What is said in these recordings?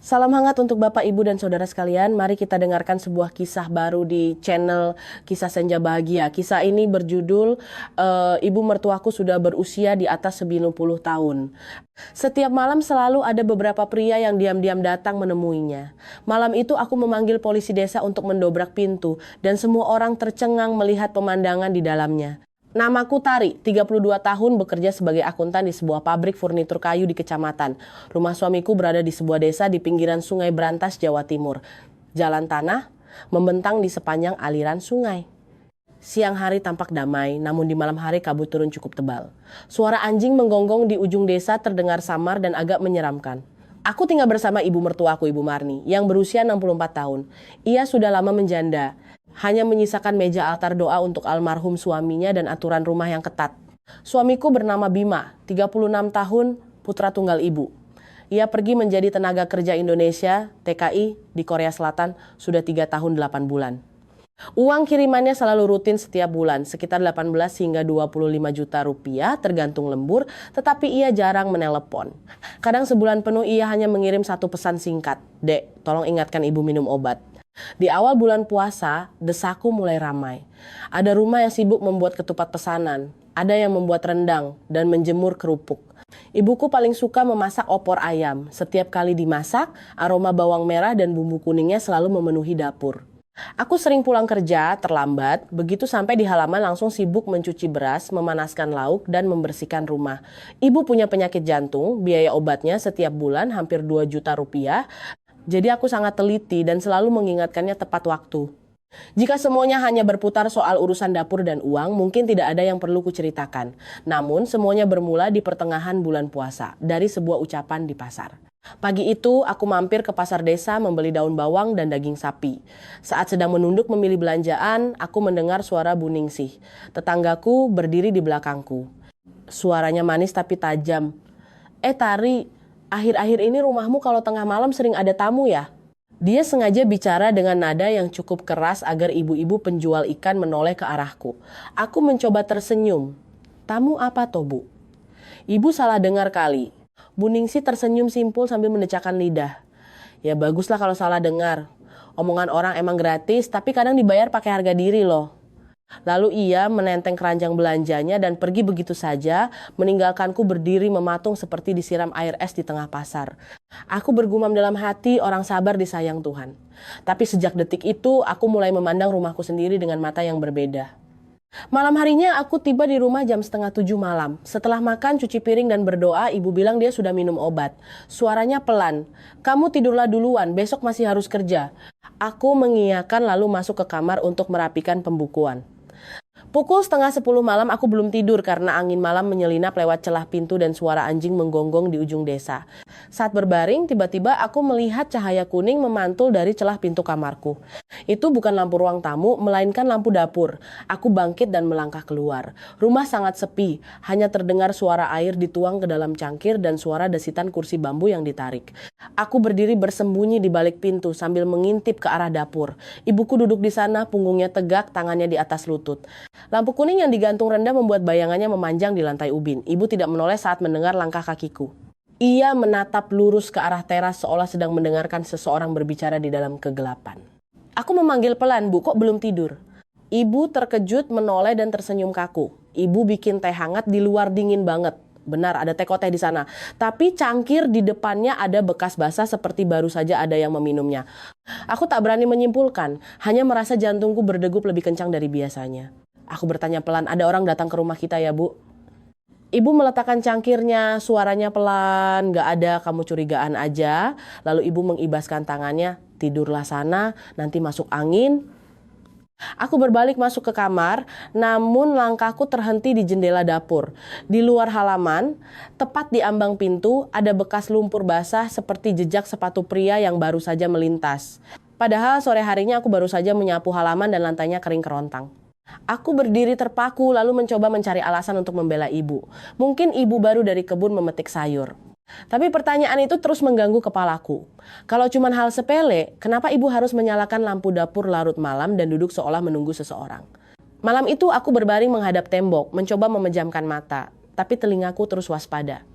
Salam hangat untuk Bapak, Ibu, dan Saudara sekalian. Mari kita dengarkan sebuah kisah baru di channel Kisah Senja Bahagia. Kisah ini berjudul Ibu Mertuaku Sudah Berusia di Atas 90 Tahun. Setiap malam selalu ada beberapa pria yang diam-diam datang menemuinya. Malam itu aku memanggil polisi desa untuk mendobrak pintu dan semua orang tercengang melihat pemandangan di dalamnya. Namaku Tari, 32 tahun, bekerja sebagai akuntan di sebuah pabrik furnitur kayu di kecamatan. Rumah suamiku berada di sebuah desa di pinggiran Sungai Brantas, Jawa Timur. Jalan tanah membentang di sepanjang aliran sungai. Siang hari tampak damai, namun di malam hari kabut turun cukup tebal. Suara anjing menggonggong di ujung desa terdengar samar dan agak menyeramkan. Aku tinggal bersama ibu mertuaku, Ibu Marni, yang berusia 64 tahun. Ia sudah lama menjanda. Hanya menyisakan meja altar doa untuk almarhum suaminya dan aturan rumah yang ketat. Suamiku bernama Bima, 36 tahun, putra tunggal ibu. Ia pergi menjadi tenaga kerja Indonesia, TKI, di Korea Selatan sudah 3 tahun 8 bulan. Uang kirimannya selalu rutin setiap bulan, sekitar 18 hingga 25 juta rupiah tergantung lembur, tetapi ia jarang menelepon. Kadang sebulan penuh ia hanya mengirim satu pesan singkat, "Dek, tolong ingatkan ibu minum obat." Di awal bulan puasa, desaku mulai ramai. Ada rumah yang sibuk membuat ketupat pesanan, ada yang membuat rendang dan menjemur kerupuk. Ibuku paling suka memasak opor ayam. Setiap kali dimasak, aroma bawang merah dan bumbu kuningnya selalu memenuhi dapur. Aku sering pulang kerja terlambat, begitu sampai di halaman langsung sibuk mencuci beras, memanaskan lauk, dan membersihkan rumah. Ibu punya penyakit jantung, biaya obatnya setiap bulan hampir 2 juta rupiah. Jadi aku sangat teliti dan selalu mengingatkannya tepat waktu. Jika semuanya hanya berputar soal urusan dapur dan uang, mungkin tidak ada yang perlu kuceritakan. Namun semuanya bermula di pertengahan bulan puasa, dari sebuah ucapan di pasar. Pagi itu aku mampir ke pasar desa membeli daun bawang dan daging sapi. Saat sedang menunduk memilih belanjaan, aku mendengar suara Bu Ningsih. Tetanggaku berdiri di belakangku. Suaranya manis tapi tajam. Tari, akhir-akhir ini rumahmu kalau tengah malam sering ada tamu ya?" Dia sengaja bicara dengan nada yang cukup keras agar ibu-ibu penjual ikan menoleh ke arahku. Aku mencoba tersenyum. "Tamu apa toh, Bu?" "Ibu salah dengar kali." Bu Ningsih tersenyum simpul sambil mendecakkan lidah. "Ya baguslah kalau salah dengar. Omongan orang emang gratis, tapi kadang dibayar pakai harga diri loh." Lalu ia menenteng keranjang belanjanya dan pergi begitu saja, meninggalkanku berdiri mematung seperti disiram air es di tengah pasar. Aku bergumam dalam hati, orang sabar disayang Tuhan. Tapi sejak detik itu, aku mulai memandang rumahku sendiri dengan mata yang berbeda. Malam harinya aku tiba di rumah jam 6:30 malam. Setelah makan, cuci piring dan berdoa, ibu bilang dia sudah minum obat. Suaranya pelan. "Kamu tidurlah duluan, besok masih harus kerja." Aku mengiyakan lalu masuk ke kamar untuk merapikan pembukuan. Pukul 9:30 malam aku belum tidur karena angin malam menyelinap lewat celah pintu dan suara anjing menggonggong di ujung desa. Saat berbaring, tiba-tiba aku melihat cahaya kuning memantul dari celah pintu kamarku. Itu bukan lampu ruang tamu, melainkan lampu dapur. Aku bangkit dan melangkah keluar. Rumah sangat sepi, hanya terdengar suara air dituang ke dalam cangkir dan suara desitan kursi bambu yang ditarik. Aku berdiri bersembunyi di balik pintu sambil mengintip ke arah dapur. Ibuku duduk di sana, punggungnya tegak, tangannya di atas lutut. Lampu kuning yang digantung rendah membuat bayangannya memanjang di lantai ubin. Ibu tidak menoleh saat mendengar langkah kakiku. Ia menatap lurus ke arah teras seolah sedang mendengarkan seseorang berbicara di dalam kegelapan. Aku memanggil pelan, "Bu, kok belum tidur?" Ibu terkejut menoleh dan tersenyum kaku. Ibu bikin teh hangat di luar dingin banget. Benar, ada teko teh di sana. Tapi cangkir di depannya ada bekas basah seperti baru saja ada yang meminumnya. Aku tak berani menyimpulkan, hanya merasa jantungku berdegup lebih kencang dari biasanya. Aku bertanya pelan, "Ada orang datang ke rumah kita ya, Bu?" Ibu meletakkan cangkirnya, suaranya pelan, "Gak ada, kamu curigaan aja." Lalu ibu mengibaskan tangannya, "Tidurlah sana, nanti masuk angin." Aku berbalik masuk ke kamar, namun langkahku terhenti di jendela dapur. Di luar halaman, tepat di ambang pintu, ada bekas lumpur basah seperti jejak sepatu pria yang baru saja melintas. Padahal sore harinya aku baru saja menyapu halaman dan lantainya kering kerontang. Aku berdiri terpaku lalu mencoba mencari alasan untuk membela ibu. Mungkin ibu baru dari kebun memetik sayur. Tapi pertanyaan itu terus mengganggu kepalaku. Kalau cuma hal sepele, kenapa ibu harus menyalakan lampu dapur larut malam dan duduk seolah menunggu seseorang? Malam itu aku berbaring menghadap tembok, mencoba memejamkan mata. Tapi telingaku terus waspada.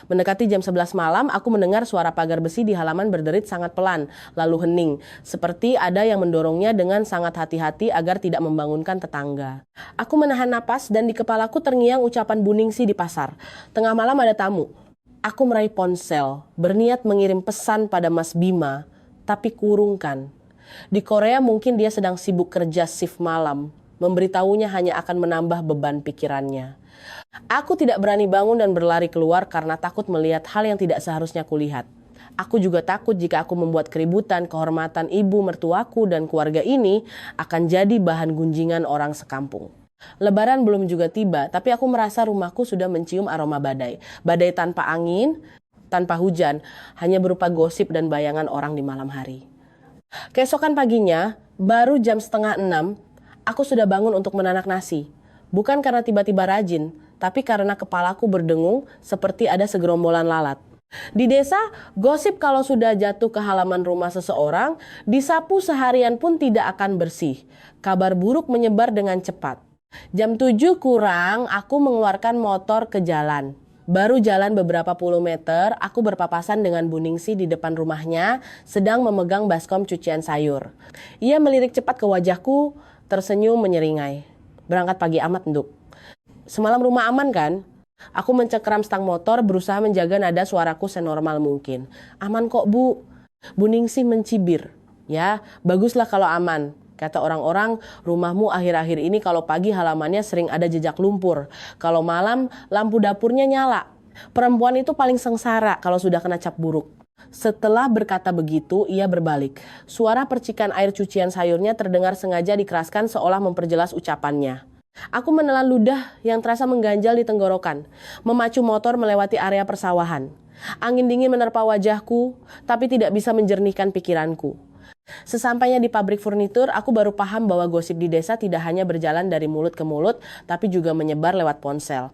Mendekati jam 11 malam, aku mendengar suara pagar besi di halaman berderit sangat pelan, lalu hening, seperti ada yang mendorongnya dengan sangat hati-hati agar tidak membangunkan tetangga. Aku menahan napas dan di kepalaku terngiang ucapan Bu Ningsi di pasar. Tengah malam ada tamu. Aku meraih ponsel, berniat mengirim pesan pada Mas Bima, tapi kurungkan. Di Korea mungkin dia sedang sibuk kerja shift malam. Memberitahunya hanya akan menambah beban pikirannya. Aku tidak berani bangun dan berlari keluar karena takut melihat hal yang tidak seharusnya kulihat. Aku juga takut jika aku membuat keributan, kehormatan ibu mertuaku dan keluarga ini akan jadi bahan gunjingan orang sekampung. Lebaran belum juga tiba, tapi aku merasa rumahku sudah mencium aroma badai. Badai tanpa angin, tanpa hujan, hanya berupa gosip dan bayangan orang di malam hari. Keesokan paginya, baru jam 5:30, aku sudah bangun untuk menanak nasi. Bukan karena tiba-tiba rajin, tapi karena kepalaku berdengung seperti ada segerombolan lalat. Di desa, gosip kalau sudah jatuh ke halaman rumah seseorang, disapu seharian pun tidak akan bersih. Kabar buruk menyebar dengan cepat. Jam 7 kurang, aku mengeluarkan motor ke jalan. Baru jalan beberapa puluh meter, aku berpapasan dengan Bu Ningsi di depan rumahnya, sedang memegang baskom cucian sayur. Ia melirik cepat ke wajahku, tersenyum menyeringai. Berangkat pagi amat, Nduk. Semalam rumah aman kan? Aku mencengkeram stang motor, berusaha menjaga nada suaraku senormal mungkin. Aman kok, Bu. Bu Ningsi mencibir. Ya, baguslah kalau aman. Kata orang-orang, rumahmu akhir-akhir ini kalau pagi halamannya sering ada jejak lumpur. Kalau malam, lampu dapurnya nyala. Perempuan itu paling sengsara kalau sudah kena cap buruk. Setelah berkata begitu, ia berbalik. Suara percikan air cucian sayurnya terdengar sengaja dikeraskan seolah memperjelas ucapannya. Aku menelan ludah yang terasa mengganjal di tenggorokan, memacu motor melewati area persawahan. Angin dingin menerpa wajahku, tapi tidak bisa menjernihkan pikiranku. Sesampainya di pabrik furnitur, aku baru paham bahwa gosip di desa tidak hanya berjalan dari mulut ke mulut, tapi juga menyebar lewat ponsel.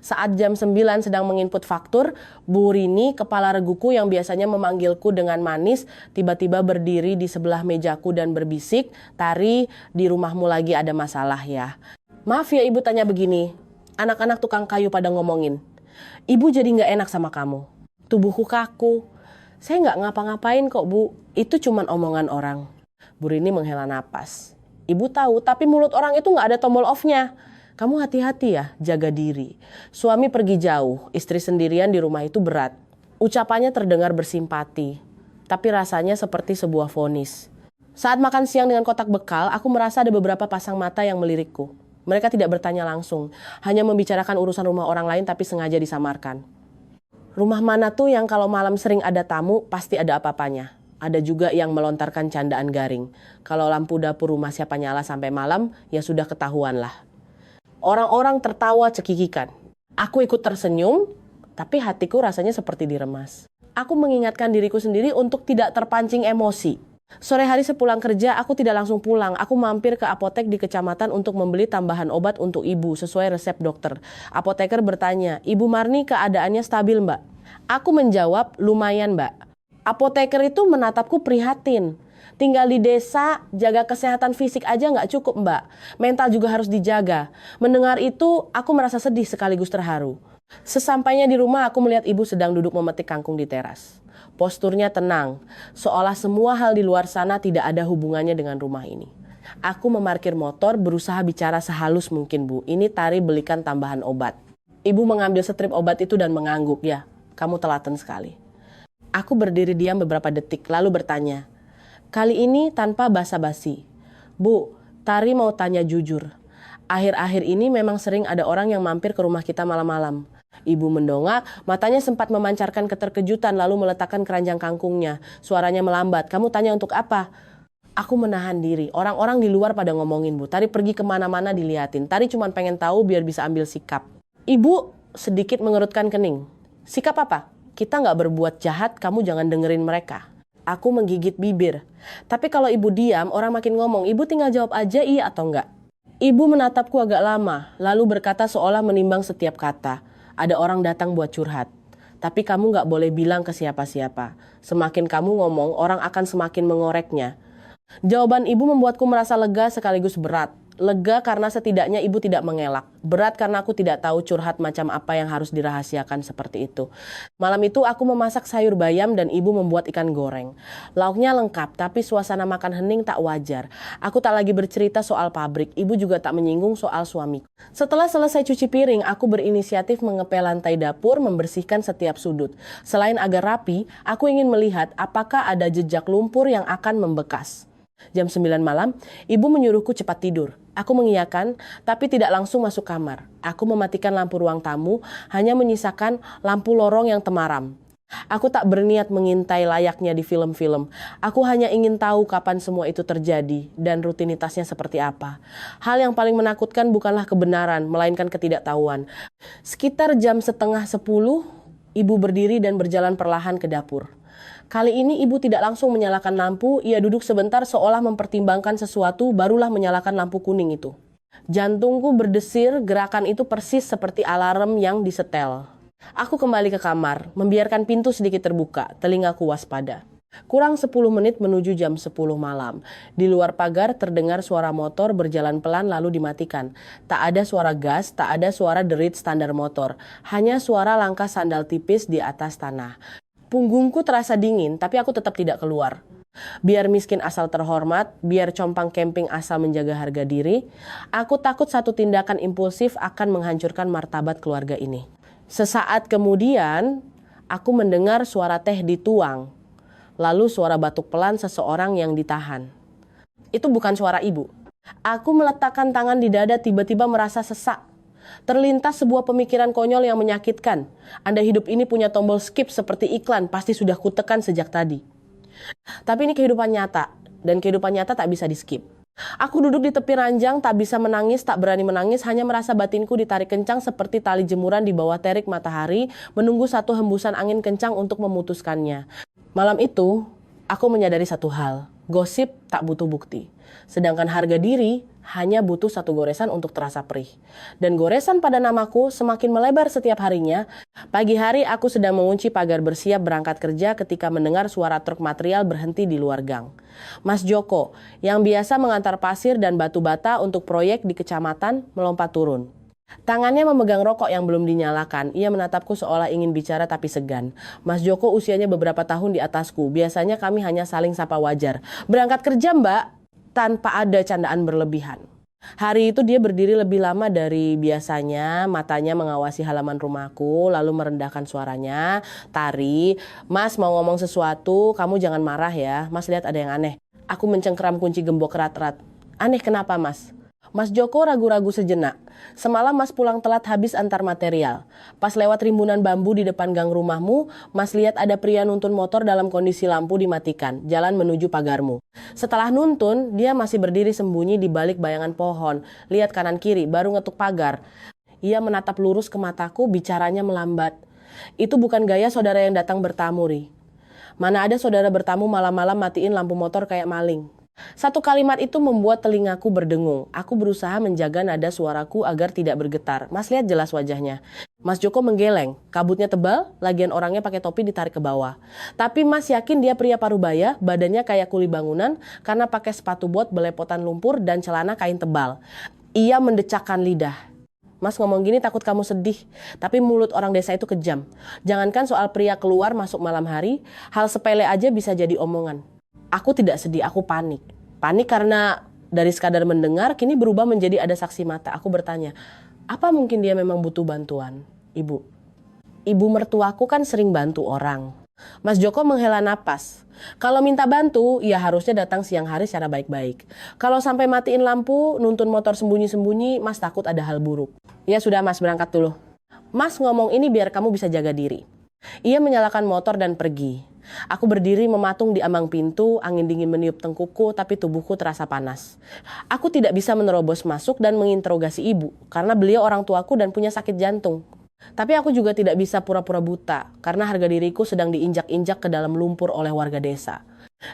Saat jam 9 sedang menginput faktur, Bu Rini, kepala reguku yang biasanya memanggilku dengan manis, tiba-tiba berdiri di sebelah mejaku dan berbisik, "Tari, di rumahmu lagi ada masalah ya." "Maaf ya ibu tanya begini, anak-anak tukang kayu pada ngomongin. Ibu jadi gak enak sama kamu. Tubuhku kaku. Saya nggak ngapa-ngapain kok Bu, itu cuman omongan orang." Bu Rini menghela napas. "Ibu tahu, tapi mulut orang itu nggak ada tombol off-nya. Kamu hati-hati ya, jaga diri. Suami pergi jauh, istri sendirian di rumah itu berat." Ucapannya terdengar bersimpati, tapi rasanya seperti sebuah vonis. Saat makan siang dengan kotak bekal, aku merasa ada beberapa pasang mata yang melirikku. Mereka tidak bertanya langsung, hanya membicarakan urusan rumah orang lain tapi sengaja disamarkan. Rumah mana tuh yang kalau malam sering ada tamu, pasti ada apa-apanya. Ada juga yang melontarkan candaan garing. Kalau lampu dapur rumah siapa nyala sampai malam, ya sudah ketahuan lah. Orang-orang tertawa cekikikan. Aku ikut tersenyum, tapi hatiku rasanya seperti diremas. Aku mengingatkan diriku sendiri untuk tidak terpancing emosi. Sore hari sepulang kerja, aku tidak langsung pulang. Aku mampir ke apotek di kecamatan untuk membeli tambahan obat untuk ibu sesuai resep dokter. Apoteker bertanya, "Ibu Marni keadaannya stabil, Mbak?" Aku menjawab, "Lumayan, Mbak." Apoteker itu menatapku prihatin. "Tinggal di desa, jaga kesehatan fisik aja nggak cukup, Mbak. Mental juga harus dijaga." Mendengar itu, aku merasa sedih sekaligus terharu. Sesampainya di rumah, aku melihat ibu sedang duduk memetik kangkung di teras. Posturnya tenang, seolah semua hal di luar sana tidak ada hubungannya dengan rumah ini. Aku memarkir motor, berusaha bicara sehalus mungkin, "Bu, ini Tari belikan tambahan obat." Ibu mengambil strip obat itu dan mengangguk, "Ya, kamu telaten sekali." Aku berdiri diam beberapa detik, lalu bertanya. Kali ini tanpa basa-basi. "Bu, Tari mau tanya jujur. Akhir-akhir ini memang sering ada orang yang mampir ke rumah kita malam-malam." Ibu mendongak, matanya sempat memancarkan keterkejutan lalu meletakkan keranjang kangkungnya. Suaranya melambat, "Kamu tanya untuk apa?" Aku menahan diri. Orang-orang di luar pada ngomongin, Bu. Tari pergi kemana-mana diliatin. Tari cuma pengen tahu biar bisa ambil sikap. Ibu sedikit mengerutkan kening. "Sikap apa?" "Kita nggak berbuat jahat, kamu jangan dengerin mereka." Aku menggigit bibir. Tapi kalau ibu diam, orang makin ngomong. Ibu tinggal jawab aja iya atau enggak. Ibu menatapku agak lama, lalu berkata seolah menimbang setiap kata. "Ada orang datang buat curhat. Tapi kamu nggak boleh bilang ke siapa-siapa. Semakin kamu ngomong, orang akan semakin mengoreknya." Jawaban ibu membuatku merasa lega sekaligus berat. Lega karena setidaknya ibu tidak mengelak. Berat karena aku tidak tahu curhat macam apa yang harus dirahasiakan seperti itu. Malam itu aku memasak sayur bayam dan ibu membuat ikan goreng. Lauknya lengkap, tapi suasana makan hening tak wajar. Aku tak lagi bercerita soal pabrik, ibu juga tak menyinggung soal suamiku. Setelah selesai cuci piring, aku berinisiatif mengepel lantai dapur, membersihkan setiap sudut. Selain agar rapi, aku ingin melihat apakah ada jejak lumpur yang akan membekas. Jam 9 malam, ibu menyuruhku cepat tidur. Aku mengiyakan, tapi tidak langsung masuk kamar. Aku mematikan lampu ruang tamu, hanya menyisakan lampu lorong yang temaram. Aku tak berniat mengintai layaknya di film-film. Aku hanya ingin tahu kapan semua itu terjadi dan rutinitasnya seperti apa. Hal yang paling menakutkan bukanlah kebenaran, melainkan ketidaktahuan. Sekitar jam setengah 10, ibu berdiri dan berjalan perlahan ke dapur. Kali ini ibu tidak langsung menyalakan lampu, ia duduk sebentar seolah mempertimbangkan sesuatu, barulah menyalakan lampu kuning itu. Jantungku berdesir, gerakan itu persis seperti alarm yang disetel. Aku kembali ke kamar, membiarkan pintu sedikit terbuka, telingaku waspada. Kurang 10 menit menuju jam 10 malam. Di luar pagar terdengar suara motor berjalan pelan lalu dimatikan. Tak ada suara gas, tak ada suara derit standar motor. Hanya suara langkah sandal tipis di atas tanah. Punggungku terasa dingin, tapi aku tetap tidak keluar. Biar miskin asal terhormat, biar compang camping asal menjaga harga diri, aku takut satu tindakan impulsif akan menghancurkan martabat keluarga ini. Sesaat kemudian, aku mendengar suara teh dituang, lalu suara batuk pelan seseorang yang ditahan. Itu bukan suara ibu. Aku meletakkan tangan di dada, tiba-tiba merasa sesak. Terlintas sebuah pemikiran konyol yang menyakitkan. Anda hidup ini punya tombol skip seperti iklan, pasti sudah kutekan sejak tadi. Tapi ini kehidupan nyata, dan kehidupan nyata tak bisa di skip. Aku duduk di tepi ranjang, tak bisa menangis, tak berani menangis, hanya merasa batinku ditarik kencang seperti tali jemuran di bawah terik matahari, menunggu satu hembusan angin kencang untuk memutuskannya. Malam itu, aku menyadari satu hal, gosip tak butuh bukti. Sedangkan harga diri hanya butuh satu goresan untuk terasa perih. Dan goresan pada namaku semakin melebar setiap harinya. Pagi hari aku sedang mengunci pagar bersiap berangkat kerja ketika mendengar suara truk material berhenti di luar gang. Mas Joko, yang biasa mengantar pasir dan batu bata untuk proyek di kecamatan, melompat turun. Tangannya memegang rokok yang belum dinyalakan. Ia menatapku seolah ingin bicara tapi segan. Mas Joko usianya beberapa tahun di atasku. Biasanya kami hanya saling sapa wajar. Berangkat kerja, Mbak? Tanpa ada candaan berlebihan. Hari itu dia berdiri lebih lama dari biasanya, matanya mengawasi halaman rumahku, lalu merendahkan suaranya. Tari, Mas mau ngomong sesuatu, kamu jangan marah ya. Mas lihat ada yang aneh. Aku mencengkeram kunci gembok erat-erat. Aneh kenapa, Mas? Mas Joko ragu-ragu sejenak. Semalam Mas pulang telat habis antar material. Pas lewat rimbunan bambu di depan gang rumahmu, Mas lihat ada pria nuntun motor dalam kondisi lampu dimatikan, jalan menuju pagarmu. Setelah nuntun, dia masih berdiri sembunyi di balik bayangan pohon. Lihat kanan kiri, baru ngetuk pagar. Ia menatap lurus ke mataku, bicaranya melambat. Itu bukan gaya saudara yang datang bertamu, Ri. Mana ada saudara bertamu malam-malam matiin lampu motor kayak maling. Satu kalimat itu membuat telingaku berdengung. Aku berusaha menjaga nada suaraku agar tidak bergetar. Mas lihat jelas wajahnya. Mas Joko menggeleng. Kabutnya tebal, lagian orangnya pakai topi ditarik ke bawah. Tapi Mas yakin dia pria parubaya, badannya kayak kuli bangunan karena pakai sepatu bot belepotan lumpur dan celana kain tebal. Ia mendecakkan lidah. Mas ngomong gini takut kamu sedih, tapi mulut orang desa itu kejam. Jangankan soal pria keluar masuk malam hari, hal sepele aja bisa jadi omongan. Aku tidak sedih, aku panik. Panik karena dari sekadar mendengar, kini berubah menjadi ada saksi mata. Aku bertanya, apa mungkin dia memang butuh bantuan? Ibu mertuaku kan sering bantu orang. Mas Joko menghela napas. Kalau minta bantu, ya harusnya datang siang hari secara baik-baik. Kalau sampai matiin lampu, nuntun motor sembunyi-sembunyi, Mas takut ada hal buruk. Ya sudah Mas, berangkat dulu. Mas ngomong ini biar kamu bisa jaga diri. Ia menyalakan motor dan pergi. Aku berdiri mematung di ambang pintu, angin dingin meniup tengkukku, tapi tubuhku terasa panas. Aku tidak bisa menerobos masuk dan menginterogasi ibu, karena beliau orang tuaku dan punya sakit jantung. Tapi aku juga tidak bisa pura-pura buta, karena harga diriku sedang diinjak-injak ke dalam lumpur oleh warga desa.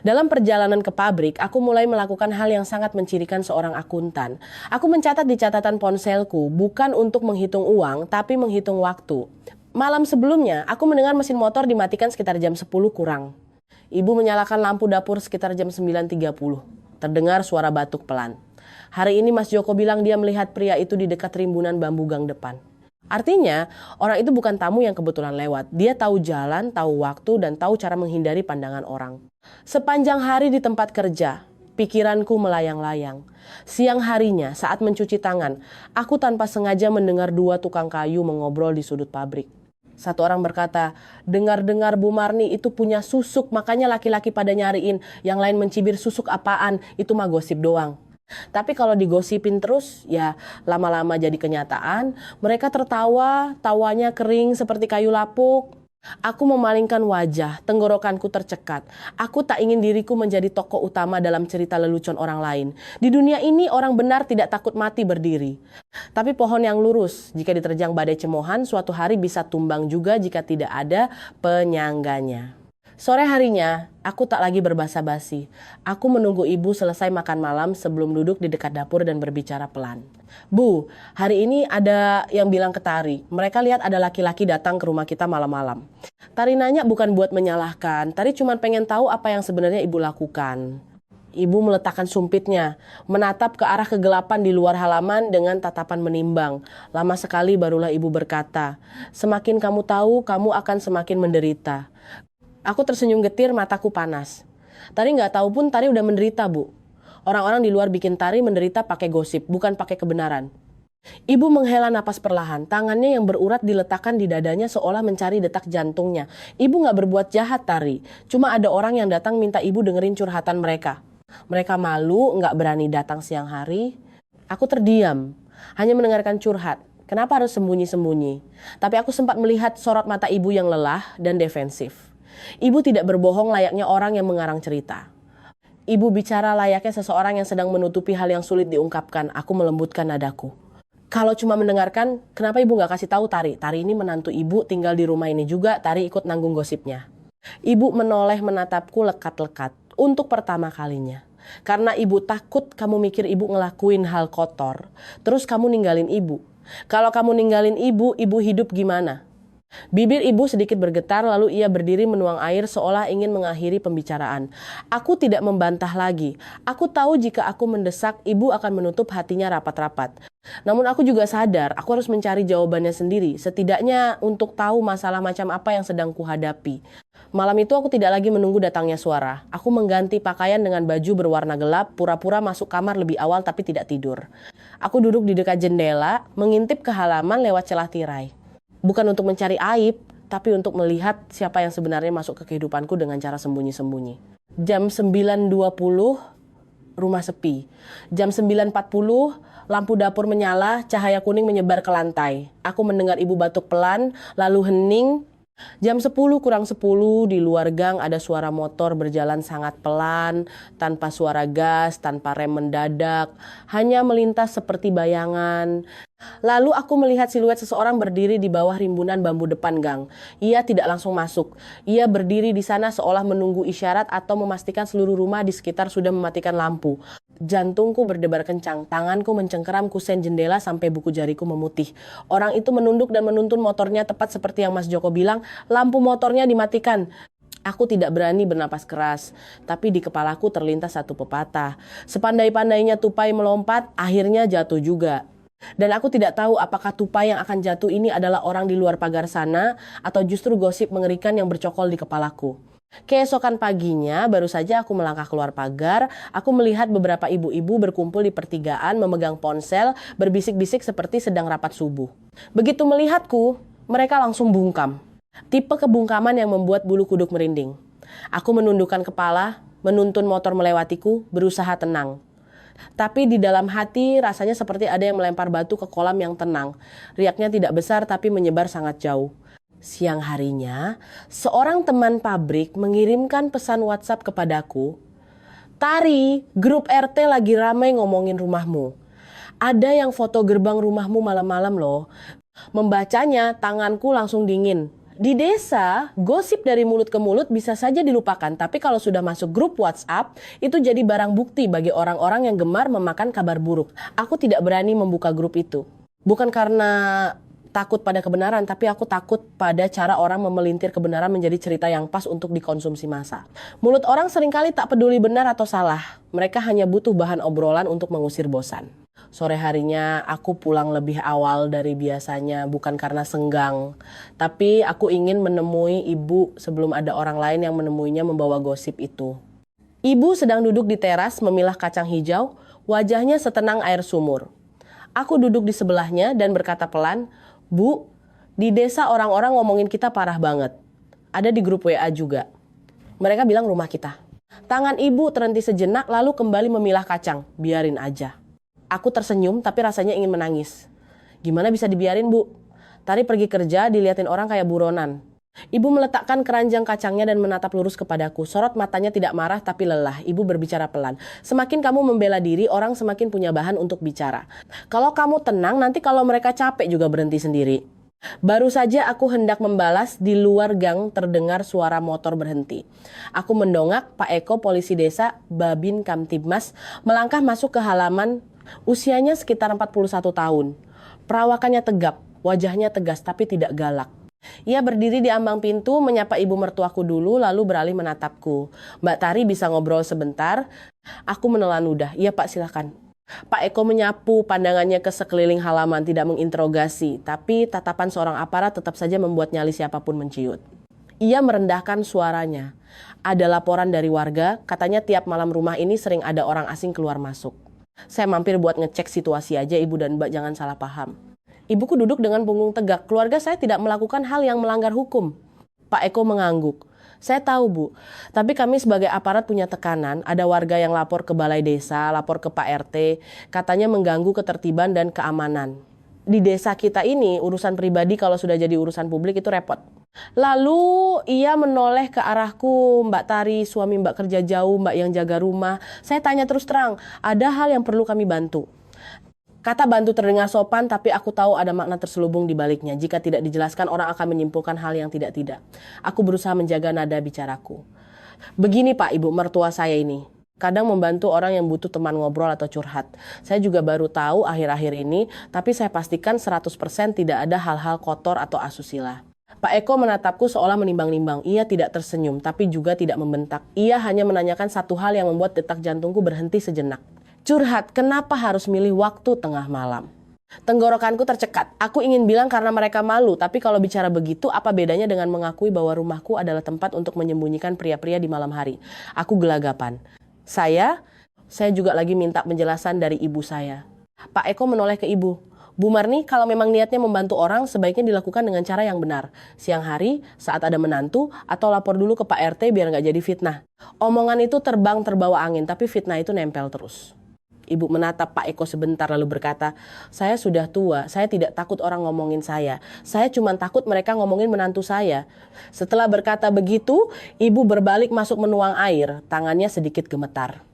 Dalam perjalanan ke pabrik, aku mulai melakukan hal yang sangat mencirikan seorang akuntan. Aku mencatat di catatan ponselku, bukan untuk menghitung uang, tapi menghitung waktu. Malam sebelumnya, aku mendengar mesin motor dimatikan sekitar jam 10 kurang. Ibu menyalakan lampu dapur sekitar jam 9.30. Terdengar suara batuk pelan. Hari ini Mas Joko bilang dia melihat pria itu di dekat rimbunan bambu gang depan. Artinya, orang itu bukan tamu yang kebetulan lewat. Dia tahu jalan, tahu waktu, dan tahu cara menghindari pandangan orang. Sepanjang hari di tempat kerja, pikiranku melayang-layang. Siang harinya, saat mencuci tangan, aku tanpa sengaja mendengar dua tukang kayu mengobrol di sudut pabrik. Satu orang berkata, dengar-dengar Bu Marni itu punya susuk, makanya laki-laki pada nyariin. Yang lain mencibir susuk apaan, itu mah gosip doang. Tapi kalau digosipin terus, ya lama-lama jadi kenyataan. Mereka tertawa, tawanya kering seperti kayu lapuk. Aku memalingkan wajah, tenggorokanku tercekat. Aku tak ingin diriku menjadi tokoh utama dalam cerita lelucon orang lain. Di dunia ini orang benar tidak takut mati berdiri. Tapi pohon yang lurus, jika diterjang badai cemohan, suatu hari bisa tumbang juga jika tidak ada penyangganya. Sore harinya, aku tak lagi berbasa-basi. Aku menunggu ibu selesai makan malam sebelum duduk di dekat dapur dan berbicara pelan. Bu, hari ini ada yang bilang ke Tari. Mereka lihat ada laki-laki datang ke rumah kita malam-malam. Tari nanya bukan buat menyalahkan. Tari cuma pengen tahu apa yang sebenarnya ibu lakukan. Ibu meletakkan sumpitnya, menatap ke arah kegelapan di luar halaman dengan tatapan menimbang. Lama sekali barulah ibu berkata, semakin kamu tahu, kamu akan semakin menderita. Aku tersenyum getir, mataku panas. Tari nggak tahu pun Tari udah menderita, Bu. Orang-orang di luar bikin Tari menderita pakai gosip, bukan pakai kebenaran. Ibu menghela napas perlahan, tangannya yang berurat diletakkan di dadanya seolah mencari detak jantungnya. Ibu nggak berbuat jahat, Tari. Cuma ada orang yang datang minta ibu dengerin curhatan mereka. Mereka malu, nggak berani datang siang hari. Aku terdiam, hanya mendengarkan curhat. Kenapa harus sembunyi-sembunyi? Tapi aku sempat melihat sorot mata ibu yang lelah dan defensif. Ibu tidak berbohong layaknya orang yang mengarang cerita. Ibu bicara layaknya seseorang yang sedang menutupi hal yang sulit diungkapkan. Aku melembutkan nadaku. Kalau cuma mendengarkan, kenapa ibu nggak kasih tahu Tari? Tari ini menantu ibu, tinggal di rumah ini juga. Tari ikut nanggung gosipnya. Ibu menoleh menatapku lekat-lekat. Untuk pertama kalinya. Karena ibu takut kamu mikir ibu ngelakuin hal kotor. Terus kamu ninggalin ibu. Kalau kamu ninggalin ibu, ibu hidup gimana? Bibir ibu sedikit bergetar lalu ia berdiri menuang air seolah ingin mengakhiri pembicaraan. Aku tidak membantah lagi. Aku tahu jika aku mendesak ibu akan menutup hatinya rapat-rapat. Namun aku juga sadar aku harus mencari jawabannya sendiri. Setidaknya untuk tahu masalah macam apa yang sedang kuhadapi. Malam itu aku tidak lagi menunggu datangnya suara. Aku mengganti pakaian dengan baju berwarna gelap, pura-pura masuk kamar lebih awal tapi tidak tidur. Aku duduk di dekat jendela, mengintip ke halaman lewat celah tirai. Bukan untuk mencari aib, tapi untuk melihat siapa yang sebenarnya masuk ke kehidupanku dengan cara sembunyi-sembunyi. Jam 9.20, rumah sepi. Jam 9.40, lampu dapur menyala, cahaya kuning menyebar ke lantai. Aku mendengar ibu batuk pelan, lalu hening. Jam 10 kurang 10 di luar gang ada suara motor berjalan sangat pelan, tanpa suara gas, tanpa rem mendadak, hanya melintas seperti bayangan. Lalu aku melihat siluet seseorang berdiri di bawah rimbunan bambu depan gang. Ia tidak langsung masuk. Ia berdiri di sana seolah menunggu isyarat atau memastikan seluruh rumah di sekitar sudah mematikan lampu. Jantungku berdebar kencang, tanganku mencengkeram kusen jendela sampai buku jariku memutih. Orang itu menunduk dan menuntun motornya tepat seperti yang Mas Joko bilang, lampu motornya dimatikan. Aku tidak berani bernapas keras, tapi di kepalaku terlintas satu pepatah. Sepandai-pandainya tupai melompat, akhirnya jatuh juga. Dan aku tidak tahu apakah tupai yang akan jatuh ini adalah orang di luar pagar sana atau justru gosip mengerikan yang bercokol di kepalaku. Keesokan paginya, baru saja aku melangkah keluar pagar, aku melihat beberapa ibu-ibu berkumpul di pertigaan memegang ponsel, berbisik-bisik seperti sedang rapat subuh. Begitu melihatku, mereka langsung bungkam. Tipe kebungkaman yang membuat bulu kuduk merinding. Aku menundukkan kepala, menuntun motor melewatiku, berusaha tenang. Tapi di dalam hati rasanya seperti ada yang melempar batu ke kolam yang tenang. Riaknya tidak besar tapi menyebar sangat jauh. Siang harinya, seorang teman pabrik mengirimkan pesan WhatsApp kepadaku. Tari, grup RT lagi ramai ngomongin rumahmu. Ada yang foto gerbang rumahmu malam-malam loh. Membacanya, tanganku langsung dingin. Di desa, gosip dari mulut ke mulut bisa saja dilupakan. Tapi kalau sudah masuk grup WhatsApp, itu jadi barang bukti bagi orang-orang yang gemar memakan kabar buruk. Aku tidak berani membuka grup itu. Bukan karena takut pada kebenaran, tapi aku takut pada cara orang memelintir kebenaran menjadi cerita yang pas untuk dikonsumsi massa. Mulut orang seringkali tak peduli benar atau salah. Mereka hanya butuh bahan obrolan untuk mengusir bosan. Sore harinya aku pulang lebih awal dari biasanya, bukan karena senggang, tapi aku ingin menemui ibu sebelum ada orang lain yang menemuinya membawa gosip itu. Ibu sedang duduk di teras memilah kacang hijau, wajahnya setenang air sumur. Aku duduk di sebelahnya dan berkata pelan, "Bu, di desa orang-orang ngomongin kita parah banget. Ada di grup WA juga. Mereka bilang rumah kita." Tangan ibu terhenti sejenak lalu kembali memilah kacang. "Biarin aja." Aku tersenyum tapi rasanya ingin menangis. "Gimana bisa dibiarin, Bu? Tari pergi kerja diliatin orang kayak buronan." Ibu meletakkan keranjang kacangnya dan menatap lurus kepadaku. Sorot matanya tidak marah tapi lelah. Ibu berbicara pelan. "Semakin kamu membela diri, orang semakin punya bahan untuk bicara. Kalau kamu tenang, nanti kalau mereka capek juga berhenti sendiri." Baru saja aku hendak membalas, di luar gang terdengar suara motor berhenti. Aku mendongak. Pak Eko, polisi desa, Babin Kamtibmas, melangkah masuk ke halaman. Usianya sekitar 41 tahun. Perawakannya tegap, wajahnya tegas tapi tidak galak. Ia berdiri di ambang pintu, menyapa ibu mertuaku dulu, lalu beralih menatapku. "Mbak Tari bisa ngobrol sebentar?" Aku menelan ludah. "Iya Pak, silakan." Pak Eko menyapu, pandangannya ke sekeliling halaman, tidak menginterogasi, tapi tatapan seorang aparat tetap saja membuat nyali siapapun menciut. Ia merendahkan suaranya. "Ada laporan dari warga, katanya tiap malam rumah ini sering ada orang asing keluar masuk. Saya mampir buat ngecek situasi aja, Ibu dan Mbak jangan salah paham." Ibuku duduk dengan punggung tegak. "Keluarga saya tidak melakukan hal yang melanggar hukum." Pak Eko mengangguk. "Saya tahu, Bu. Tapi kami sebagai aparat punya tekanan. Ada warga yang lapor ke balai desa, lapor ke Pak RT. Katanya mengganggu ketertiban dan keamanan. Di desa kita ini, urusan pribadi kalau sudah jadi urusan publik itu repot." Lalu ia menoleh ke arahku. "Mbak Tari, suami Mbak kerja jauh, Mbak yang jaga rumah. Saya tanya terus terang, ada hal yang perlu kami bantu." Kata bantu terdengar sopan, tapi aku tahu ada makna terselubung di baliknya. Jika tidak dijelaskan, orang akan menyimpulkan hal yang tidak-tidak. Aku berusaha menjaga nada bicaraku. "Begini Pak, Ibu mertua saya ini. Kadang membantu orang yang butuh teman ngobrol atau curhat. Saya juga baru tahu akhir-akhir ini, tapi saya pastikan 100% tidak ada hal-hal kotor atau asusila." Pak Eko menatapku seolah menimbang-nimbang. Ia tidak tersenyum, tapi juga tidak membentak. Ia hanya menanyakan satu hal yang membuat detak jantungku berhenti sejenak. "Curhat, kenapa harus milih waktu tengah malam?" Tenggorokanku tercekat. Aku ingin bilang karena mereka malu, tapi kalau bicara begitu, apa bedanya dengan mengakui bahwa rumahku adalah tempat untuk menyembunyikan pria-pria di malam hari? Aku gelagapan. Saya juga lagi minta penjelasan dari ibu saya. Pak Eko menoleh ke ibu. "Bu Marni, kalau memang niatnya membantu orang, sebaiknya dilakukan dengan cara yang benar. Siang hari, saat ada menantu, atau lapor dulu ke Pak RT biar nggak jadi fitnah. Omongan itu terbang terbawa angin, tapi fitnah itu nempel terus." Ibu menatap Pak Eko sebentar lalu berkata, "Saya sudah tua, saya tidak takut orang ngomongin saya. Saya cuma takut mereka ngomongin menantu saya." Setelah berkata begitu, ibu berbalik masuk menuang air, tangannya sedikit gemetar.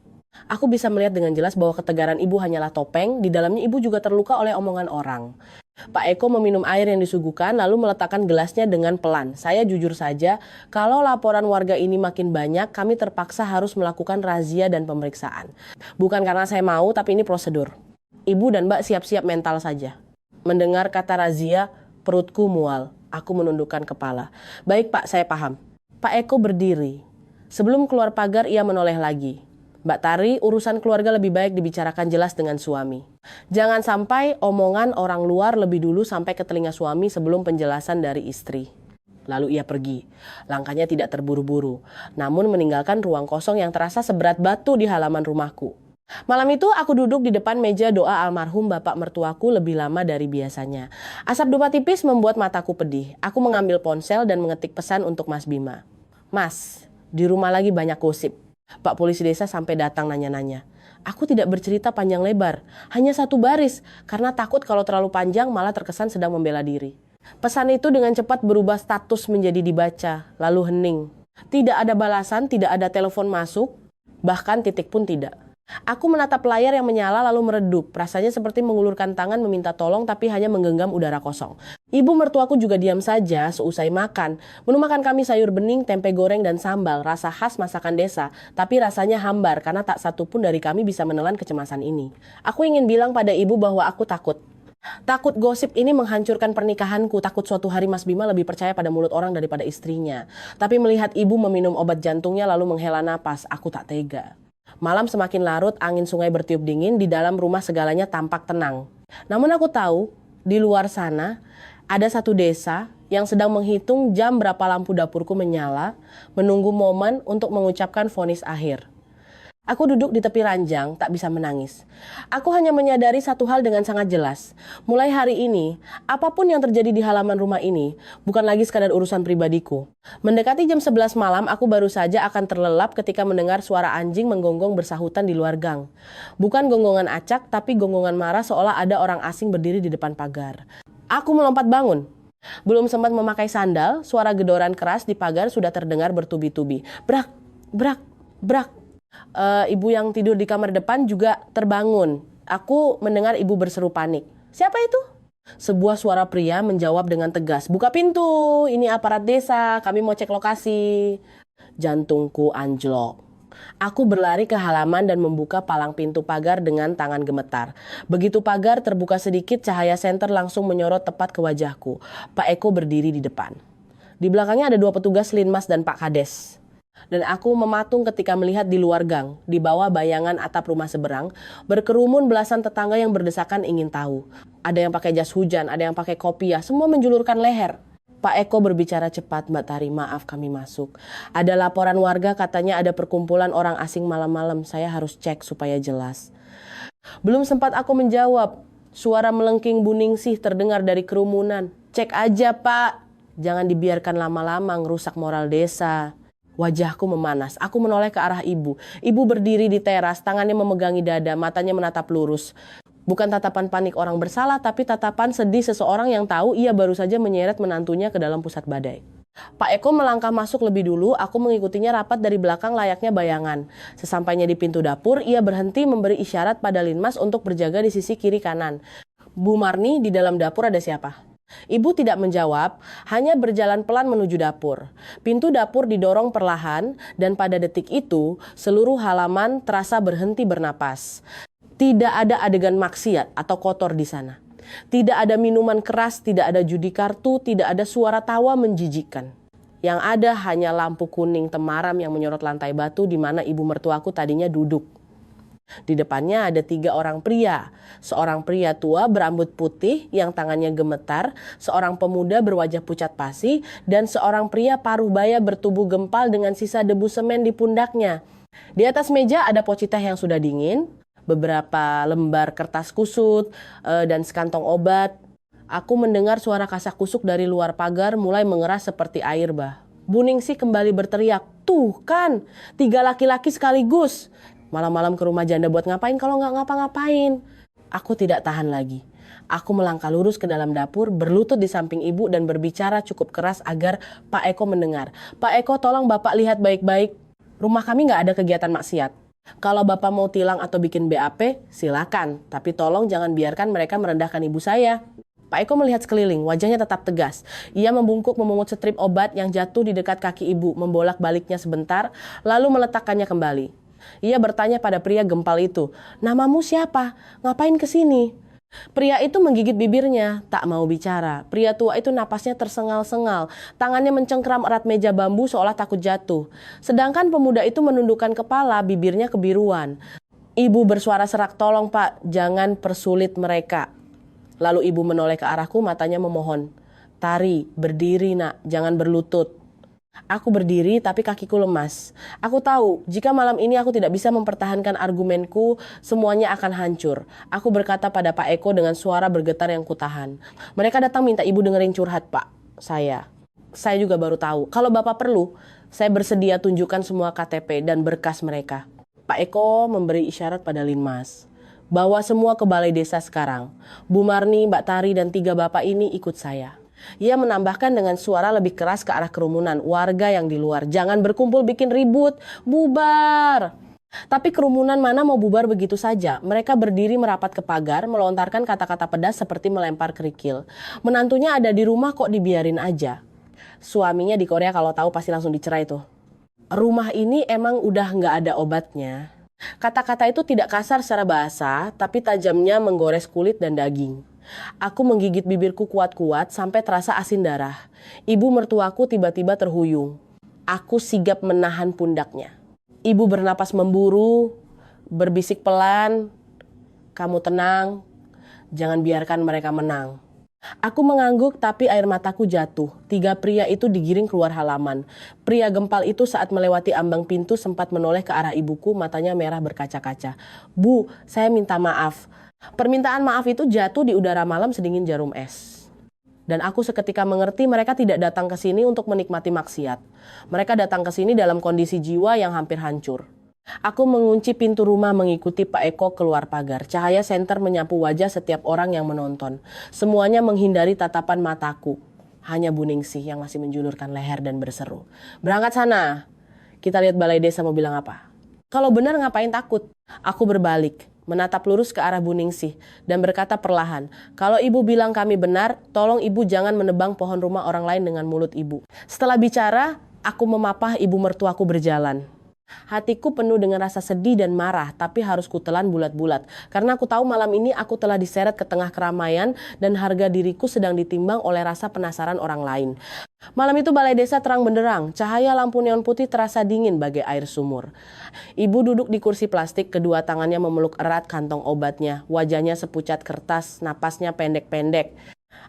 Aku bisa melihat dengan jelas bahwa ketegaran ibu hanyalah topeng, di dalamnya ibu juga terluka oleh omongan orang. Pak Eko meminum air yang disuguhkan lalu meletakkan gelasnya dengan pelan. "Saya jujur saja, kalau laporan warga ini makin banyak, kami terpaksa harus melakukan razia dan pemeriksaan. Bukan karena saya mau, tapi ini prosedur. Ibu dan Mbak siap-siap mental saja." Mendengar kata razia, perutku mual. Aku menundukkan kepala. "Baik Pak, saya paham." Pak Eko berdiri. Sebelum keluar pagar, ia menoleh lagi. "Mbak Tari, urusan keluarga lebih baik dibicarakan jelas dengan suami. Jangan sampai omongan orang luar lebih dulu sampai ke telinga suami sebelum penjelasan dari istri." Lalu ia pergi. Langkahnya tidak terburu-buru, namun meninggalkan ruang kosong yang terasa seberat batu di halaman rumahku. Malam itu aku duduk di depan meja doa almarhum bapak mertuaku lebih lama dari biasanya. Asap dupa tipis membuat mataku pedih. Aku mengambil ponsel dan mengetik pesan untuk Mas Bima. "Mas, di rumah lagi banyak gosip. Pak polisi desa sampai datang nanya-nanya." Aku tidak bercerita panjang lebar, hanya satu baris, karena takut kalau terlalu panjang malah terkesan sedang membela diri. Pesan itu dengan cepat berubah status menjadi dibaca, lalu hening. Tidak ada balasan, tidak ada telepon masuk, bahkan titik pun tidak. Aku menatap layar yang menyala lalu meredup, rasanya seperti mengulurkan tangan meminta tolong tapi hanya menggenggam udara kosong. Ibu mertuaku juga diam saja seusai makan. Menu makan kami sayur bening, tempe goreng dan sambal, rasa khas masakan desa, tapi rasanya hambar karena tak satu pun dari kami bisa menelan kecemasan ini. Aku ingin bilang pada ibu bahwa aku takut. Takut gosip ini menghancurkan pernikahanku, takut suatu hari Mas Bima lebih percaya pada mulut orang daripada istrinya. Tapi melihat ibu meminum obat jantungnya lalu menghela napas, aku tak tega. Malam semakin larut, angin sungai bertiup dingin, di dalam rumah segalanya tampak tenang. Namun aku tahu, di luar sana ada satu desa yang sedang menghitung jam berapa lampu dapurku menyala, menunggu momen untuk mengucapkan vonis akhir. Aku duduk di tepi ranjang, tak bisa menangis. Aku hanya menyadari satu hal dengan sangat jelas. Mulai hari ini, apapun yang terjadi di halaman rumah ini, bukan lagi sekadar urusan pribadiku. Mendekati jam 11 malam, aku baru saja akan terlelap ketika mendengar suara anjing menggonggong bersahutan di luar gang. Bukan gonggongan acak, tapi gonggongan marah seolah ada orang asing berdiri di depan pagar. Aku melompat bangun. Belum sempat memakai sandal, suara gedoran keras di pagar sudah terdengar bertubi-tubi. Brak, brak, brak. Ibu yang tidur di kamar depan juga terbangun. Aku mendengar ibu berseru panik. Siapa itu? Sebuah suara pria menjawab dengan tegas. Buka pintu, ini aparat desa, kami mau cek lokasi. Jantungku anjlok. Aku berlari ke halaman dan membuka palang pintu pagar dengan tangan gemetar. Begitu pagar terbuka sedikit, cahaya senter langsung menyorot tepat ke wajahku. Pak Eko berdiri di depan. Di belakangnya ada dua petugas Linmas dan Pak Kades. Dan aku mematung ketika melihat di luar gang, di bawah bayangan atap rumah seberang, berkerumun belasan tetangga yang berdesakan ingin tahu. Ada yang pakai jas hujan, ada yang pakai kopiah, semua menjulurkan leher. Pak Eko berbicara cepat, Mbak Tari, maaf kami masuk. Ada laporan warga katanya ada perkumpulan orang asing malam-malam, saya harus cek supaya jelas. Belum sempat aku menjawab, suara melengking Buningsih terdengar dari kerumunan. Cek aja Pak, jangan dibiarkan lama-lama ngerusak moral desa. Wajahku memanas, aku menoleh ke arah ibu. Ibu berdiri di teras, tangannya memegangi dada, matanya menatap lurus. Bukan tatapan panik orang bersalah, tapi tatapan sedih seseorang yang tahu ia baru saja menyeret menantunya ke dalam pusat badai. Pak Eko melangkah masuk lebih dulu, aku mengikutinya rapat dari belakang layaknya bayangan. Sesampainya di pintu dapur, ia berhenti memberi isyarat pada Linmas untuk berjaga di sisi kiri kanan. Bu Marni, di dalam dapur ada siapa? Ibu tidak menjawab, hanya berjalan pelan menuju dapur. Pintu dapur didorong perlahan dan pada detik itu seluruh halaman terasa berhenti bernapas. Tidak ada adegan maksiat atau kotor di sana. Tidak ada minuman keras, tidak ada judi kartu, tidak ada suara tawa menjijikkan. Yang ada hanya lampu kuning temaram yang menyorot lantai batu di mana ibu mertuaku tadinya duduk. Di depannya ada 3 orang pria. Seorang pria tua berambut putih yang tangannya gemetar, seorang pemuda berwajah pucat pasi, dan seorang pria paruh baya bertubuh gempal dengan sisa debu semen di pundaknya. Di atas meja ada poci teh yang sudah dingin, beberapa lembar kertas kusut, dan sekantong obat. Aku mendengar suara kasak kusuk dari luar pagar mulai mengeras seperti air bah. Buningsih kembali berteriak, tuh kan, 3 laki-laki sekaligus. Malam-malam ke rumah janda buat ngapain kalau nggak ngapa-ngapain? Aku tidak tahan lagi. Aku melangkah lurus ke dalam dapur, berlutut di samping ibu dan berbicara cukup keras agar Pak Eko mendengar. Pak Eko, tolong Bapak lihat baik-baik. Rumah kami nggak ada kegiatan maksiat. Kalau Bapak mau tilang atau bikin BAP, silakan. Tapi tolong jangan biarkan mereka merendahkan ibu saya. Pak Eko melihat sekeliling, wajahnya tetap tegas. Ia membungkuk memungut setrip obat yang jatuh di dekat kaki ibu, membolak-baliknya sebentar, lalu meletakkannya kembali. Ia bertanya pada pria gempal itu, namamu siapa? Ngapain kesini? Pria itu menggigit bibirnya, tak mau bicara. Pria tua itu napasnya tersengal-sengal, tangannya mencengkram erat meja bambu seolah takut jatuh. Sedangkan pemuda itu menundukkan kepala, bibirnya kebiruan. Ibu bersuara serak, tolong Pak, jangan persulit mereka. Lalu ibu menoleh ke arahku, matanya memohon. Tari, berdiri nak, jangan berlutut. Aku berdiri tapi kakiku lemas. Aku tahu jika malam ini aku tidak bisa mempertahankan argumenku, semuanya akan hancur. Aku berkata pada Pak Eko dengan suara bergetar yang kutahan. Mereka datang minta ibu dengerin curhat Pak. Saya juga baru tahu. Kalau Bapak perlu, saya bersedia tunjukkan semua KTP dan berkas mereka. Pak Eko memberi isyarat pada Linmas. Bawa semua ke balai desa sekarang. Bu Marni, Mbak Tari dan 3 bapak ini ikut saya. Ia menambahkan dengan suara lebih keras ke arah kerumunan warga yang di luar. Jangan berkumpul bikin ribut, bubar. Tapi kerumunan mana mau bubar begitu saja. Mereka berdiri merapat ke pagar, melontarkan kata-kata pedas seperti melempar kerikil. Menantunya ada di rumah kok dibiarin aja. Suaminya di Korea kalau tahu pasti langsung dicerai tuh. Rumah ini emang udah nggak ada obatnya. Kata-kata itu tidak kasar secara bahasa, tapi tajamnya menggores kulit dan daging. Aku menggigit bibirku kuat-kuat sampai terasa asin darah. Ibu mertuaku tiba-tiba terhuyung. Aku sigap menahan pundaknya. Ibu bernapas memburu, berbisik pelan, "Kamu tenang, jangan biarkan mereka menang." Aku mengangguk tapi air mataku jatuh. 3 pria itu digiring keluar halaman. Pria gempal itu saat melewati ambang pintu sempat menoleh ke arah ibuku, matanya merah berkaca-kaca. "Bu, saya minta maaf." Permintaan maaf itu jatuh di udara malam sedingin jarum es. Dan aku seketika mengerti mereka tidak datang ke sini untuk menikmati maksiat. Mereka datang ke sini dalam kondisi jiwa yang hampir hancur. Aku mengunci pintu rumah mengikuti Pak Eko keluar pagar. Cahaya senter menyapu wajah setiap orang yang menonton. Semuanya menghindari tatapan mataku. Hanya Bu Ningsih yang masih menjulurkan leher dan berseru, "Berangkat sana. Kita lihat balai desa mau bilang apa." Kalau benar ngapain takut? Aku berbalik, menatap lurus ke arah Bu Ningsih dan berkata perlahan, "Kalau ibu bilang kami benar, tolong ibu jangan menebang pohon rumah orang lain dengan mulut ibu." Setelah bicara, aku memapah ibu mertuaku berjalan. Hatiku penuh dengan rasa sedih dan marah, tapi harus kutelan bulat-bulat. Karena aku tahu malam ini aku telah diseret ke tengah keramaian dan harga diriku sedang ditimbang oleh rasa penasaran orang lain. Malam itu balai desa terang benderang, cahaya lampu neon putih terasa dingin bagai air sumur. Ibu duduk di kursi plastik, kedua tangannya memeluk erat kantong obatnya, wajahnya sepucat kertas, napasnya pendek-pendek.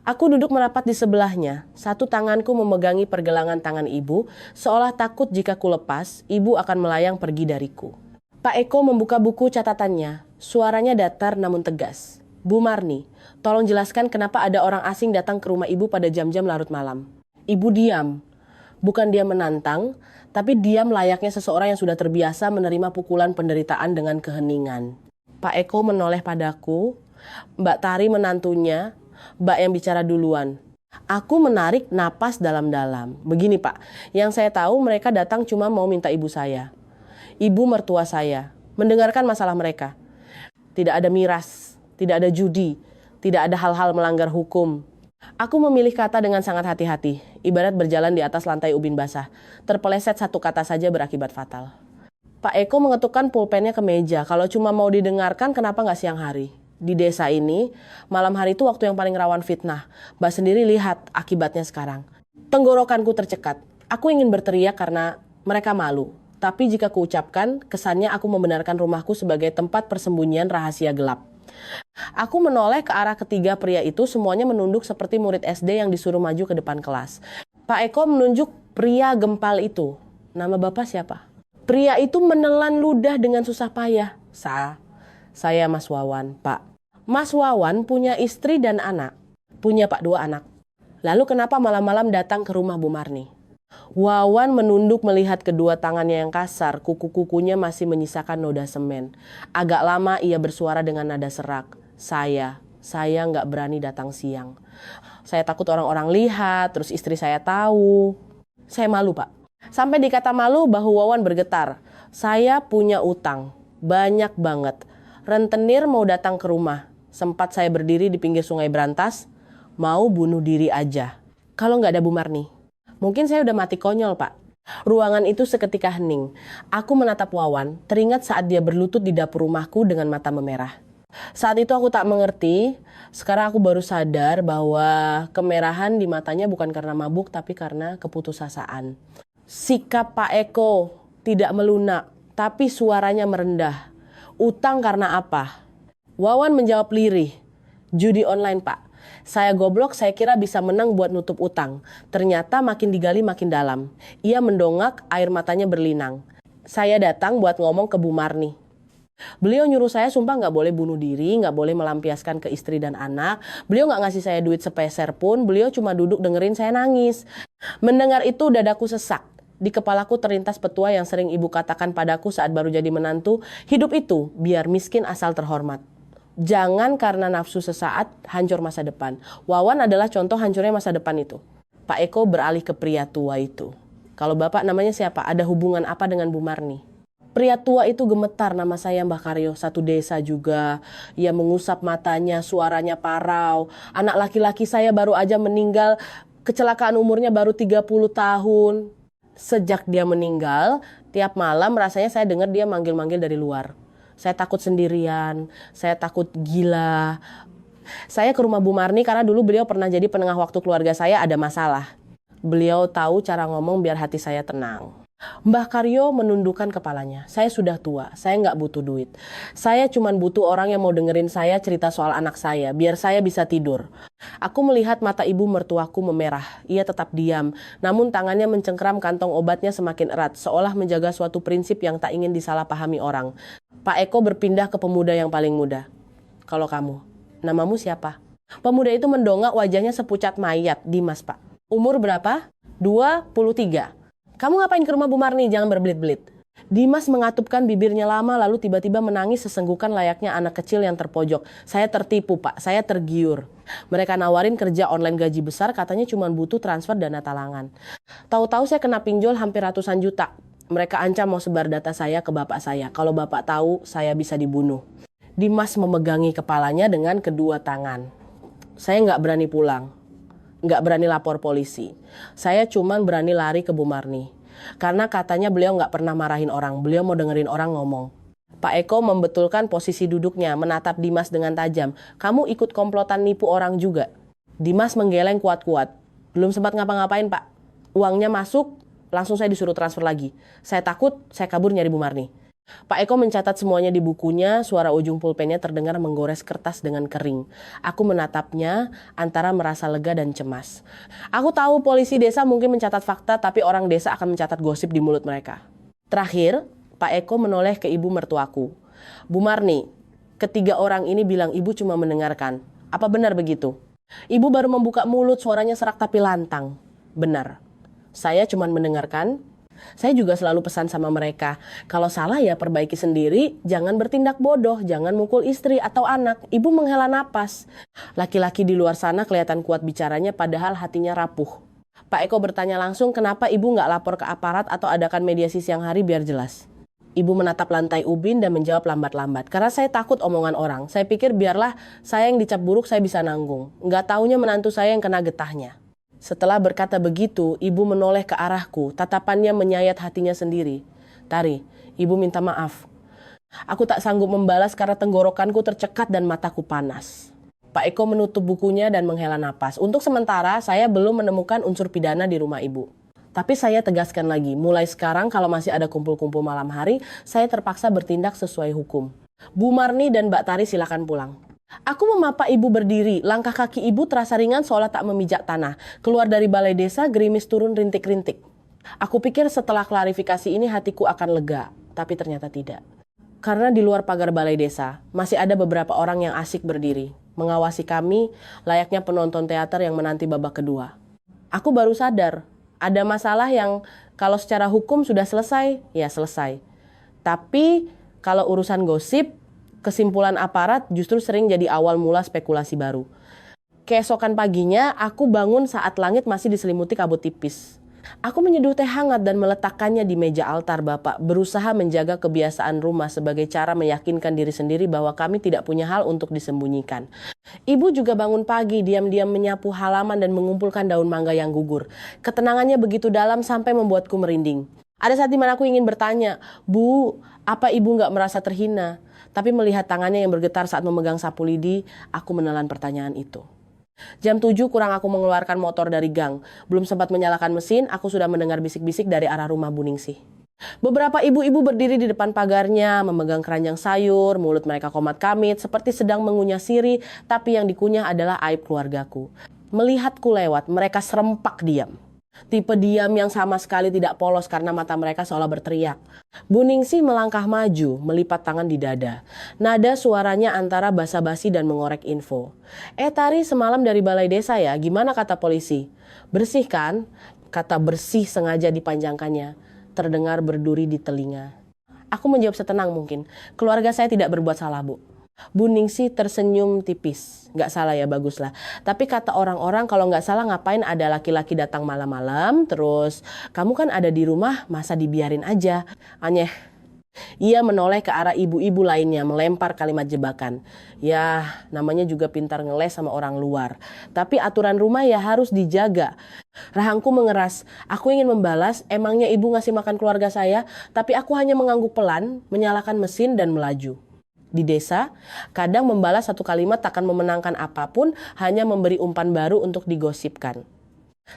Aku duduk merapat di sebelahnya, satu tanganku memegangi pergelangan tangan ibu, seolah takut jika kulepas, ibu akan melayang pergi dariku. Pak Eko membuka buku catatannya, suaranya datar namun tegas. "Bu Marni, tolong jelaskan kenapa ada orang asing datang ke rumah ibu pada jam-jam larut malam." Ibu diam. Bukan dia menantang, tapi diam layaknya seseorang yang sudah terbiasa menerima pukulan penderitaan dengan keheningan. Pak Eko menoleh padaku, Mbak Tari menantunya, Mbak yang bicara duluan. Aku menarik napas dalam-dalam. "Begini Pak, yang saya tahu mereka datang cuma mau minta ibu saya. Ibu mertua saya. Mendengarkan masalah mereka. Tidak ada miras, tidak ada judi, tidak ada hal-hal melanggar hukum." Aku memilih kata dengan sangat hati-hati, ibarat berjalan di atas lantai ubin basah. Terpeleset satu kata saja berakibat fatal. Pak Eko mengetukkan pulpennya ke meja. Kalau cuma mau didengarkan, kenapa nggak siang hari? Di desa ini, malam hari itu waktu yang paling rawan fitnah. Mbak sendiri lihat akibatnya sekarang. Tenggorokanku tercekat. Aku ingin berteriak karena mereka malu. Tapi jika kuucapkan, kesannya aku membenarkan rumahku sebagai tempat persembunyian rahasia gelap. Aku menoleh ke arah ketiga pria itu, semuanya menunduk seperti murid SD yang disuruh maju ke depan kelas. Pak Eko menunjuk pria gempal itu. "Nama Bapak siapa?" Pria itu menelan ludah dengan susah payah. Saya Mas Wawan, Pak." Mas Wawan punya istri dan anak. Punya Pak 2 anak. "Lalu kenapa malam-malam datang ke rumah Bu Marni?" Wawan menunduk melihat kedua tangannya yang kasar, kuku-kukunya masih menyisakan noda semen. Agak lama ia bersuara dengan nada serak. Saya nggak berani datang siang. Saya takut orang-orang lihat, terus istri saya tahu. Saya malu Pak." Sampai di kata malu bahu Wawan bergetar. "Saya punya utang, banyak banget. Rentenir mau datang ke rumah. Sempat saya berdiri di pinggir sungai Brantas, mau bunuh diri aja. Kalau nggak ada Bu Marni. Mungkin saya udah mati konyol Pak." Ruangan itu seketika hening. Aku menatap Wawan, teringat saat dia berlutut di dapur rumahku dengan mata memerah. Saat itu aku tak mengerti, sekarang aku baru sadar bahwa kemerahan di matanya bukan karena mabuk tapi karena keputusasaan. Sikap Pak Eko tidak melunak, tapi suaranya merendah. "Utang karena apa?" Wawan menjawab lirih, "Judi online Pak. Saya goblok, saya kira bisa menang buat nutup utang. Ternyata makin digali makin dalam." Ia mendongak, air matanya berlinang. "Saya datang buat ngomong ke Bu Marni. Beliau nyuruh saya sumpah nggak boleh bunuh diri, nggak boleh melampiaskan ke istri dan anak. Beliau nggak ngasih saya duit sepeser pun, beliau cuma duduk dengerin saya nangis." Mendengar itu dadaku sesak. Di kepalaku terlintas petua yang sering ibu katakan padaku saat baru jadi menantu, "Hidup itu biar miskin asal terhormat. Jangan karena nafsu sesaat hancur masa depan." Wawan adalah contoh hancurnya masa depan itu. Pak Eko beralih ke pria tua itu. "Kalau Bapak namanya siapa? Ada hubungan apa dengan Bu Marni?" Pria tua itu gemetar, "Nama saya Mbah Karyo, satu desa juga." Ia mengusap matanya, suaranya parau. "Anak laki-laki saya baru aja meninggal, kecelakaan umurnya baru 30 tahun. Sejak dia meninggal, tiap malam rasanya saya dengar dia manggil-manggil dari luar. Saya takut sendirian, saya takut gila. Saya ke rumah Bu Marni karena dulu beliau pernah jadi penengah waktu keluarga saya ada masalah. Beliau tahu cara ngomong biar hati saya tenang. Mbah Karyo menundukkan kepalanya. Saya sudah tua, saya nggak butuh duit. Saya cuma butuh orang yang mau dengerin saya cerita soal anak saya, biar saya bisa tidur. Aku melihat mata ibu mertuaku memerah. Ia tetap diam, namun tangannya mencengkram kantong obatnya semakin erat, seolah menjaga suatu prinsip yang tak ingin disalahpahami orang. Pak Eko berpindah ke pemuda yang paling muda. Kalau kamu, namamu siapa? Pemuda itu mendongak, wajahnya sepucat mayat. Dimas, Pak. Umur berapa? 23. Kamu ngapain ke rumah Bu Marni? Jangan berbelit-belit. Dimas mengatupkan bibirnya lama lalu tiba-tiba menangis sesenggukan layaknya anak kecil yang terpojok. Saya tertipu, Pak. Saya tergiur. Mereka nawarin kerja online gaji besar, katanya cuma butuh transfer dana talangan. Tahu-tahu saya kena pinjol hampir ratusan juta. Mereka ancam mau sebar data saya ke bapak saya. Kalau bapak tahu, saya bisa dibunuh. Dimas memegangi kepalanya dengan kedua tangan. Saya nggak berani pulang. Nggak berani lapor polisi. Saya cuman berani lari ke Bu Marni. Karena katanya beliau nggak pernah marahin orang. Beliau mau dengerin orang ngomong. Pak Eko membetulkan posisi duduknya, menatap Dimas dengan tajam. Kamu ikut komplotan nipu orang juga. Dimas menggeleng kuat-kuat. Belum sempat ngapa-ngapain, Pak. Uangnya masuk, langsung saya disuruh transfer lagi. Saya takut, saya kabur nyari Bu Marni. Pak Eko mencatat semuanya di bukunya, suara ujung pulpennya terdengar menggores kertas dengan kering. Aku menatapnya antara merasa lega dan cemas. Aku tahu polisi desa mungkin mencatat fakta, tapi orang desa akan mencatat gosip di mulut mereka. Terakhir, Pak Eko menoleh ke ibu mertuaku. Bu Marni, ketiga orang ini bilang ibu cuma mendengarkan. Apa benar begitu? Ibu baru membuka mulut, suaranya serak tapi lantang. Benar. Saya cuma mendengarkan. Saya juga selalu pesan sama mereka, kalau salah ya perbaiki sendiri, jangan bertindak bodoh, jangan mukul istri atau anak. Ibu menghela napas. Laki-laki di luar sana kelihatan kuat bicaranya padahal hatinya rapuh. Pak Eko bertanya langsung, kenapa ibu nggak lapor ke aparat atau adakan mediasi siang hari biar jelas? Ibu menatap lantai ubin dan menjawab lambat-lambat. Karena saya takut omongan orang. Saya pikir biarlah saya yang dicap buruk saya bisa nanggung. Nggak taunya menantu saya yang kena getahnya. Setelah berkata begitu, ibu menoleh ke arahku, tatapannya menyayat hatinya sendiri. Tari, ibu minta maaf. Aku tak sanggup membalas karena tenggorokanku tercekat dan mataku panas. Pak Eko menutup bukunya dan menghela napas. Untuk sementara, saya belum menemukan unsur pidana di rumah ibu. Tapi saya tegaskan lagi, mulai sekarang kalau masih ada kumpul-kumpul malam hari, saya terpaksa bertindak sesuai hukum. Bu Marni dan Mbak Tari silakan pulang. Aku memapa ibu berdiri, langkah kaki ibu terasa ringan seolah tak memijak tanah. Keluar dari balai desa, gerimis turun rintik-rintik. Aku pikir setelah klarifikasi ini hatiku akan lega, tapi ternyata tidak. Karena di luar pagar balai desa, masih ada beberapa orang yang asik berdiri, mengawasi kami layaknya penonton teater yang menanti babak kedua. Aku baru sadar, ada masalah yang kalau secara hukum sudah selesai, ya selesai. Tapi kalau urusan gosip, kesimpulan aparat justru sering jadi awal mula spekulasi baru. Keesokan paginya, aku bangun saat langit masih diselimuti kabut tipis. Aku menyeduh teh hangat dan meletakkannya di meja altar Bapak, berusaha menjaga kebiasaan rumah sebagai cara meyakinkan diri sendiri bahwa kami tidak punya hal untuk disembunyikan. Ibu juga bangun pagi, diam-diam menyapu halaman dan mengumpulkan daun mangga yang gugur. Ketenangannya begitu dalam sampai membuatku merinding. Ada saat dimana aku ingin bertanya, Bu, apa ibu nggak merasa terhina? Tapi melihat tangannya yang bergetar saat memegang sapu lidi, aku menelan pertanyaan itu. Jam 7 kurang aku mengeluarkan motor dari gang. Belum sempat menyalakan mesin, aku sudah mendengar bisik-bisik dari arah rumah Bu Ningsih. Beberapa ibu-ibu berdiri di depan pagarnya, memegang keranjang sayur, mulut mereka komat kamit, seperti sedang mengunyah sirih, tapi yang dikunyah adalah aib keluargaku. Melihatku lewat, mereka serempak diam. Tipe diam yang sama sekali tidak polos karena mata mereka seolah berteriak. Bu Ningsih melangkah maju, melipat tangan di dada. Nada suaranya antara basa-basi dan mengorek info. Tari semalam dari balai desa ya, gimana kata polisi? Bersih kan? Kata bersih sengaja dipanjangkannya. Terdengar berduri di telinga. Aku menjawab setenang mungkin. Keluarga saya tidak berbuat salah, Bu. Bu Ningsih tersenyum tipis. Gak salah ya, baguslah. Tapi kata orang-orang kalau gak salah ngapain ada laki-laki datang malam-malam, terus kamu kan ada di rumah, masa dibiarin aja. Aneh. Ia menoleh ke arah ibu-ibu lainnya, melempar kalimat jebakan. Ya, namanya juga pintar ngeles sama orang luar. Tapi aturan rumah ya harus dijaga. Rahangku mengeras. Aku ingin membalas, emangnya ibu ngasih makan keluarga saya, tapi aku hanya mengangguk pelan, menyalakan mesin dan melaju. di desa, kadang membalas satu kalimat takkan memenangkan apapun, hanya memberi umpan baru untuk digosipkan.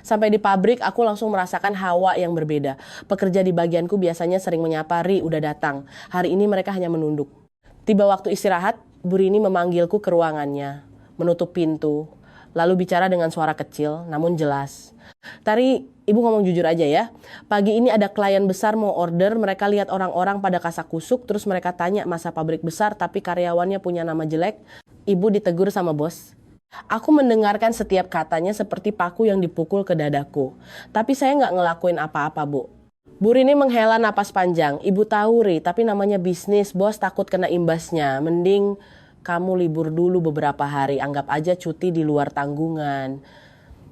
Sampai di pabrik, aku langsung merasakan hawa yang berbeda. Pekerja di bagianku biasanya sering menyapa, "Ri, udah datang." Hari ini mereka hanya menunduk. Tiba waktu istirahat, Bu Rini memanggilku ke ruangannya, menutup pintu, lalu bicara dengan suara kecil namun jelas. "Tari, Ibu ngomong jujur aja ya. Pagi ini ada klien besar mau order, mereka lihat orang-orang pada kasak kusuk, terus mereka tanya masa pabrik besar tapi karyawannya punya nama jelek. Ibu ditegur sama bos." Aku mendengarkan setiap katanya seperti paku yang dipukul ke dadaku. Tapi saya nggak ngelakuin apa-apa, Bu. Bu Rini menghela napas panjang. "Ibu tahu, Ri, tapi namanya bisnis, bos takut kena imbasnya. Mending kamu libur dulu beberapa hari, anggap aja cuti di luar tanggungan.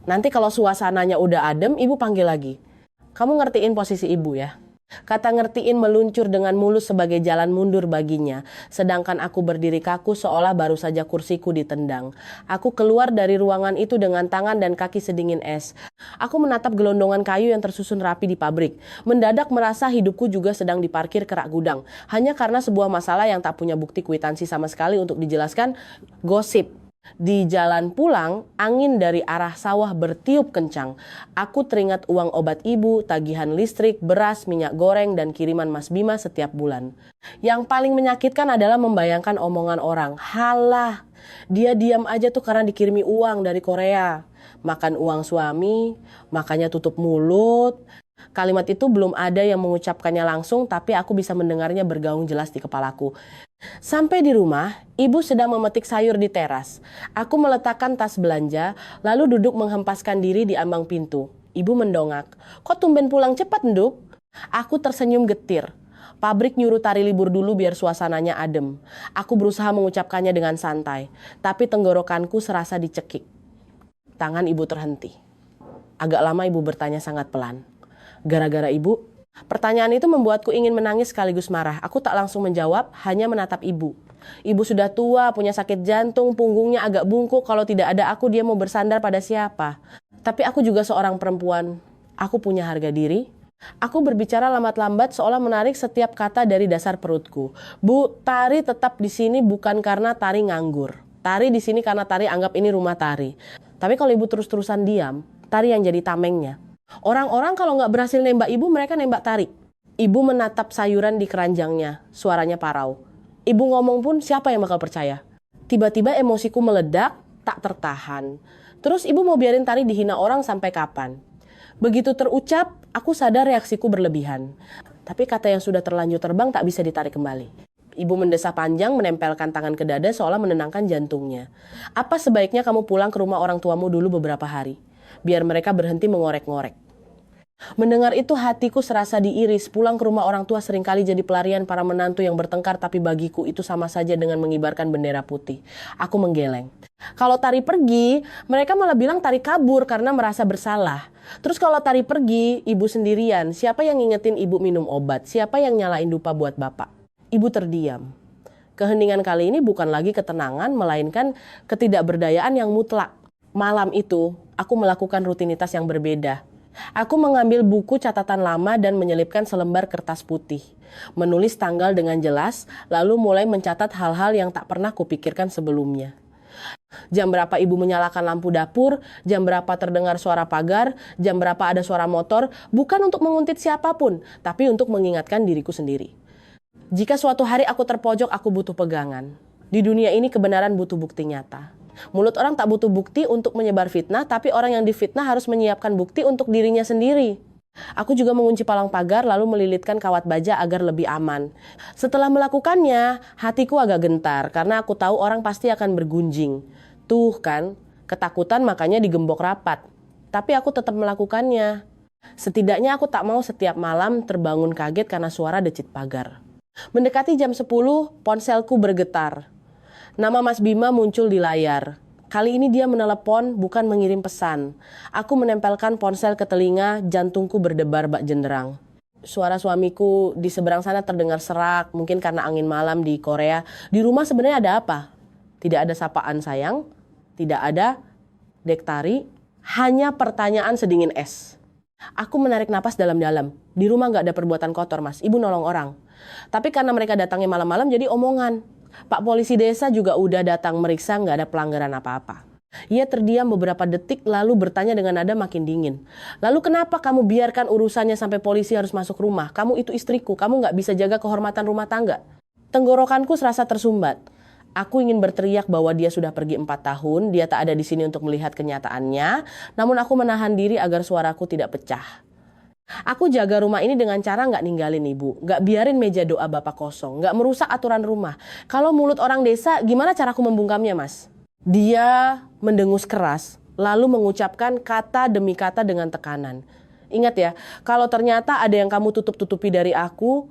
Nanti kalau suasananya udah adem, Ibu panggil lagi. Kamu ngertiin posisi Ibu ya." Kata ngertiin meluncur dengan mulus sebagai jalan mundur baginya, sedangkan aku berdiri kaku seolah baru saja kursiku ditendang. Aku keluar dari ruangan itu dengan tangan dan kaki sedingin es. Aku menatap gelondongan kayu yang tersusun rapi di pabrik. Mendadak merasa hidupku juga sedang diparkir ke rak gudang. Hanya karena sebuah masalah yang tak punya bukti kwitansi sama sekali untuk dijelaskan, gosip. Di jalan pulang, angin dari arah sawah bertiup kencang. Aku teringat uang obat ibu, tagihan listrik, beras, minyak goreng, dan kiriman Mas Bima setiap bulan. Yang paling menyakitkan adalah membayangkan omongan orang. "Halah, dia diam aja tuh karena dikirimi uang dari Korea. Makan uang suami, makanya tutup mulut." Kalimat itu belum ada yang mengucapkannya langsung, tapi aku bisa mendengarnya bergaung jelas di kepalaku. Sampai di rumah, ibu sedang memetik sayur di teras. Aku meletakkan tas belanja, lalu duduk menghempaskan diri di ambang pintu. Ibu mendongak. "Kok tumben pulang cepat, Nduk?" Aku tersenyum getir. Pabrik nyuruh Tari libur dulu biar suasananya adem. Aku berusaha mengucapkannya dengan santai, tapi tenggorokanku serasa dicekik. Tangan ibu terhenti. Agak lama ibu bertanya sangat pelan. "Gara-gara ibu?" Pertanyaan itu membuatku ingin menangis sekaligus marah. Aku tak langsung menjawab, hanya menatap ibu. Ibu sudah tua, punya sakit jantung, punggungnya agak bungkuk. Kalau tidak ada aku, dia mau bersandar pada siapa? Tapi aku juga seorang perempuan. Aku punya harga diri. Aku berbicara lambat-lambat seolah menarik setiap kata dari dasar perutku. "Bu, Tari tetap di sini bukan karena Tari nganggur. Tari di sini karena Tari anggap ini rumah Tari. Tapi kalau ibu terus-terusan diam, Tari yang jadi tamengnya. Orang-orang kalau nggak berhasil nembak ibu, mereka nembak Tari." Ibu menatap sayuran di keranjangnya, suaranya parau. Ibu ngomong pun siapa yang bakal percaya? Tiba-tiba emosiku meledak, tak tertahan. Terus ibu mau biarin Tari dihina orang sampai kapan? Begitu terucap, aku sadar reaksiku berlebihan. Tapi kata yang sudah terlanjur terbang tak bisa ditarik kembali. Ibu mendesah panjang, menempelkan tangan ke dada seolah menenangkan jantungnya. "Apa sebaiknya kamu pulang ke rumah orang tuamu dulu beberapa hari? Biar mereka berhenti mengorek-ngorek." Mendengar itu hatiku serasa diiris. Pulang ke rumah orang tua seringkali jadi pelarian para menantu yang bertengkar, tapi bagiku itu sama saja dengan mengibarkan bendera putih. Aku menggeleng. Kalau Tari pergi, mereka malah bilang Tari kabur karena merasa bersalah. Terus kalau Tari pergi, ibu sendirian. Siapa yang ngingetin ibu minum obat? Siapa yang nyalain dupa buat bapak? Ibu terdiam. Keheningan kali ini bukan lagi ketenangan, melainkan ketidakberdayaan yang mutlak. Malam itu, aku melakukan rutinitas yang berbeda. Aku mengambil buku catatan lama dan menyelipkan selembar kertas putih. Menulis tanggal dengan jelas, lalu mulai mencatat hal-hal yang tak pernah kupikirkan sebelumnya. Jam berapa ibu menyalakan lampu dapur, jam berapa terdengar suara pagar, jam berapa ada suara motor, bukan untuk menguntit siapapun, tapi untuk mengingatkan diriku sendiri. Jika suatu hari aku terpojok, aku butuh pegangan. Di dunia ini kebenaran butuh bukti nyata. Mulut orang tak butuh bukti untuk menyebar fitnah, tapi orang yang difitnah harus menyiapkan bukti untuk dirinya sendiri. Aku juga mengunci palang pagar lalu melilitkan kawat baja agar lebih aman. Setelah melakukannya, hatiku agak gentar karena aku tahu orang pasti akan bergunjing. Tuh kan, ketakutan makanya digembok rapat. Tapi aku tetap melakukannya. Setidaknya aku tak mau setiap malam terbangun kaget karena suara decit pagar. Mendekati jam 10, ponselku bergetar. Nama Mas Bima muncul di layar. Kali ini dia menelepon, bukan mengirim pesan. Aku menempelkan ponsel ke telinga, jantungku berdebar bak jenderang. Suara suamiku di seberang sana terdengar serak, mungkin karena angin malam di Korea. Di rumah sebenarnya ada apa? Tidak ada sapaan sayang, tidak ada Dek Tari, hanya pertanyaan sedingin es. Aku menarik napas dalam-dalam. Di rumah nggak ada perbuatan kotor, Mas. Ibu nolong orang. Tapi karena mereka datangnya malam-malam jadi omongan. Pak polisi desa juga udah datang meriksa, nggak ada pelanggaran apa-apa. Ia terdiam beberapa detik lalu bertanya dengan nada makin dingin. Lalu kenapa kamu biarkan urusannya sampai polisi harus masuk rumah? Kamu itu istriku, kamu nggak bisa jaga kehormatan rumah tangga. Tenggorokanku serasa tersumbat. Aku ingin berteriak bahwa dia sudah pergi 4 tahun, dia tak ada di sini untuk melihat kenyataannya, namun aku menahan diri agar suaraku tidak pecah. Aku jaga rumah ini dengan cara nggak ninggalin ibu, nggak biarin meja doa bapak kosong, nggak merusak aturan rumah. Kalau mulut orang desa, gimana caraku membungkamnya, Mas? Dia mendengus keras, lalu mengucapkan kata demi kata dengan tekanan. Ingat ya, kalau ternyata ada yang kamu tutup-tutupi dari aku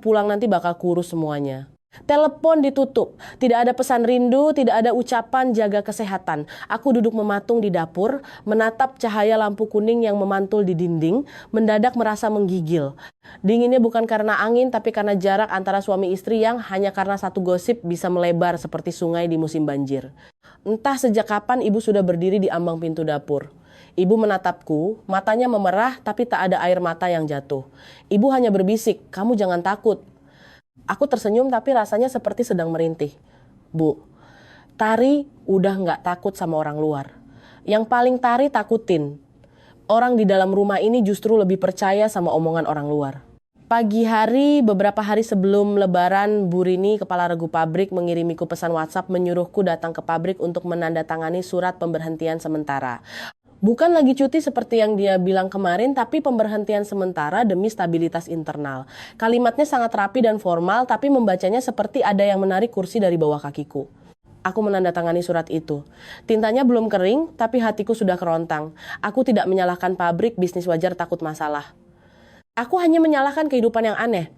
pulang nanti bakal kurus semuanya. Telepon ditutup, tidak ada pesan rindu, tidak ada ucapan jaga kesehatan. Aku duduk mematung di dapur, menatap cahaya lampu kuning yang memantul di dinding, mendadak merasa menggigil. Dinginnya bukan karena angin, tapi karena jarak antara suami istri yang hanya karena satu gosip bisa melebar seperti sungai di musim banjir. Entah sejak kapan ibu sudah berdiri di ambang pintu dapur. Ibu menatapku, matanya memerah tapi tak ada air mata yang jatuh. Ibu hanya berbisik, kamu jangan takut. Aku tersenyum tapi rasanya seperti sedang merintih. Bu, Tari udah nggak takut sama orang luar. Yang paling Tari takutin, orang di dalam rumah ini justru lebih percaya sama omongan orang luar. Pagi hari, beberapa hari sebelum Lebaran, Bu Rini, kepala regu pabrik, mengirimiku pesan WhatsApp menyuruhku datang ke pabrik untuk menandatangani surat pemberhentian sementara. Bukan lagi cuti seperti yang dia bilang kemarin, tapi pemberhentian sementara demi stabilitas internal. Kalimatnya sangat rapi dan formal, tapi membacanya seperti ada yang menarik kursi dari bawah kakiku. Aku menandatangani surat itu. Tintanya belum kering, tapi hatiku sudah kerontang. Aku tidak menyalahkan pabrik, bisnis wajar takut masalah. Aku hanya menyalahkan kehidupan yang aneh.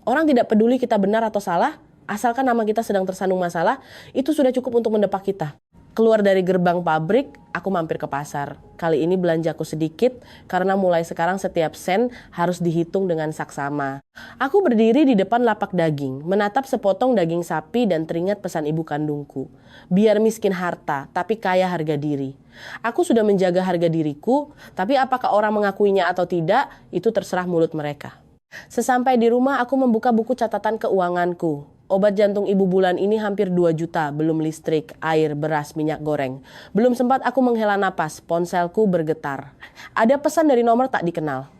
Orang tidak peduli kita benar atau salah, asalkan nama kita sedang tersandung masalah, itu sudah cukup untuk mendepak kita. Keluar dari gerbang pabrik, aku mampir ke pasar. Kali ini belanjaku sedikit, karena mulai sekarang setiap sen harus dihitung dengan saksama. Aku berdiri di depan lapak daging, menatap sepotong daging sapi dan teringat pesan ibu kandungku. Biar miskin harta, tapi kaya harga diri. Aku sudah menjaga harga diriku, tapi apakah orang mengakuinya atau tidak, itu terserah mulut mereka. Sesampai di rumah, aku membuka buku catatan keuanganku. Obat jantung ibu bulan ini hampir 2 juta, belum listrik, air, beras, minyak goreng. Belum sempat aku menghela napas, ponselku bergetar. Ada pesan dari nomor tak dikenal.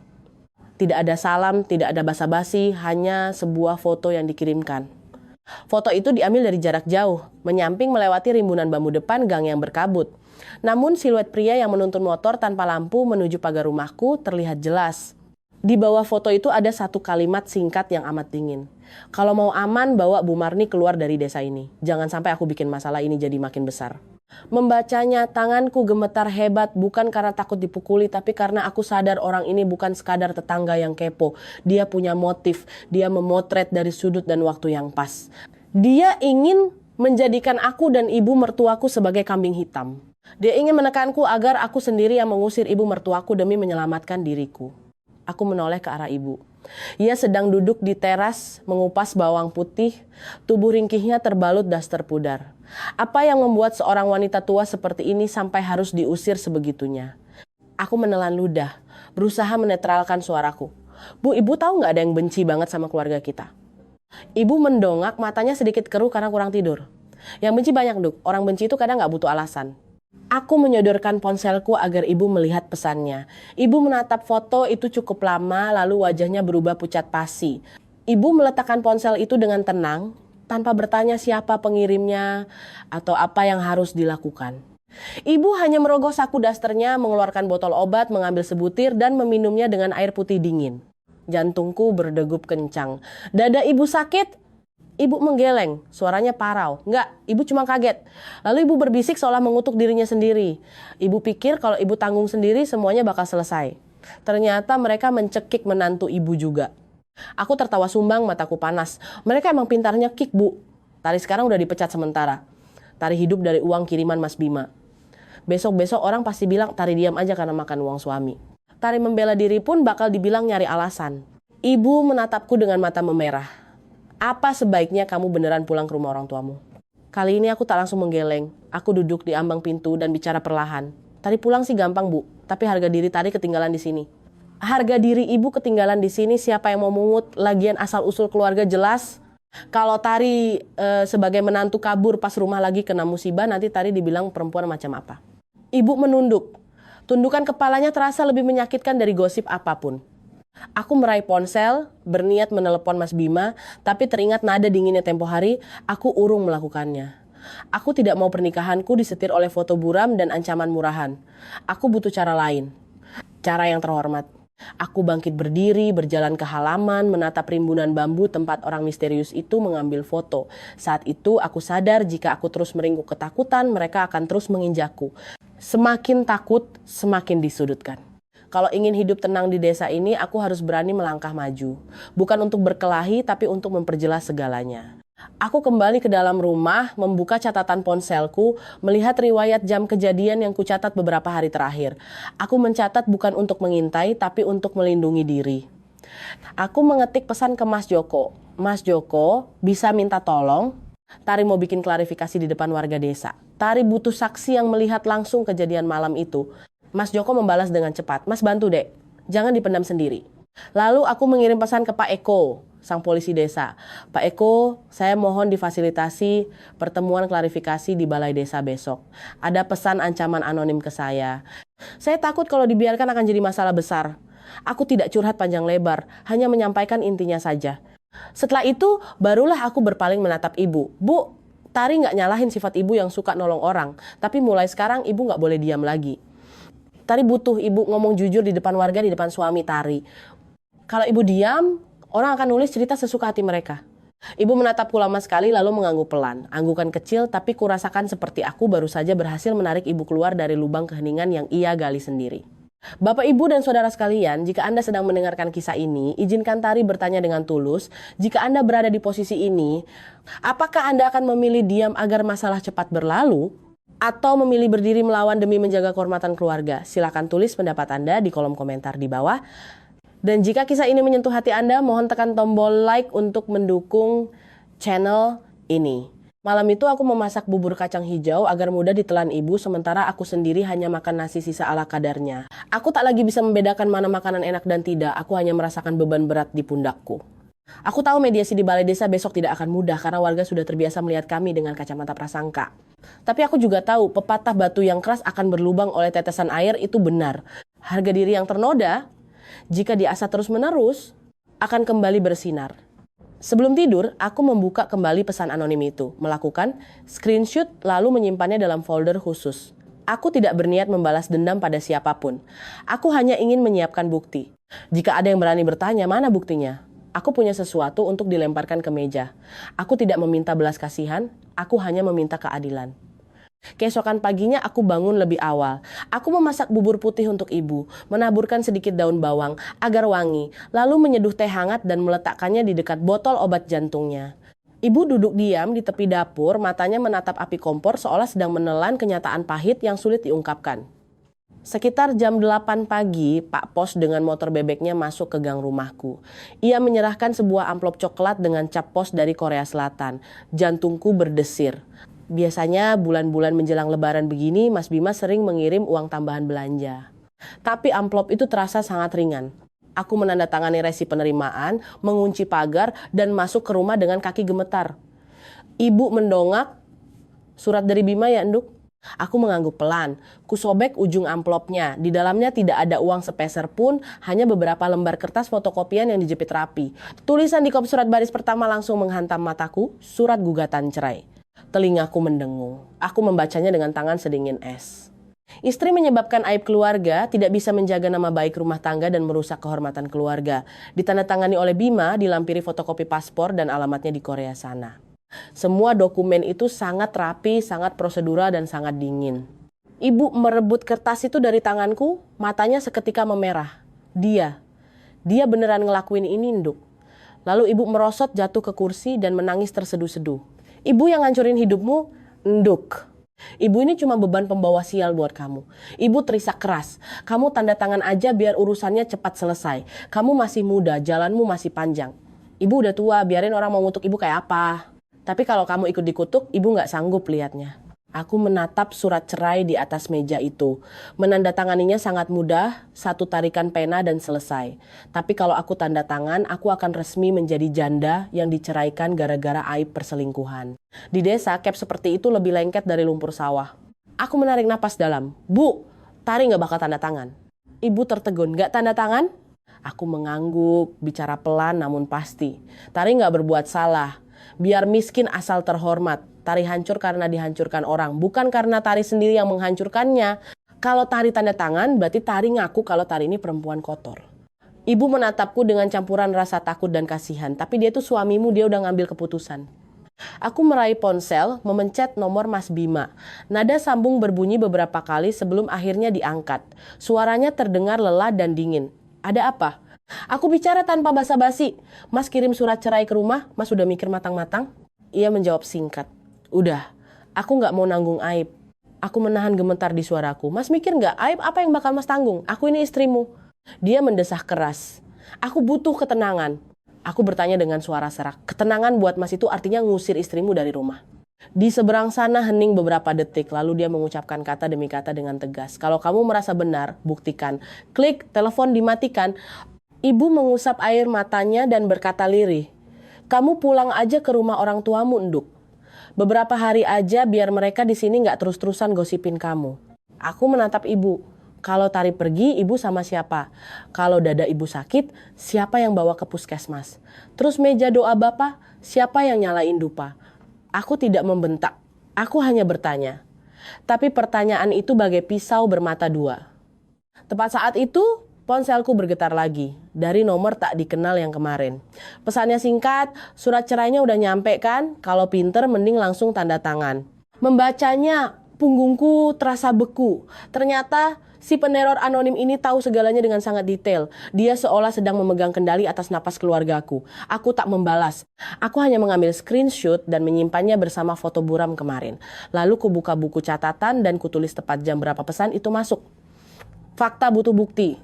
Tidak ada salam, tidak ada basa-basi, hanya sebuah foto yang dikirimkan. Foto itu diambil dari jarak jauh, menyamping melewati rimbunan bambu depan gang yang berkabut. Namun siluet pria yang menuntun motor tanpa lampu menuju pagar rumahku terlihat jelas. Di bawah foto itu ada satu kalimat singkat yang amat dingin. Kalau mau aman, bawa Bu Marni keluar dari desa ini. Jangan sampai aku bikin masalah ini jadi makin besar. Membacanya, tanganku gemetar hebat, bukan karena takut dipukuli, tapi karena aku sadar orang ini bukan sekadar tetangga yang kepo. Dia punya motif, dia memotret dari sudut dan waktu yang pas. Dia ingin menjadikan aku dan ibu mertuaku sebagai kambing hitam. Dia ingin menekanku agar aku sendiri yang mengusir ibu mertuaku demi menyelamatkan diriku. Aku menoleh ke arah ibu. Ia sedang duduk di teras mengupas bawang putih, tubuh ringkihnya terbalut daster pudar. Apa yang membuat seorang wanita tua seperti ini sampai harus diusir sebegitunya? Aku menelan ludah, berusaha menetralkan suaraku. Bu, ibu tahu nggak ada yang benci banget sama keluarga kita? Ibu mendongak, matanya sedikit keruh karena kurang tidur. Yang benci banyak, Duk. Orang benci itu kadang nggak butuh alasan. Aku menyodorkan ponselku agar ibu melihat pesannya. Ibu menatap foto itu cukup lama, lalu wajahnya berubah pucat pasi. Ibu meletakkan ponsel itu dengan tenang, tanpa bertanya siapa pengirimnya atau apa yang harus dilakukan. Ibu hanya merogoh saku dasternya, mengeluarkan botol obat, mengambil sebutir, dan meminumnya dengan air putih dingin. Jantungku berdegup kencang. Dada ibu sakit? Ibu menggeleng, suaranya parau. Enggak, ibu cuma kaget. Lalu ibu berbisik seolah mengutuk dirinya sendiri. Ibu pikir kalau ibu tanggung sendiri semuanya bakal selesai. Ternyata mereka mencekik menantu ibu juga. Aku tertawa sumbang, mataku panas. Mereka emang pintarnya kick, Bu. Tari sekarang udah dipecat sementara. Tari hidup dari uang kiriman Mas Bima. Besok-besok orang pasti bilang Tari diam aja karena makan uang suami. Tari membela diri pun bakal dibilang nyari alasan. Ibu menatapku dengan mata memerah. Apa sebaiknya kamu beneran pulang ke rumah orang tuamu? Kali ini aku tak langsung menggeleng. Aku duduk di ambang pintu dan bicara perlahan. Tari pulang sih gampang, Bu. Tapi harga diri Tari ketinggalan di sini. Harga diri ibu ketinggalan di sini, siapa yang mau mungut? Lagian asal-usul keluarga jelas. Kalau Tari sebagai menantu kabur pas rumah lagi kena musibah, nanti Tari dibilang perempuan macam apa. Ibu menunduk. Tundukan kepalanya terasa lebih menyakitkan dari gosip apapun. Aku meraih ponsel, berniat menelepon Mas Bima, tapi teringat nada dinginnya tempo hari, aku urung melakukannya. Aku tidak mau pernikahanku disetir oleh foto buram dan ancaman murahan. Aku butuh cara lain. Cara yang terhormat. Aku bangkit berdiri, berjalan ke halaman, menatap rimbunan bambu tempat orang misterius itu mengambil foto. Saat itu aku sadar jika aku terus meringkuk ketakutan, mereka akan terus menginjakku. Semakin takut, semakin disudutkan. Kalau ingin hidup tenang di desa ini, aku harus berani melangkah maju. Bukan untuk berkelahi, tapi untuk memperjelas segalanya. Aku kembali ke dalam rumah, membuka catatan ponselku, melihat riwayat jam kejadian yang kucatat beberapa hari terakhir. Aku mencatat bukan untuk mengintai, tapi untuk melindungi diri. Aku mengetik pesan ke Mas Joko. Mas Joko, bisa minta tolong? Tari mau bikin klarifikasi di depan warga desa. Tari butuh saksi yang melihat langsung kejadian malam itu. Mas Joko membalas dengan cepat. Mas bantu dek, jangan dipendam sendiri. Lalu aku mengirim pesan ke Pak Eko, sang polisi desa. Pak Eko, saya mohon difasilitasi pertemuan klarifikasi di balai desa besok. Ada pesan ancaman anonim ke saya. Saya takut kalau dibiarkan akan jadi masalah besar. Aku tidak curhat panjang lebar, hanya menyampaikan intinya saja. Setelah itu, barulah aku berpaling menatap ibu. Bu, Tari nggak nyalahin sifat ibu yang suka nolong orang. Tapi mulai sekarang ibu nggak boleh diam lagi. Tari butuh ibu ngomong jujur di depan warga, di depan suami Tari. Kalau ibu diam, orang akan nulis cerita sesuka hati mereka. Ibu menatapku lama sekali lalu mengangguk pelan. Anggukan kecil tapi kurasakan seperti aku baru saja berhasil menarik ibu keluar dari lubang keheningan yang ia gali sendiri. Bapak, Ibu, dan saudara sekalian, jika Anda sedang mendengarkan kisah ini, izinkan Tari bertanya dengan tulus, jika Anda berada di posisi ini, apakah Anda akan memilih diam agar masalah cepat berlalu, atau memilih berdiri melawan demi menjaga kehormatan keluarga? Silakan tulis pendapat Anda di kolom komentar di bawah. Dan jika kisah ini menyentuh hati Anda, mohon tekan tombol like untuk mendukung channel ini. Malam itu aku memasak bubur kacang hijau agar mudah ditelan ibu, sementara aku sendiri hanya makan nasi sisa ala kadarnya. Aku tak lagi bisa membedakan mana makanan enak dan tidak, aku hanya merasakan beban berat di pundakku. Aku tahu mediasi di balai desa besok tidak akan mudah karena warga sudah terbiasa melihat kami dengan kacamata prasangka. Tapi aku juga tahu pepatah batu yang keras akan berlubang oleh tetesan air itu benar. Harga diri yang ternoda, jika diasah terus-menerus, akan kembali bersinar. Sebelum tidur, aku membuka kembali pesan anonim itu, melakukan screenshot lalu menyimpannya dalam folder khusus. Aku tidak berniat membalas dendam pada siapapun. Aku hanya ingin menyiapkan bukti. Jika ada yang berani bertanya, mana buktinya? Aku punya sesuatu untuk dilemparkan ke meja. Aku tidak meminta belas kasihan, aku hanya meminta keadilan. Keesokan paginya aku bangun lebih awal. Aku memasak bubur putih untuk ibu, menaburkan sedikit daun bawang agar wangi, lalu menyeduh teh hangat dan meletakkannya di dekat botol obat jantungnya. Ibu duduk diam di tepi dapur, matanya menatap api kompor seolah sedang menelan kenyataan pahit yang sulit diungkapkan. Sekitar jam 8 pagi, Pak Pos dengan motor bebeknya masuk ke gang rumahku. Ia menyerahkan sebuah amplop coklat dengan cap pos dari Korea Selatan. Jantungku berdesir. Biasanya bulan-bulan menjelang lebaran begini, Mas Bima sering mengirim uang tambahan belanja. Tapi amplop itu terasa sangat ringan. Aku menandatangani resi penerimaan, mengunci pagar, dan masuk ke rumah dengan kaki gemetar. Ibu mendongak, surat dari Bima ya, Nduk? Aku mengangguk pelan. Kusobek ujung amplopnya. Di dalamnya tidak ada uang sepeser pun, hanya beberapa lembar kertas fotokopian yang dijepit rapi. Tulisan di kop surat baris pertama langsung menghantam mataku, surat gugatan cerai. Telingaku mendengung. Aku membacanya dengan tangan sedingin es. Istri menyebabkan aib keluarga, tidak bisa menjaga nama baik rumah tangga dan merusak kehormatan keluarga. Ditandatangani oleh Bima, dilampiri fotokopi paspor dan alamatnya di Korea sana. Semua dokumen itu sangat rapi, sangat prosedural dan sangat dingin. Ibu merebut kertas itu dari tanganku, matanya seketika memerah. Dia beneran ngelakuin ini, Nduk. Lalu ibu merosot jatuh ke kursi dan menangis terseduh-seduh. Ibu yang ngancurin hidupmu, Nduk. Ibu ini cuma beban pembawa sial buat kamu. Ibu terisak keras. Kamu tanda tangan aja biar urusannya cepat selesai. Kamu masih muda, jalanmu masih panjang. Ibu udah tua, biarin orang mau ngutuk ibu kayak apa. Tapi kalau kamu ikut dikutuk, ibu nggak sanggup liatnya. Aku menatap surat cerai di atas meja itu. Menandatanganinya sangat mudah, satu tarikan pena dan selesai. Tapi kalau aku tanda tangan, aku akan resmi menjadi janda yang diceraikan gara-gara aib perselingkuhan. Di desa, cap seperti itu lebih lengket dari lumpur sawah. Aku menarik napas dalam. Bu, Tari nggak bakal tanda tangan. Ibu tertegun, nggak tanda tangan? Aku mengangguk, bicara pelan namun pasti. Tari nggak berbuat salah. Biar miskin asal terhormat. Tari hancur karena dihancurkan orang, bukan karena Tari sendiri yang menghancurkannya. Kalau Tari tanda tangan, berarti Tari ngaku kalau Tari ini perempuan kotor. Ibu menatapku dengan campuran rasa takut dan kasihan, tapi dia tuh suamimu, dia udah ngambil keputusan. Aku meraih ponsel, memencet nomor Mas Bima. Nada sambung berbunyi beberapa kali sebelum akhirnya diangkat. Suaranya terdengar lelah dan dingin. Ada apa? Aku bicara tanpa basa-basi. Mas kirim surat cerai ke rumah, Mas udah mikir matang-matang? Ia menjawab singkat. Udah, aku nggak mau nanggung aib. Aku menahan gemetar di suaraku. Mas mikir nggak aib apa yang bakal Mas tanggung? Aku ini istrimu. Dia mendesah keras. Aku butuh ketenangan. Aku bertanya dengan suara serak. Ketenangan buat Mas itu artinya ngusir istrimu dari rumah. Di seberang sana hening beberapa detik, lalu dia mengucapkan kata demi kata dengan tegas. Kalau kamu merasa benar, buktikan. Klik, telepon dimatikan. Ibu mengusap air matanya dan berkata lirih. Kamu pulang aja ke rumah orang tuamu, Nduk. Beberapa hari aja biar mereka di sini nggak terus-terusan gosipin kamu. Aku menatap ibu. Kalau Tari pergi, ibu sama siapa? Kalau dada ibu sakit, siapa yang bawa ke puskesmas? Terus meja doa bapak, siapa yang nyalain dupa? Aku tidak membentak. Aku hanya bertanya. Tapi pertanyaan itu bagai pisau bermata dua. Tepat saat itu, ponselku bergetar lagi, dari nomor tak dikenal yang kemarin. Pesannya singkat, surat cerainya udah nyampe kan? Kalau pinter mending langsung tanda tangan. Membacanya, punggungku terasa beku. Ternyata si peneror anonim ini tahu segalanya dengan sangat detail. Dia seolah sedang memegang kendali atas napas keluargaku. Aku tak membalas. Aku hanya mengambil screenshot dan menyimpannya bersama foto buram kemarin. Lalu kubuka buku catatan dan kutulis tepat jam berapa pesan itu masuk. Fakta butuh bukti.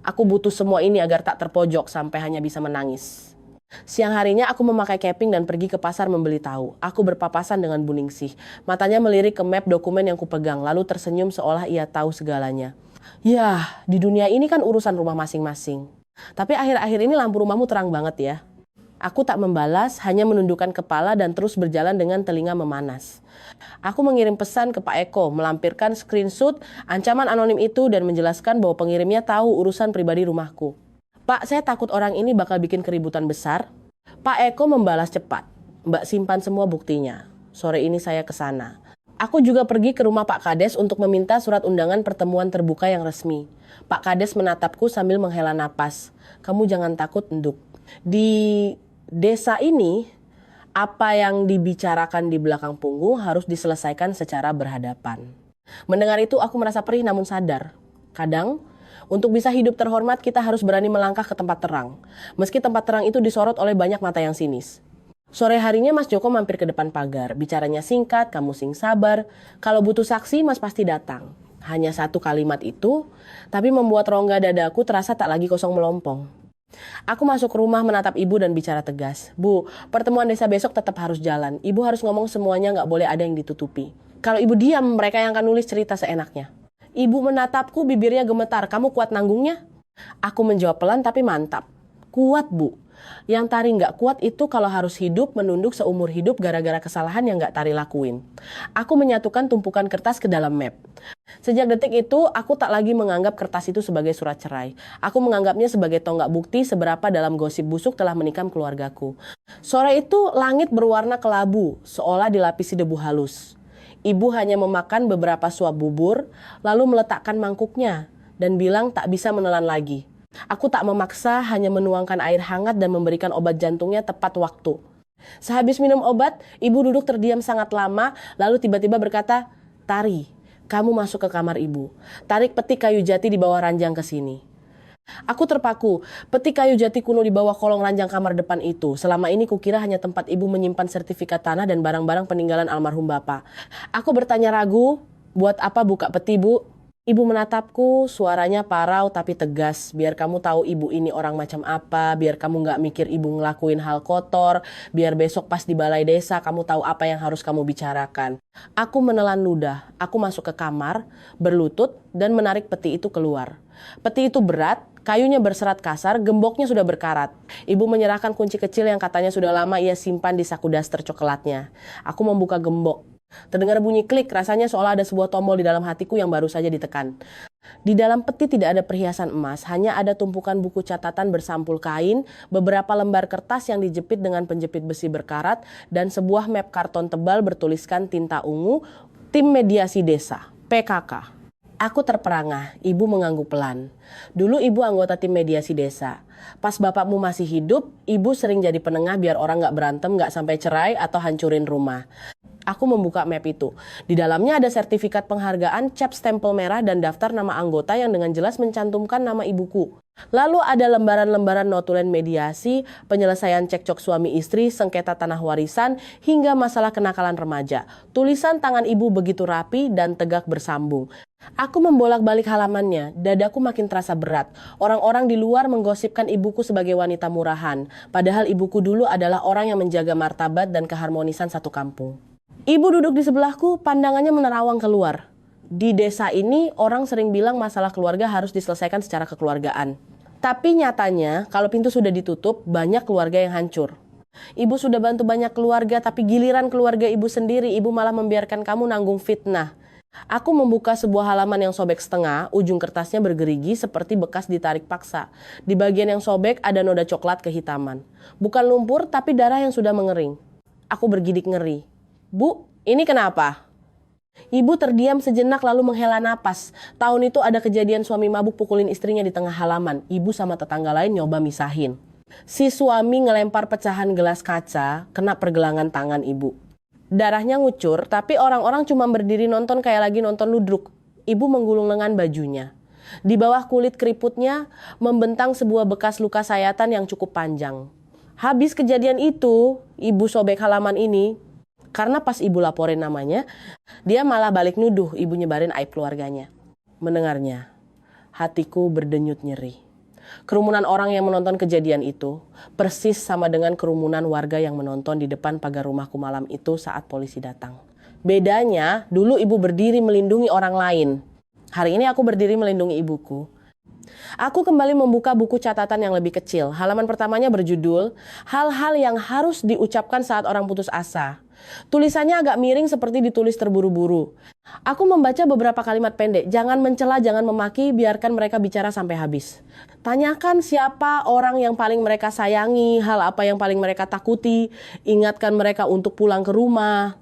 Aku butuh semua ini agar tak terpojok sampai hanya bisa menangis. Siang harinya aku memakai keping dan pergi ke pasar membeli tahu. Aku berpapasan dengan Bu Ningsih. Matanya melirik ke map dokumen yang kupegang, lalu tersenyum seolah ia tahu segalanya. Yah, di dunia ini kan urusan rumah masing-masing. Tapi akhir-akhir ini lampu rumahmu terang banget ya. Aku tak membalas, hanya menundukkan kepala dan terus berjalan dengan telinga memanas. Aku mengirim pesan ke Pak Eko, melampirkan screenshot ancaman anonim itu dan menjelaskan bahwa pengirimnya tahu urusan pribadi rumahku. Pak, saya takut orang ini bakal bikin keributan besar. Pak Eko membalas cepat. Mbak simpan semua buktinya. Sore ini saya ke sana. Aku juga pergi ke rumah Pak Kades untuk meminta surat undangan pertemuan terbuka yang resmi. Pak Kades menatapku sambil menghela napas. Kamu jangan takut, Nduk. Di desa ini, apa yang dibicarakan di belakang punggung harus diselesaikan secara berhadapan. Mendengar itu aku merasa perih namun sadar. Kadang, untuk bisa hidup terhormat kita harus berani melangkah ke tempat terang. Meski tempat terang itu disorot oleh banyak mata yang sinis. Sore harinya Mas Joko mampir ke depan pagar. Bicaranya singkat, kamu sing sabar. Kalau butuh saksi, Mas pasti datang. Hanya satu kalimat itu, tapi membuat rongga dadaku terasa tak lagi kosong melompong. Aku masuk rumah menatap ibu dan bicara tegas. Bu, pertemuan desa besok tetap harus jalan. Ibu harus ngomong semuanya, nggak boleh ada yang ditutupi. Kalau ibu diam, mereka yang akan nulis cerita seenaknya. Ibu menatapku, bibirnya gemetar. Kamu kuat nanggungnya? Aku menjawab pelan tapi mantap. Kuat, Bu. Yang Tari nggak kuat itu kalau harus hidup menunduk seumur hidup gara-gara kesalahan yang nggak Tari lakuin. Aku menyatukan tumpukan kertas ke dalam map. Sejak detik itu, aku tak lagi menganggap kertas itu sebagai surat cerai. Aku menganggapnya sebagai tonggak bukti seberapa dalam gosip busuk telah menikam keluargaku. Sore itu, langit berwarna kelabu, seolah dilapisi debu halus. Ibu hanya memakan beberapa suap bubur, lalu meletakkan mangkuknya, dan bilang tak bisa menelan lagi. Aku tak memaksa, hanya menuangkan air hangat dan memberikan obat jantungnya tepat waktu. Sehabis minum obat, ibu duduk terdiam sangat lama, lalu tiba-tiba berkata, Tari, kamu masuk ke kamar ibu. Tarik peti kayu jati di bawah ranjang ke sini. Aku terpaku. Peti kayu jati kuno di bawah kolong ranjang kamar depan itu. Selama ini kukira hanya tempat ibu menyimpan sertifikat tanah dan barang-barang peninggalan almarhum bapak. Aku bertanya ragu, buat apa buka peti, Bu? Ibu menatapku, suaranya parau tapi tegas. Biar kamu tahu ibu ini orang macam apa, biar kamu nggak mikir ibu ngelakuin hal kotor, biar besok pas di balai desa kamu tahu apa yang harus kamu bicarakan. Aku menelan ludah, aku masuk ke kamar, berlutut, dan menarik peti itu keluar. Peti itu berat, kayunya berserat kasar, gemboknya sudah berkarat. Ibu menyerahkan kunci kecil yang katanya sudah lama ia simpan di saku daster coklatnya. Aku membuka gembok. Terdengar bunyi klik, rasanya seolah ada sebuah tombol di dalam hatiku yang baru saja ditekan. Di dalam peti tidak ada perhiasan emas, hanya ada tumpukan buku catatan bersampul kain, beberapa lembar kertas yang dijepit dengan penjepit besi berkarat, dan sebuah map karton tebal bertuliskan tinta ungu, Tim Mediasi Desa, PKK. Aku terperangah, ibu mengangguk pelan. Dulu ibu anggota tim mediasi desa. Pas bapakmu masih hidup, ibu sering jadi penengah biar orang gak berantem, gak sampai cerai atau hancurin rumah. Aku membuka map itu. Di dalamnya ada sertifikat penghargaan, cap stempel merah, dan daftar nama anggota yang dengan jelas mencantumkan nama ibuku. Lalu ada lembaran-lembaran notulen mediasi, penyelesaian cekcok suami istri, sengketa tanah warisan, hingga masalah kenakalan remaja. Tulisan tangan ibu begitu rapi dan tegak bersambung. Aku membolak-balik halamannya, dadaku makin terasa berat. Orang-orang di luar menggosipkan ibuku sebagai wanita murahan, padahal ibuku dulu adalah orang yang menjaga martabat dan keharmonisan satu kampung. Ibu duduk di sebelahku, pandangannya menerawang keluar. Di desa ini, orang sering bilang masalah keluarga harus diselesaikan secara kekeluargaan. Tapi nyatanya, kalau pintu sudah ditutup, banyak keluarga yang hancur. Ibu sudah bantu banyak keluarga, tapi giliran keluarga ibu sendiri, ibu malah membiarkan kamu nanggung fitnah. Aku membuka sebuah halaman yang sobek setengah, ujung kertasnya bergerigi seperti bekas ditarik paksa. Di bagian yang sobek ada noda coklat kehitaman. Bukan lumpur, tapi darah yang sudah mengering. Aku bergidik ngeri. Bu, ini kenapa? Ibu terdiam sejenak lalu menghela napas. Tahun itu ada kejadian suami mabuk pukulin istrinya di tengah halaman. Ibu sama tetangga lain nyoba misahin. Si suami ngelempar pecahan gelas kaca, kena pergelangan tangan ibu. Darahnya ngucur, tapi orang-orang cuma berdiri nonton kayak lagi nonton ludruk. Ibu menggulung lengan bajunya. Di bawah kulit keriputnya membentang sebuah bekas luka sayatan yang cukup panjang. Habis kejadian itu, ibu sobek halaman ini. Karena pas ibu laporin namanya, dia malah balik nuduh ibu nyebarin aib keluarganya. Mendengarnya, hatiku berdenyut nyeri. Kerumunan orang yang menonton kejadian itu persis sama dengan kerumunan warga yang menonton di depan pagar rumahku malam itu saat polisi datang. Bedanya, dulu ibu berdiri melindungi orang lain. Hari ini aku berdiri melindungi ibuku. Aku kembali membuka buku catatan yang lebih kecil. Halaman pertamanya berjudul, Hal-hal yang harus diucapkan saat orang putus asa. Tulisannya agak miring seperti ditulis terburu-buru. Aku membaca beberapa kalimat pendek. Jangan mencela, jangan memaki, biarkan mereka bicara sampai habis. Tanyakan siapa orang yang paling mereka sayangi, hal apa yang paling mereka takuti. Ingatkan mereka untuk pulang ke rumah.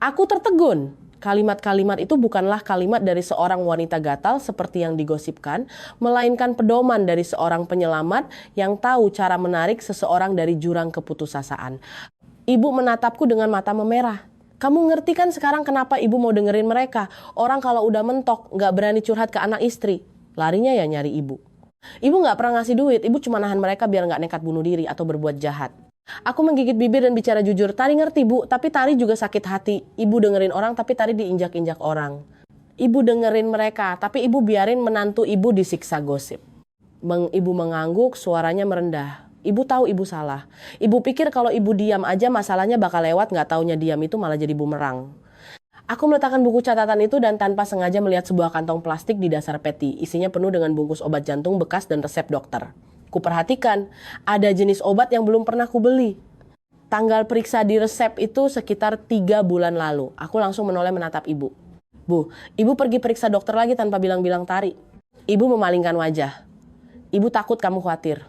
Aku tertegun. Kalimat-kalimat itu bukanlah kalimat dari seorang wanita gatal seperti yang digosipkan, melainkan pedoman dari seorang penyelamat yang tahu cara menarik seseorang dari jurang keputusasaan. Ibu menatapku dengan mata memerah. Kamu ngerti kan sekarang kenapa ibu mau dengerin mereka? Orang kalau udah mentok, gak berani curhat ke anak istri. Larinya ya nyari ibu. Ibu gak pernah ngasih duit, ibu cuma nahan mereka biar gak nekat bunuh diri atau berbuat jahat. Aku menggigit bibir dan bicara jujur. Tari ngerti bu, tapi Tari juga sakit hati. Ibu dengerin orang, tapi Tari diinjak-injak orang. Ibu dengerin mereka, tapi ibu biarin menantu ibu disiksa gosip. Ibu mengangguk, suaranya merendah. Ibu tahu ibu salah. Ibu pikir kalau ibu diam aja masalahnya bakal lewat, gak taunya diam itu malah jadi bumerang. Aku meletakkan buku catatan itu dan tanpa sengaja melihat sebuah kantong plastik di dasar peti. Isinya penuh dengan bungkus obat jantung bekas dan resep dokter. Kuperhatikan, ada jenis obat yang belum pernah kubeli. Tanggal periksa di resep itu sekitar 3 bulan lalu. Aku langsung menoleh menatap ibu. Bu, ibu pergi periksa dokter lagi tanpa bilang-bilang Tari. Ibu memalingkan wajah. Ibu takut kamu khawatir.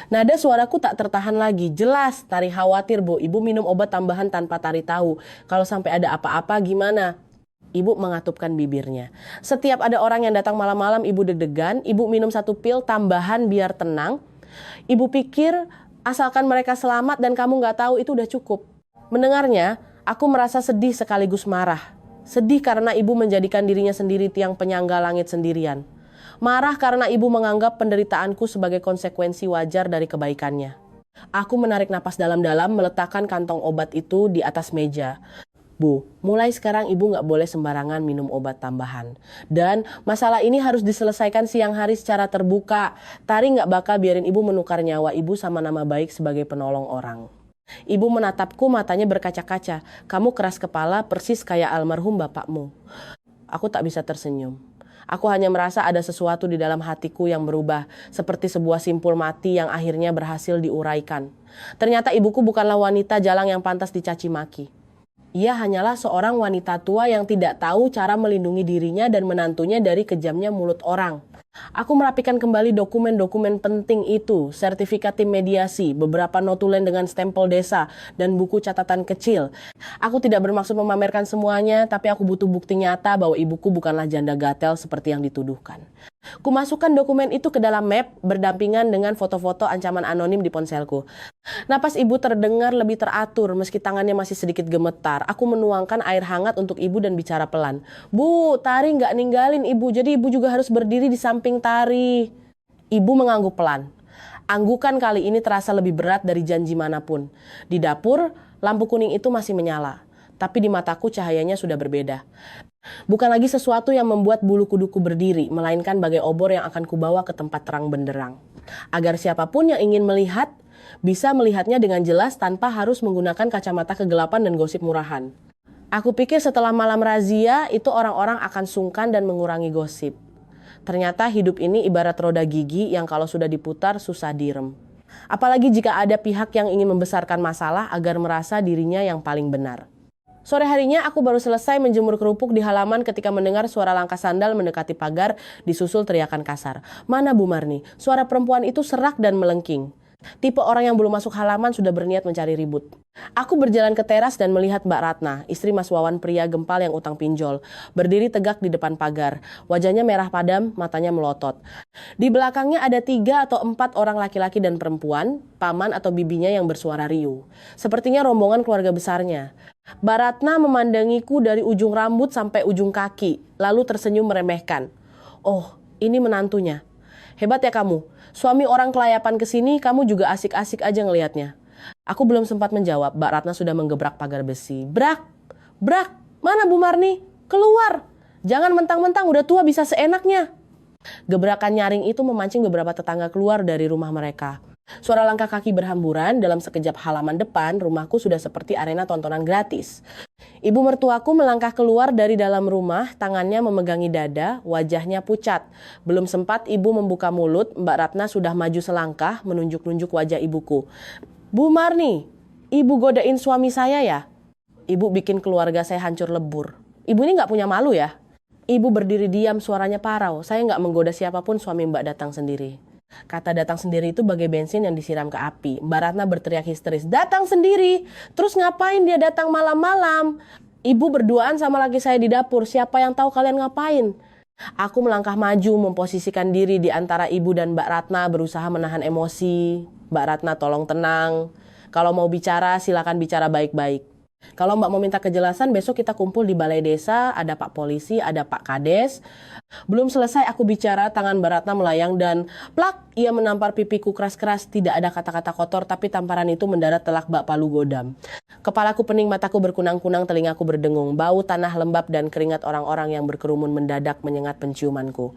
Nada suaraku tak tertahan lagi. Jelas, Tari khawatir bu. Ibu minum obat tambahan tanpa Tari tahu. Kalau sampai ada apa-apa gimana? Ibu mengatupkan bibirnya. Setiap ada orang yang datang malam-malam ibu deg-degan. Ibu minum 1 pil tambahan biar tenang. Ibu pikir asalkan mereka selamat dan kamu gak tahu itu udah cukup. Mendengarnya, aku merasa sedih sekaligus marah. Sedih karena ibu menjadikan dirinya sendiri tiang penyangga langit sendirian. Marah karena ibu menganggap penderitaanku sebagai konsekuensi wajar dari kebaikannya. Aku menarik napas dalam-dalam, meletakkan kantong obat itu di atas meja. Bu, mulai sekarang ibu nggak boleh sembarangan minum obat tambahan. Dan masalah ini harus diselesaikan siang hari secara terbuka. Tari nggak bakal biarin ibu menukar nyawa ibu sama nama baik sebagai penolong orang. Ibu menatapku, matanya berkaca-kaca. Kamu keras kepala persis kayak almarhum bapakmu. Aku tak bisa tersenyum. Aku hanya merasa ada sesuatu di dalam hatiku yang berubah, seperti sebuah simpul mati yang akhirnya berhasil diuraikan. Ternyata ibuku bukanlah wanita jalang yang pantas dicaci maki. Ia hanyalah seorang wanita tua yang tidak tahu cara melindungi dirinya dan menantunya dari kejamnya mulut orang. Aku merapikan kembali dokumen-dokumen penting itu, sertifikat tim mediasi, beberapa notulen dengan stempel desa, dan buku catatan kecil. Aku tidak bermaksud memamerkan semuanya, tapi aku butuh bukti nyata bahwa ibuku bukanlah janda gatel seperti yang dituduhkan. Kumasukkan dokumen itu ke dalam map berdampingan dengan foto-foto ancaman anonim di ponselku. Napas ibu terdengar lebih teratur meski tangannya masih sedikit gemetar. Aku menuangkan air hangat untuk ibu dan bicara pelan. Bu, Tari nggak ninggalin ibu, jadi ibu juga harus berdiri di samping Tari. Ibu mengangguk pelan. Anggukan kali ini terasa lebih berat dari janji manapun. Di dapur, lampu kuning itu masih menyala. Tapi di mataku cahayanya sudah berbeda. Bukan lagi sesuatu yang membuat bulu kuduku berdiri, melainkan bagai obor yang akan kubawa ke tempat terang benderang. Agar siapapun yang ingin melihat, bisa melihatnya dengan jelas tanpa harus menggunakan kacamata kegelapan dan gosip murahan. Aku pikir setelah malam razia, itu orang-orang akan sungkan dan mengurangi gosip. Ternyata hidup ini ibarat roda gigi yang kalau sudah diputar susah direm. Apalagi jika ada pihak yang ingin membesarkan masalah agar merasa dirinya yang paling benar. Sore harinya aku baru selesai menjemur kerupuk di halaman ketika mendengar suara langkah sandal mendekati pagar disusul teriakan kasar. Mana Bu Marni? Suara perempuan itu serak dan melengking. Tipe orang yang belum masuk halaman sudah berniat mencari ribut. Aku berjalan ke teras dan melihat Mbak Ratna, istri Mas Wawan pria gempal yang utang pinjol, berdiri tegak di depan pagar. Wajahnya merah padam, matanya melotot. Di belakangnya ada 3 atau 4 orang laki-laki dan perempuan, paman atau bibinya yang bersuara riuh. Sepertinya rombongan keluarga besarnya. Mbak Ratna memandangiku dari ujung rambut sampai ujung kaki, lalu tersenyum meremehkan. Oh, ini menantunya. Hebat ya kamu. Suami orang kelayapan kesini, kamu juga asik-asik aja ngelihatnya. Aku belum sempat menjawab, Mbak Ratna sudah menggebrak pagar besi. Brak! Brak! Mana Bu Marni? Keluar! Jangan mentang-mentang udah tua bisa seenaknya. Gebrakan nyaring itu memancing beberapa tetangga keluar dari rumah mereka. Suara langkah kaki berhamburan, dalam sekejap halaman depan rumahku sudah seperti arena tontonan gratis. Ibu mertuaku melangkah keluar dari dalam rumah, tangannya memegangi dada, wajahnya pucat. Belum sempat ibu membuka mulut, Mbak Ratna sudah maju selangkah menunjuk-nunjuk wajah ibuku. Bu Marni, ibu godain suami saya ya? Ibu bikin keluarga saya hancur lebur. Ibu ini nggak punya malu ya? Ibu berdiri diam, suaranya parau. Saya nggak menggoda siapapun, suami Mbak datang sendiri. Kata datang sendiri itu bagai bensin yang disiram ke api. Mbak Ratna berteriak histeris, datang sendiri? Terus ngapain dia datang malam-malam? Ibu berduaan sama laki saya di dapur, siapa yang tahu kalian ngapain? Aku melangkah maju memposisikan diri di antara ibu dan Mbak Ratna, berusaha menahan emosi. Mbak Ratna tolong tenang. Kalau mau bicara silakan bicara baik-baik. Kalau Mbak mau minta kejelasan, besok kita kumpul di balai desa, ada Pak Polisi, ada Pak Kades. Belum selesai aku bicara, tangan Mbak Ratna melayang dan plak, ia menampar pipiku keras-keras. Tidak ada kata-kata kotor, tapi tamparan itu mendarat telak bak palu godam. Kepalaku pening, mataku berkunang-kunang, telingaku berdengung. Bau tanah lembab dan keringat orang-orang yang berkerumun mendadak menyengat penciumanku.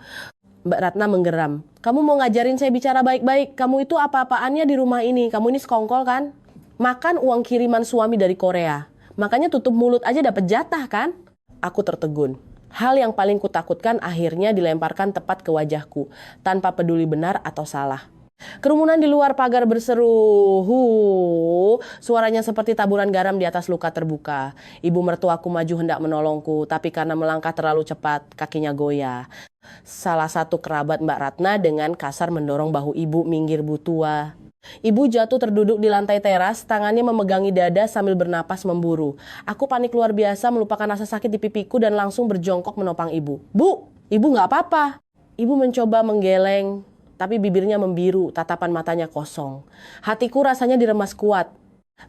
Mbak Ratna menggeram. Kamu mau ngajarin saya bicara baik-baik? Kamu itu apa-apaannya di rumah ini? Kamu ini sekongkol kan? Makan uang kiriman suami dari Korea. Makanya tutup mulut aja dapat jatah kan? Aku tertegun. Hal yang paling kutakutkan akhirnya dilemparkan tepat ke wajahku, tanpa peduli benar atau salah. Kerumunan di luar pagar berseru, suaranya seperti taburan garam di atas luka terbuka. Ibu mertuaku maju hendak menolongku, tapi karena melangkah terlalu cepat, kakinya goyah. Salah satu kerabat Mbak Ratna dengan kasar mendorong bahu ibu, minggir Bu Tua. Ibu jatuh terduduk di lantai teras, tangannya memegangi dada sambil bernapas memburu. Aku panik luar biasa, melupakan rasa sakit di pipiku dan langsung berjongkok menopang ibu. Bu, ibu nggak apa-apa. Ibu mencoba menggeleng, tapi bibirnya membiru, tatapan matanya kosong. Hatiku rasanya diremas kuat.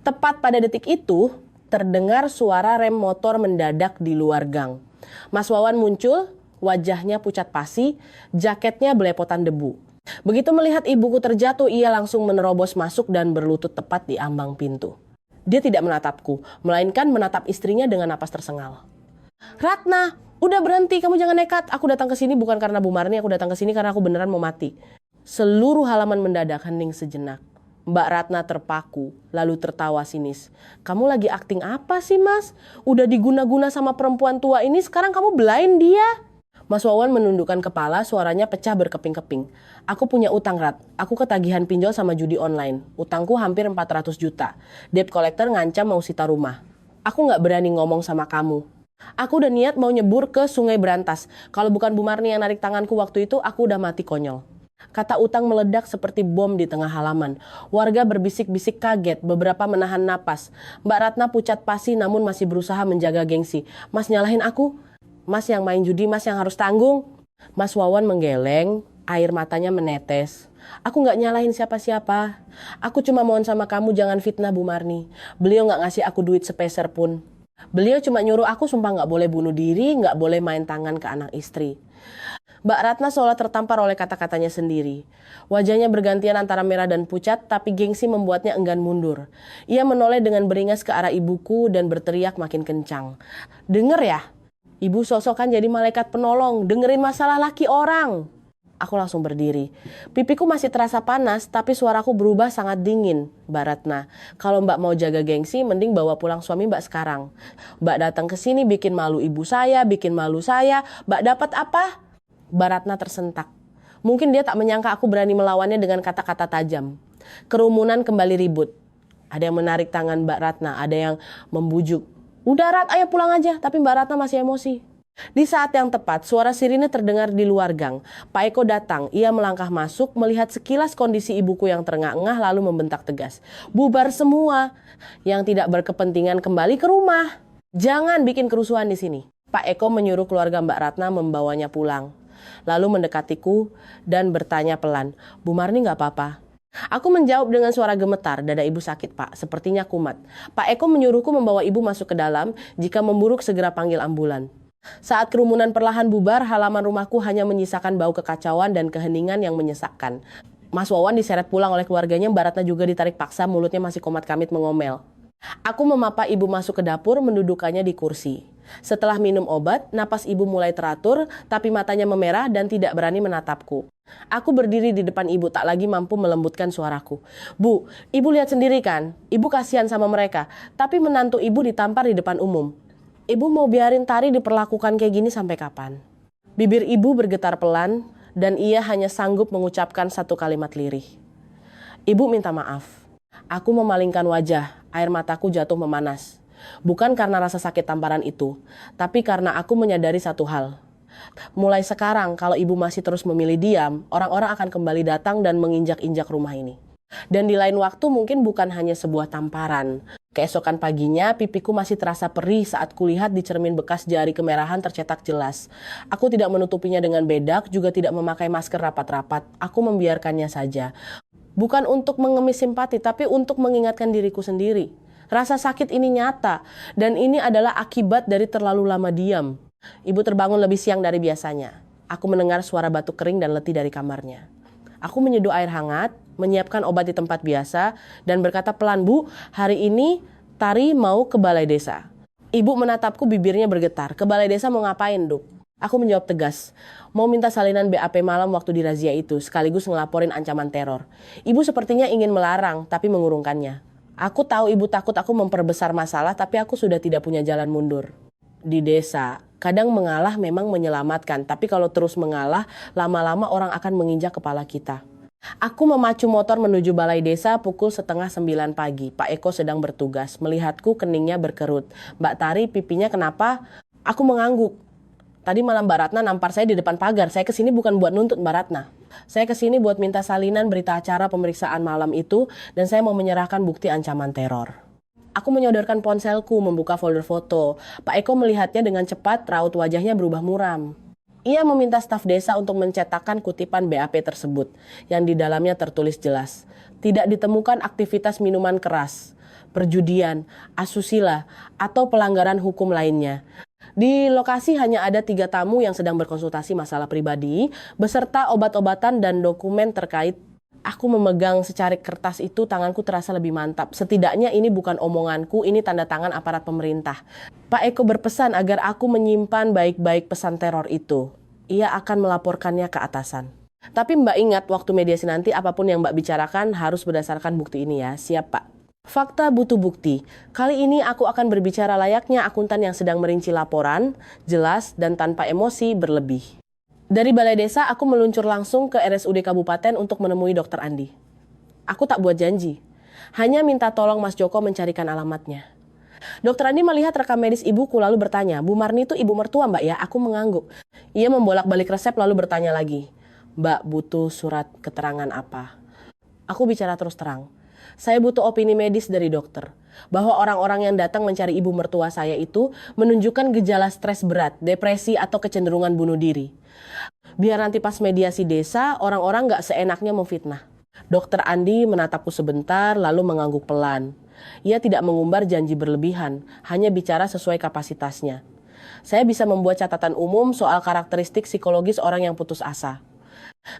Tepat pada detik itu, terdengar suara rem motor mendadak di luar gang. Mas Wawan muncul, wajahnya pucat pasi, jaketnya belepotan debu. Begitu melihat ibuku terjatuh, ia langsung menerobos masuk dan berlutut tepat di ambang pintu. Dia tidak menatapku, melainkan menatap istrinya dengan napas tersengal. Ratna, udah berhenti, kamu jangan nekat. Aku datang ke sini bukan karena Bu Marni, aku datang ke sini karena aku beneran mau mati. Seluruh halaman mendadak hening sejenak. Mbak Ratna terpaku, lalu tertawa sinis. Kamu lagi akting apa sih, Mas? Udah diguna-guna sama perempuan tua ini, sekarang kamu belain dia. Mas Wawan menundukkan kepala, suaranya pecah berkeping-keping. Aku punya utang, Rat. Aku ketagihan pinjol sama judi online. Utangku hampir 400 juta. Debt collector ngancam mau sita rumah. Aku nggak berani ngomong sama kamu. Aku udah niat mau nyebur ke Sungai Berantas. Kalau bukan Bu Marni yang narik tanganku waktu itu, aku udah mati konyol. Kata utang meledak seperti bom di tengah halaman. Warga berbisik-bisik kaget, beberapa menahan napas. Mbak Ratna pucat pasi namun masih berusaha menjaga gengsi. Mas nyalahin aku? Mas yang main judi, mas yang harus tanggung. Mas Wawan menggeleng, air matanya menetes. Aku gak nyalahin siapa-siapa. Aku cuma mohon sama kamu jangan fitnah Bu Marni. Beliau gak ngasih aku duit sepeser pun. Beliau cuma nyuruh aku sumpah gak boleh bunuh diri, gak boleh main tangan ke anak istri. Mbak Ratna seolah tertampar oleh kata-katanya sendiri. Wajahnya bergantian antara merah dan pucat, tapi gengsi membuatnya enggan mundur. Ia menoleh dengan beringas ke arah ibuku dan berteriak makin kencang. Denger ya, ibu sosokan jadi malaikat penolong, dengerin masalah laki orang. Aku langsung berdiri. Pipiku masih terasa panas, tapi suaraku berubah sangat dingin. Mbak Ratna, kalau Mbak mau jaga gengsi, mending bawa pulang suami Mbak sekarang. Mbak datang ke sini bikin malu ibu saya, bikin malu saya. Mbak dapat apa? Mbak Ratna tersentak. Mungkin dia tak menyangka aku berani melawannya dengan kata-kata tajam. Kerumunan kembali ribut. Ada yang menarik tangan Mbak Ratna, ada yang membujuk. Udah Rat, ayo pulang aja. Tapi Mbak Ratna masih emosi. Di saat yang tepat, suara sirine terdengar di luar gang. Pak Eko datang, ia melangkah masuk, melihat sekilas kondisi ibuku yang terengah-engah lalu membentak tegas. Bubar semua, yang tidak berkepentingan kembali ke rumah. Jangan bikin kerusuhan di sini. Pak Eko menyuruh keluarga Mbak Ratna membawanya pulang. Lalu mendekatiku dan bertanya pelan, Bu Marni gak apa-apa? Aku menjawab dengan suara gemetar, dada ibu sakit Pak, sepertinya kumat. Pak Eko menyuruhku membawa ibu masuk ke dalam, jika memburuk segera panggil ambulan. Saat kerumunan perlahan bubar, halaman rumahku hanya menyisakan bau kekacauan dan keheningan yang menyesakkan. Mas Wawan diseret pulang oleh keluarganya, Mbak Ratna juga ditarik paksa, mulutnya masih komat kamit mengomel. Aku memapa ibu masuk ke dapur, mendudukannya di kursi. Setelah minum obat, napas ibu mulai teratur, tapi matanya memerah dan tidak berani menatapku. Aku berdiri di depan ibu, tak lagi mampu melembutkan suaraku. Bu, ibu lihat sendiri kan? Ibu kasihan sama mereka, tapi menantu ibu ditampar di depan umum. Ibu mau biarin Tari diperlakukan kayak gini sampai kapan? Bibir ibu bergetar pelan, dan ia hanya sanggup mengucapkan satu kalimat lirih. Ibu minta maaf. Aku memalingkan wajah, air mataku jatuh memanas. Bukan karena rasa sakit tamparan itu, tapi karena aku menyadari satu hal. Mulai sekarang, kalau ibu masih terus memilih diam, orang-orang akan kembali datang dan menginjak-injak rumah ini. Dan di lain waktu mungkin bukan hanya sebuah tamparan. Keesokan paginya, pipiku masih terasa perih saat kulihat di cermin bekas jari kemerahan tercetak jelas. Aku tidak menutupinya dengan bedak, juga tidak memakai masker rapat-rapat. Aku membiarkannya saja. Bukan untuk mengemis simpati, tapi untuk mengingatkan diriku sendiri. Rasa sakit ini nyata, dan ini adalah akibat dari terlalu lama diam. Ibu terbangun lebih siang dari biasanya. Aku mendengar suara batuk kering dan letih dari kamarnya. Aku menyeduh air hangat, menyiapkan obat di tempat biasa, dan berkata pelan, Bu, hari ini Tari mau ke balai desa. Ibu menatapku, bibirnya bergetar. Ke balai desa mau ngapain, Duk? Aku menjawab tegas, mau minta salinan BAP malam waktu di razia itu, sekaligus ngelaporin ancaman teror. Ibu sepertinya ingin melarang, tapi mengurungkannya. Aku tahu ibu takut aku memperbesar masalah, tapi aku sudah tidak punya jalan mundur. Di desa, kadang mengalah memang menyelamatkan, tapi kalau terus mengalah, lama-lama orang akan menginjak kepala kita. Aku memacu motor menuju balai desa pukul 8:30 pagi. Pak Eko sedang bertugas. Melihatku, keningnya berkerut. Mbak Tari, pipinya kenapa? Aku mengangguk. Tadi malam Mbak Ratna nampar saya di depan pagar. Saya kesini bukan buat nuntut Mbak Ratna. Saya kesini buat minta salinan berita acara pemeriksaan malam itu, dan saya mau menyerahkan bukti ancaman teror. Aku menyodorkan ponselku, membuka folder foto. Pak Eko melihatnya dengan cepat, raut wajahnya berubah muram. Ia meminta staf desa untuk mencetakkan kutipan BAP tersebut, yang di dalamnya tertulis jelas. Tidak ditemukan aktivitas minuman keras, perjudian, asusila, atau pelanggaran hukum lainnya. Di lokasi hanya ada 3 tamu yang sedang berkonsultasi masalah pribadi, beserta obat-obatan dan dokumen terkait Aku memegang secarik kertas itu, tanganku terasa lebih mantap. Setidaknya ini bukan omonganku, ini tanda tangan aparat pemerintah. Pak Eko berpesan agar aku menyimpan baik-baik pesan teror itu. Ia akan melaporkannya ke atasan. Tapi Mbak ingat, waktu mediasi nanti apapun yang Mbak bicarakan harus berdasarkan bukti ini ya. Siap Pak. Fakta butuh bukti. Kali ini aku akan berbicara layaknya akuntan yang sedang merinci laporan, jelas dan tanpa emosi berlebih. Dari Balai Desa, aku meluncur langsung ke RSUD Kabupaten untuk menemui Dokter Andi. Aku tak buat janji, hanya minta tolong Mas Joko mencarikan alamatnya. Dokter Andi melihat rekam medis ibuku lalu bertanya, Bu Marni itu ibu mertua Mbak ya? Aku mengangguk. Ia membolak-balik resep lalu bertanya lagi, Mbak butuh surat keterangan apa? Aku bicara terus terang. Saya butuh opini medis dari dokter, bahwa orang-orang yang datang mencari ibu mertua saya itu menunjukkan gejala stres berat, depresi atau kecenderungan bunuh diri. Biar nanti pas mediasi desa, orang-orang gak seenaknya memfitnah. Dokter Andi menatapku sebentar lalu mengangguk pelan. Ia tidak mengumbar janji berlebihan, hanya bicara sesuai kapasitasnya. Saya bisa membuat catatan umum soal karakteristik psikologis orang yang putus asa.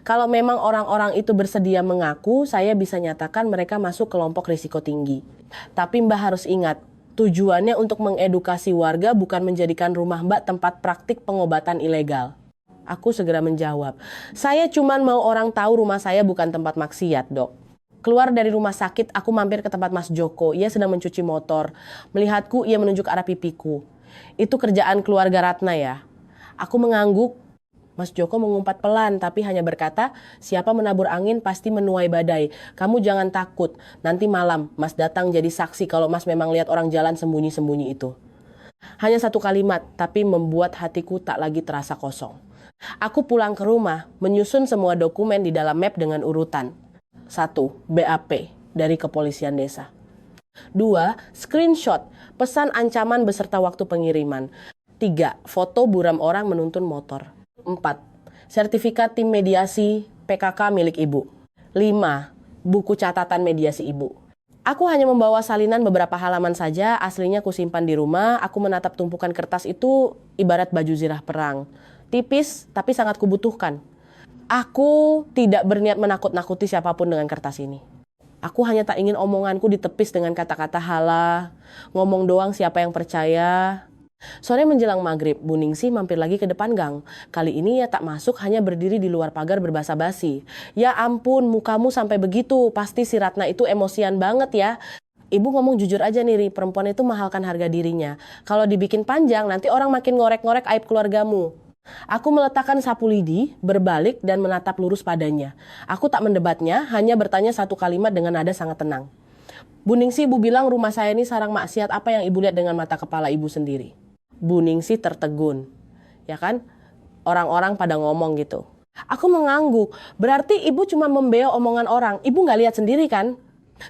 Kalau memang orang-orang itu bersedia mengaku, saya bisa nyatakan mereka masuk kelompok risiko tinggi. Tapi Mbak harus ingat, tujuannya untuk mengedukasi warga bukan menjadikan rumah Mbak tempat praktik pengobatan ilegal. Aku segera menjawab, saya cuma mau orang tahu rumah saya bukan tempat maksiat, Dok. Keluar dari rumah sakit, aku mampir ke tempat Mas Joko. Ia sedang mencuci motor. Melihatku, ia menunjuk arah pipiku. Itu kerjaan keluarga Ratna ya? Aku mengangguk. Mas Joko mengumpat pelan, tapi hanya berkata, siapa menabur angin pasti menuai badai. Kamu jangan takut, nanti malam Mas datang jadi saksi kalau Mas memang lihat orang jalan sembunyi-sembunyi itu. Hanya satu kalimat, tapi membuat hatiku tak lagi terasa kosong. Aku pulang ke rumah, menyusun semua dokumen di dalam map dengan urutan. 1. BAP dari Kepolisian Desa. 2. Screenshot, pesan ancaman beserta waktu pengiriman. 3. Foto buram orang menuntun motor. 4. Sertifikat tim mediasi PKK milik ibu. 5. Buku catatan mediasi ibu. Aku hanya membawa salinan beberapa halaman saja, aslinya kusimpan di rumah. Aku menatap tumpukan kertas itu ibarat baju zirah perang. Tipis, tapi sangat kubutuhkan. Aku tidak berniat menakut-nakuti siapapun dengan kertas ini. Aku hanya tak ingin omonganku ditepis dengan kata-kata halah, ngomong doang siapa yang percaya. Sore menjelang maghrib, Bu Ningsih mampir lagi ke depan gang. Kali ini ia tak masuk, hanya berdiri di luar pagar berbasa-basi. Ya ampun, mukamu sampai begitu, pasti si Ratna itu emosian banget ya. Ibu ngomong jujur aja nih, Ri, perempuan itu mahalkan harga dirinya. Kalau dibikin panjang, nanti orang makin ngorek-ngorek aib keluargamu. Aku meletakkan sapu lidi, berbalik dan menatap lurus padanya. Aku tak mendebatnya, hanya bertanya satu kalimat dengan nada sangat tenang. Bu Ningsih, ibu bilang rumah saya ini sarang maksiat, apa yang ibu lihat dengan mata kepala ibu sendiri? Bu Ningsih tertegun. Ya kan? Orang-orang pada ngomong gitu. Aku mengangguk, berarti ibu cuma membeo omongan orang. Ibu nggak lihat sendiri kan?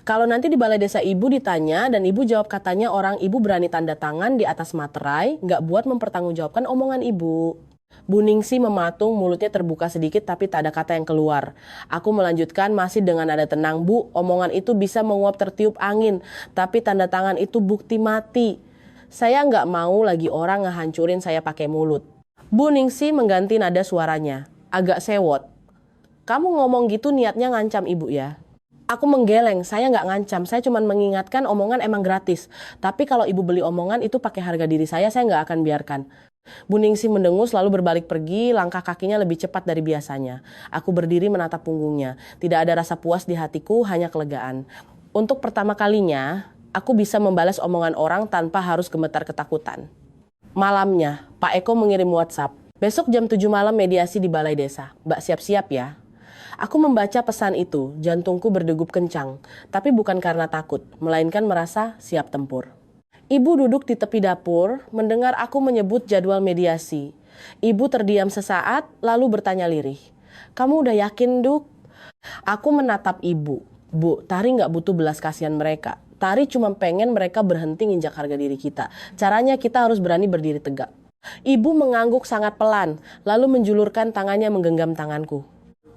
Kalau nanti di balai desa ibu ditanya dan ibu jawab katanya orang ibu berani tanda tangan di atas materai, nggak buat mempertanggungjawabkan omongan ibu. Bu Ningsih mematung, mulutnya terbuka sedikit tapi tak ada kata yang keluar. Aku melanjutkan masih dengan nada tenang, Bu, omongan itu bisa menguap tertiup angin, tapi tanda tangan itu bukti mati. Saya nggak mau lagi orang ngehancurin saya pakai mulut. Bu Ningsih mengganti nada suaranya, agak sewot. Kamu ngomong gitu niatnya ngancam ibu ya? Aku menggeleng, saya nggak ngancam, saya cuma mengingatkan omongan emang gratis. Tapi kalau ibu beli omongan itu pakai harga diri saya nggak akan biarkan. Bu Ningsih mendengus lalu berbalik pergi, langkah kakinya lebih cepat dari biasanya. Aku berdiri menatap punggungnya. Tidak ada rasa puas di hatiku, hanya kelegaan. Untuk pertama kalinya, aku bisa membalas omongan orang tanpa harus gemetar ketakutan. Malamnya, Pak Eko mengirim WhatsApp. Besok jam 7 malam mediasi di Balai Desa. Mbak siap-siap ya. Aku membaca pesan itu, jantungku berdegup kencang. Tapi bukan karena takut, melainkan merasa siap tempur. Ibu duduk di tepi dapur, mendengar aku menyebut jadwal mediasi. Ibu terdiam sesaat, lalu bertanya lirih. Kamu udah yakin, Duk? Aku menatap ibu. Bu, Tari nggak butuh belas kasihan mereka. Tari cuma pengen mereka berhenti nginjak harga diri kita. Caranya kita harus berani berdiri tegak. Ibu mengangguk sangat pelan, lalu menjulurkan tangannya menggenggam tanganku.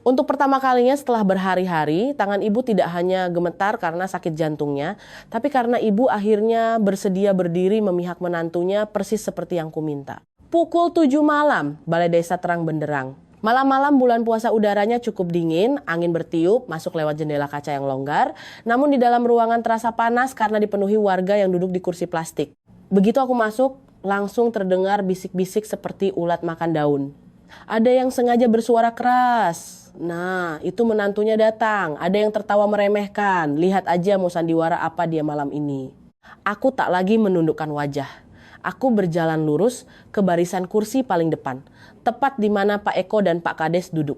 Untuk pertama kalinya setelah berhari-hari, tangan ibu tidak hanya gemetar karena sakit jantungnya, tapi karena ibu akhirnya bersedia berdiri memihak menantunya persis seperti yang kuminta. Pukul 7 malam, Balai Desa terang benderang. Malam-malam bulan puasa udaranya cukup dingin, angin bertiup, masuk lewat jendela kaca yang longgar. Namun di dalam ruangan terasa panas karena dipenuhi warga yang duduk di kursi plastik. Begitu aku masuk, langsung terdengar bisik-bisik seperti ulat makan daun. Ada yang sengaja bersuara keras. Nah, itu menantunya datang. Ada yang tertawa meremehkan. Lihat aja mau sandiwara apa dia malam ini. Aku tak lagi menundukkan wajah. Aku berjalan lurus ke barisan kursi paling depan, tepat di mana Pak Eko dan Pak Kades duduk.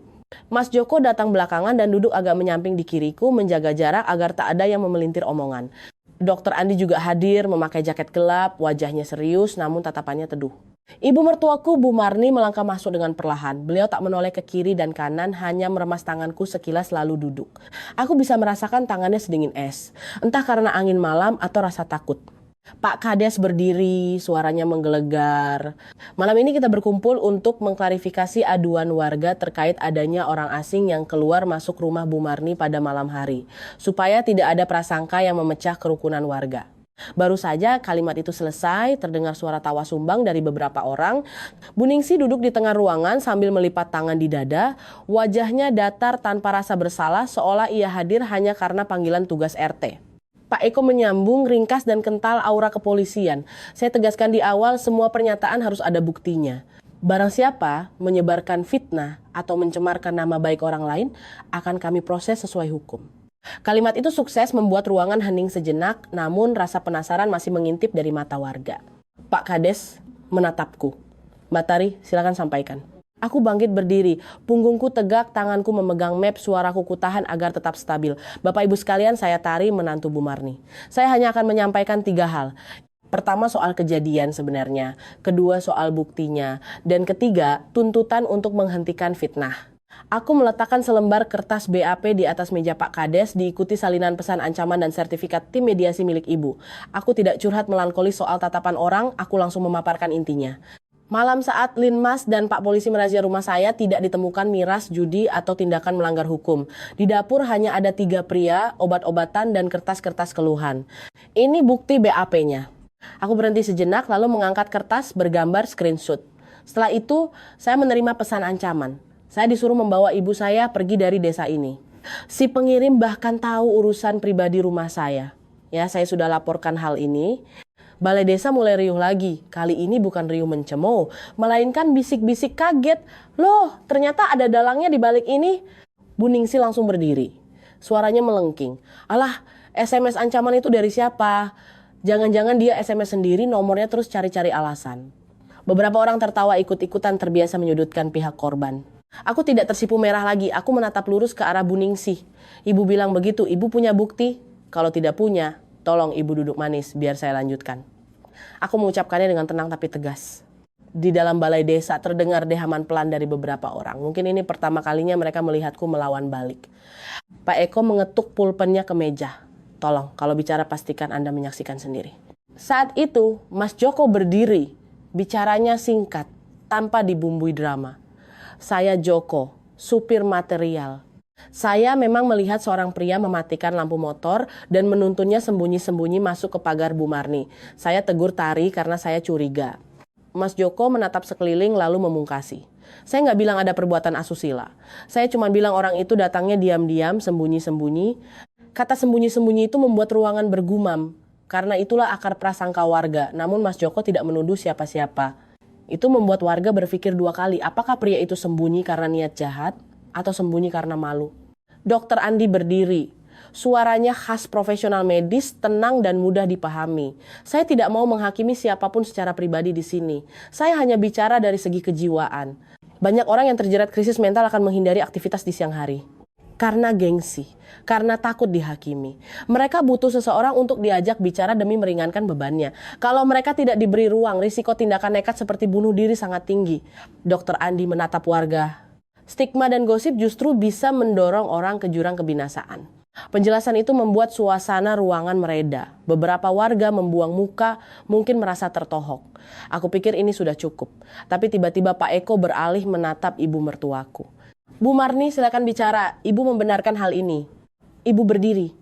Mas Joko datang belakangan dan duduk agak menyamping di kiriku, menjaga jarak agar tak ada yang memelintir omongan. Dokter Andi juga hadir, memakai jaket gelap, wajahnya serius namun tatapannya teduh. Ibu mertuaku, Bu Marni, melangkah masuk dengan perlahan. Beliau tak menoleh ke kiri dan kanan, hanya meremas tanganku sekilas lalu duduk. Aku bisa merasakan tangannya sedingin es, entah karena angin malam atau rasa takut. Pak Kades berdiri, suaranya menggelegar. Malam ini kita berkumpul untuk mengklarifikasi aduan warga terkait adanya orang asing yang keluar masuk rumah Bu Marni pada malam hari, supaya tidak ada prasangka yang memecah kerukunan warga. Baru saja kalimat itu selesai, terdengar suara tawa sumbang dari beberapa orang. Bu Ningsi duduk di tengah ruangan sambil melipat tangan di dada, wajahnya datar tanpa rasa bersalah seolah ia hadir hanya karena panggilan tugas RT. Pak Eko menyambung ringkas dan kental aura kepolisian. Saya tegaskan di awal semua pernyataan harus ada buktinya. Barang siapa menyebarkan fitnah atau mencemarkan nama baik orang lain akan kami proses sesuai hukum. Kalimat itu sukses membuat ruangan hening sejenak, namun rasa penasaran masih mengintip dari mata warga. Pak Kades menatapku. Mbak Tari, silakan sampaikan. Aku bangkit berdiri, punggungku tegak, tanganku memegang map, suaraku kutahan agar tetap stabil. Bapak Ibu sekalian, saya Tari, menantu Bu Marni. Saya hanya akan menyampaikan 3 hal. Pertama soal kejadian sebenarnya, kedua soal buktinya, dan ketiga tuntutan untuk menghentikan fitnah. Aku meletakkan selembar kertas BAP di atas meja Pak Kades, diikuti salinan pesan ancaman dan sertifikat tim mediasi milik Ibu. Aku tidak curhat melankolis soal tatapan orang, aku langsung memaparkan intinya. Malam saat Linmas dan Pak Polisi merazia rumah saya tidak ditemukan miras, judi, atau tindakan melanggar hukum. Di dapur hanya ada 3 pria, obat-obatan, dan kertas-kertas keluhan. Ini bukti BAP-nya. Aku berhenti sejenak lalu mengangkat kertas bergambar screenshot. Setelah itu, saya menerima pesan ancaman. Saya disuruh membawa ibu saya pergi dari desa ini. Si pengirim bahkan tahu urusan pribadi rumah saya. Ya, saya sudah laporkan hal ini. Balai desa mulai riuh lagi. Kali ini bukan riuh mencemooh, melainkan bisik-bisik kaget. Loh, ternyata ada dalangnya di balik ini. Bu Ningsi langsung berdiri. Suaranya melengking. Alah, SMS ancaman itu dari siapa? Jangan-jangan dia SMS sendiri, nomornya terus cari-cari alasan. Beberapa orang tertawa ikut-ikutan, terbiasa menyudutkan pihak korban. Aku tidak tersipu merah lagi. Aku menatap lurus ke arah Bu Ningsi. Ibu bilang begitu. Ibu punya bukti? Kalau tidak punya, tolong Ibu duduk manis biar saya lanjutkan. Aku mengucapkannya dengan tenang tapi tegas. Di dalam balai desa terdengar dehaman pelan dari beberapa orang. Mungkin ini pertama kalinya mereka melihatku melawan balik. Pak Eko mengetuk pulpennya ke meja. Tolong, kalau bicara pastikan Anda menyaksikan sendiri. Saat itu, Mas Joko berdiri. Bicaranya singkat, tanpa dibumbui drama. Saya Joko, supir material. Saya memang melihat seorang pria mematikan lampu motor dan menuntunnya sembunyi-sembunyi masuk ke pagar Bu Marni. Saya tegur Tari karena saya curiga. Mas Joko menatap sekeliling lalu memungkasi. Saya nggak bilang ada perbuatan asusila. Saya cuma bilang orang itu datangnya diam-diam, sembunyi-sembunyi. Kata sembunyi-sembunyi itu membuat ruangan bergumam. Karena itulah akar prasangka warga. Namun Mas Joko tidak menuduh siapa-siapa. Itu membuat warga berpikir 2 kali, apakah pria itu sembunyi karena niat jahat atau sembunyi karena malu. Dokter Andi berdiri. Suaranya khas profesional medis, tenang dan mudah dipahami. Saya tidak mau menghakimi siapapun secara pribadi di sini. Saya hanya bicara dari segi kejiwaan. Banyak orang yang terjerat krisis mental akan menghindari aktivitas di siang hari. Karena gengsi, karena takut dihakimi. Mereka butuh seseorang untuk diajak bicara demi meringankan bebannya. Kalau mereka tidak diberi ruang, risiko tindakan nekat seperti bunuh diri sangat tinggi. Dokter Andi menatap warga. Stigma dan gosip justru bisa mendorong orang ke jurang kebinasaan. Penjelasan itu membuat suasana ruangan mereda. Beberapa warga membuang muka, mungkin merasa tertohok. Aku pikir ini sudah cukup. Tapi tiba-tiba Pak Eko beralih menatap ibu mertuaku. Bu Marni, silakan bicara. Ibu membenarkan hal ini. Ibu berdiri.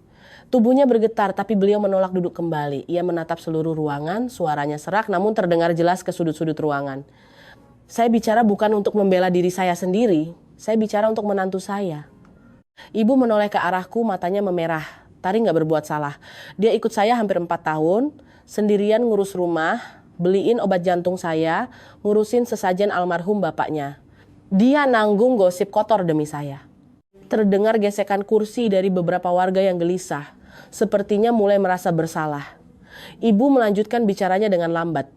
Tubuhnya bergetar, tapi beliau menolak duduk kembali. Ia menatap seluruh ruangan, suaranya serak namun terdengar jelas ke sudut-sudut ruangan. Saya bicara bukan untuk membela diri saya sendiri, saya bicara untuk menantu saya. Ibu menoleh ke arahku, matanya memerah. Tari nggak berbuat salah. Dia ikut saya hampir 4 tahun, sendirian ngurus rumah, beliin obat jantung saya, ngurusin sesajen almarhum bapaknya. Dia nanggung gosip kotor demi saya. Terdengar gesekan kursi dari beberapa warga yang gelisah, sepertinya mulai merasa bersalah. Ibu melanjutkan bicaranya dengan lambat.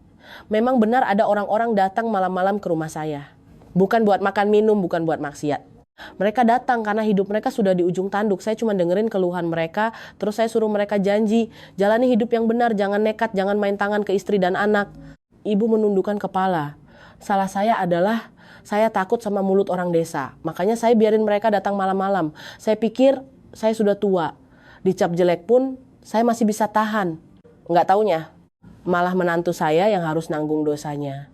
Memang benar ada orang-orang datang malam-malam ke rumah saya. Bukan buat makan minum, bukan buat maksiat. Mereka datang karena hidup mereka sudah di ujung tanduk. Saya cuma dengerin keluhan mereka, terus saya suruh mereka janji, jalani hidup yang benar, jangan nekat, jangan main tangan ke istri dan anak. Ibu menundukkan kepala. Salah saya adalah saya takut sama mulut orang desa. Makanya saya biarin mereka datang malam-malam. Saya pikir saya sudah tua. Dicap jelek pun saya masih bisa tahan. Nggak taunya, malah menantu saya yang harus nanggung dosanya.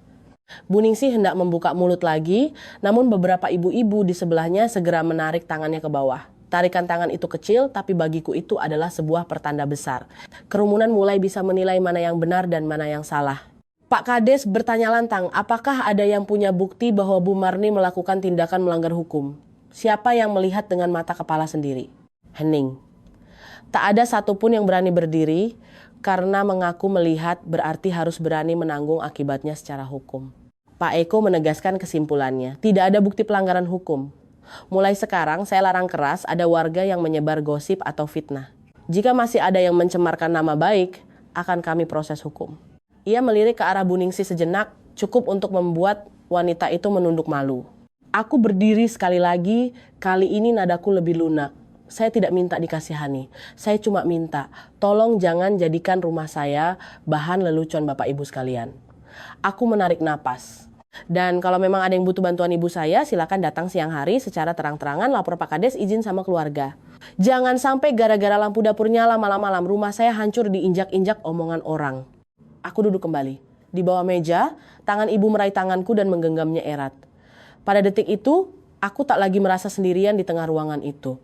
Bu Ningsih hendak membuka mulut lagi, namun beberapa ibu-ibu di sebelahnya segera menarik tangannya ke bawah. Tarikan tangan itu kecil, tapi bagiku itu adalah sebuah pertanda besar. Kerumunan mulai bisa menilai mana yang benar dan mana yang salah. Pak Kades bertanya lantang, apakah ada yang punya bukti bahwa Bu Marni melakukan tindakan melanggar hukum? Siapa yang melihat dengan mata kepala sendiri? Hening. Tak ada satupun yang berani berdiri, karena mengaku melihat berarti harus berani menanggung akibatnya secara hukum. Pak Eko menegaskan kesimpulannya, tidak ada bukti pelanggaran hukum. Mulai sekarang saya larang keras ada warga yang menyebar gosip atau fitnah. Jika masih ada yang mencemarkan nama baik, akan kami proses hukum. Ia melirik ke arah Bu Ningsih sejenak, cukup untuk membuat wanita itu menunduk malu. Aku berdiri sekali lagi, kali ini nadaku lebih lunak. Saya tidak minta dikasihani, saya cuma minta, tolong jangan jadikan rumah saya bahan lelucon Bapak Ibu sekalian. Aku menarik napas. Dan kalau memang ada yang butuh bantuan ibu saya, silakan datang siang hari secara terang-terangan, lapor Pak Kades, izin sama keluarga. Jangan sampai gara-gara lampu dapur nyala malam-malam, rumah saya hancur diinjak-injak omongan orang. Aku duduk kembali. Di bawah meja, tangan ibu meraih tanganku dan menggenggamnya erat. Pada detik itu, aku tak lagi merasa sendirian di tengah ruangan itu.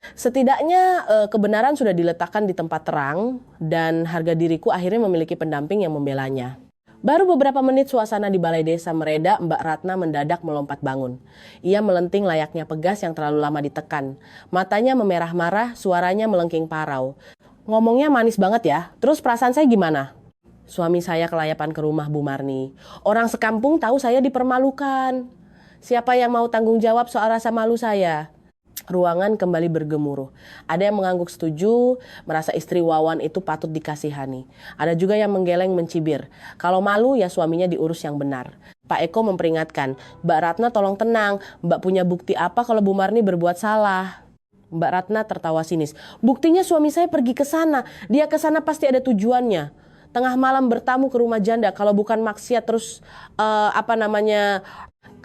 Setidaknya kebenaran sudah diletakkan di tempat terang dan harga diriku akhirnya memiliki pendamping yang membelanya. Baru beberapa menit suasana di balai desa mereda, Mbak Ratna mendadak melompat bangun. Ia melenting layaknya pegas yang terlalu lama ditekan. Matanya memerah marah, suaranya melengking parau. Ngomongnya manis banget ya, terus perasaan saya gimana? Suami saya kelayapan ke rumah Bu Marni. Orang sekampung tahu saya dipermalukan. Siapa yang mau tanggung jawab soal rasa malu saya? Ruangan kembali bergemuruh. Ada yang mengangguk setuju, merasa istri Wawan itu patut dikasihani. Ada juga yang menggeleng mencibir. Kalau malu ya suaminya diurus yang benar. Pak Eko memperingatkan, Mbak Ratna tolong tenang, Mbak punya bukti apa kalau Bu Marni berbuat salah? Mbak Ratna tertawa sinis. Buktinya suami saya pergi ke sana, dia ke sana pasti ada tujuannya. Tengah malam bertamu ke rumah janda, kalau bukan maksiat terus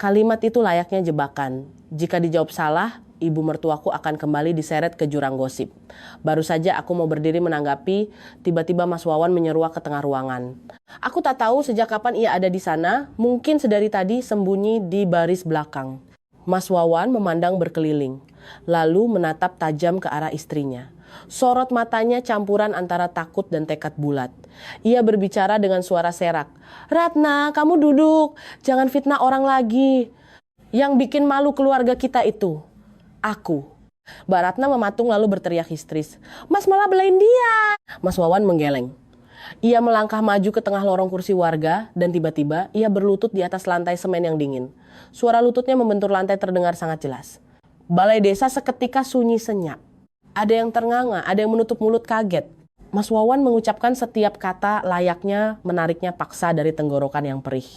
kalimat itu layaknya jebakan. Jika dijawab salah, ibu mertuaku akan kembali diseret ke jurang gosip. Baru saja aku mau berdiri menanggapi, tiba-tiba Mas Wawan menyeruak ke tengah ruangan. Aku tak tahu sejak kapan ia ada di sana, mungkin sedari tadi sembunyi di baris belakang. Mas Wawan memandang berkeliling, lalu menatap tajam ke arah istrinya. Sorot matanya campuran antara takut dan tekad bulat. Ia berbicara dengan suara serak. Ratna, kamu duduk, jangan fitnah orang lagi. Yang bikin malu keluarga kita itu aku. Mbak Ratna mematung lalu berteriak histeris. Mas malah belain dia. Mas Wawan menggeleng. Ia melangkah maju ke tengah lorong kursi warga dan tiba-tiba ia berlutut di atas lantai semen yang dingin. Suara lututnya membentur lantai terdengar sangat jelas. Balai desa seketika sunyi senyap. Ada yang ternganga, ada yang menutup mulut kaget. Mas Wawan mengucapkan setiap kata layaknya menariknya paksa dari tenggorokan yang perih.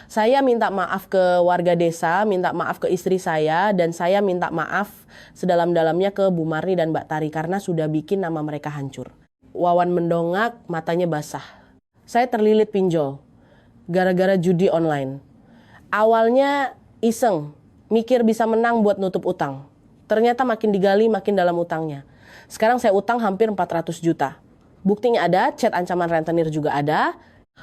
Saya minta maaf ke warga desa, minta maaf ke istri saya, dan saya minta maaf sedalam-dalamnya ke Bu Marni dan Mbak Tari karena sudah bikin nama mereka hancur. Wawan mendongak, matanya basah. Saya terlilit pinjol, gara-gara judi online. Awalnya iseng, mikir bisa menang buat nutup utang. Ternyata makin digali makin dalam utangnya. Sekarang saya utang hampir 400 juta. Buktinya ada, chat ancaman rentenir juga ada.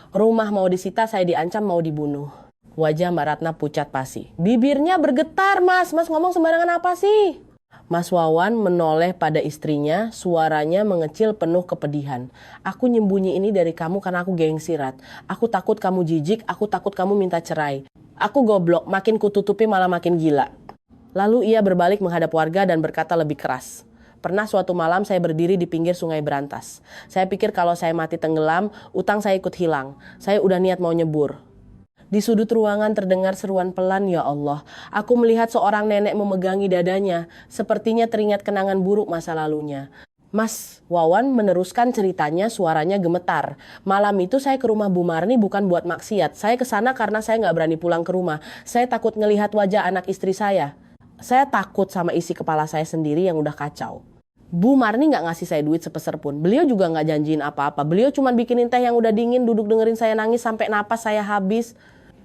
Rumah mau disita, saya diancam mau dibunuh. Wajah Mbak Ratna pucat pasi. Bibirnya bergetar, Mas. Mas ngomong sembarangan apa sih? Mas Wawan menoleh pada istrinya, suaranya mengecil penuh kepedihan. Aku nyembunyi ini dari kamu karena aku gengsi, Rat. Aku takut kamu jijik, aku takut kamu minta cerai. Aku goblok, makin kututupi malah makin gila. Lalu ia berbalik menghadap warga dan berkata lebih keras. Pernah suatu malam saya berdiri di pinggir sungai Berantas. Saya pikir kalau saya mati tenggelam, utang saya ikut hilang. Saya udah niat mau nyebur. Di sudut ruangan terdengar seruan pelan, ya Allah. Aku melihat seorang nenek memegangi dadanya. Sepertinya teringat kenangan buruk masa lalunya. Mas Wawan meneruskan ceritanya, suaranya gemetar. Malam itu saya ke rumah Bu Marni bukan buat maksiat. Saya ke sana karena saya nggak berani pulang ke rumah. Saya takut ngelihat wajah anak istri saya. Saya takut sama isi kepala saya sendiri yang udah kacau. Bu Marni nggak ngasih saya duit sepeser pun. Beliau juga nggak janjiin apa-apa. Beliau cuma bikinin teh yang udah dingin, duduk dengerin saya nangis sampai napas saya habis.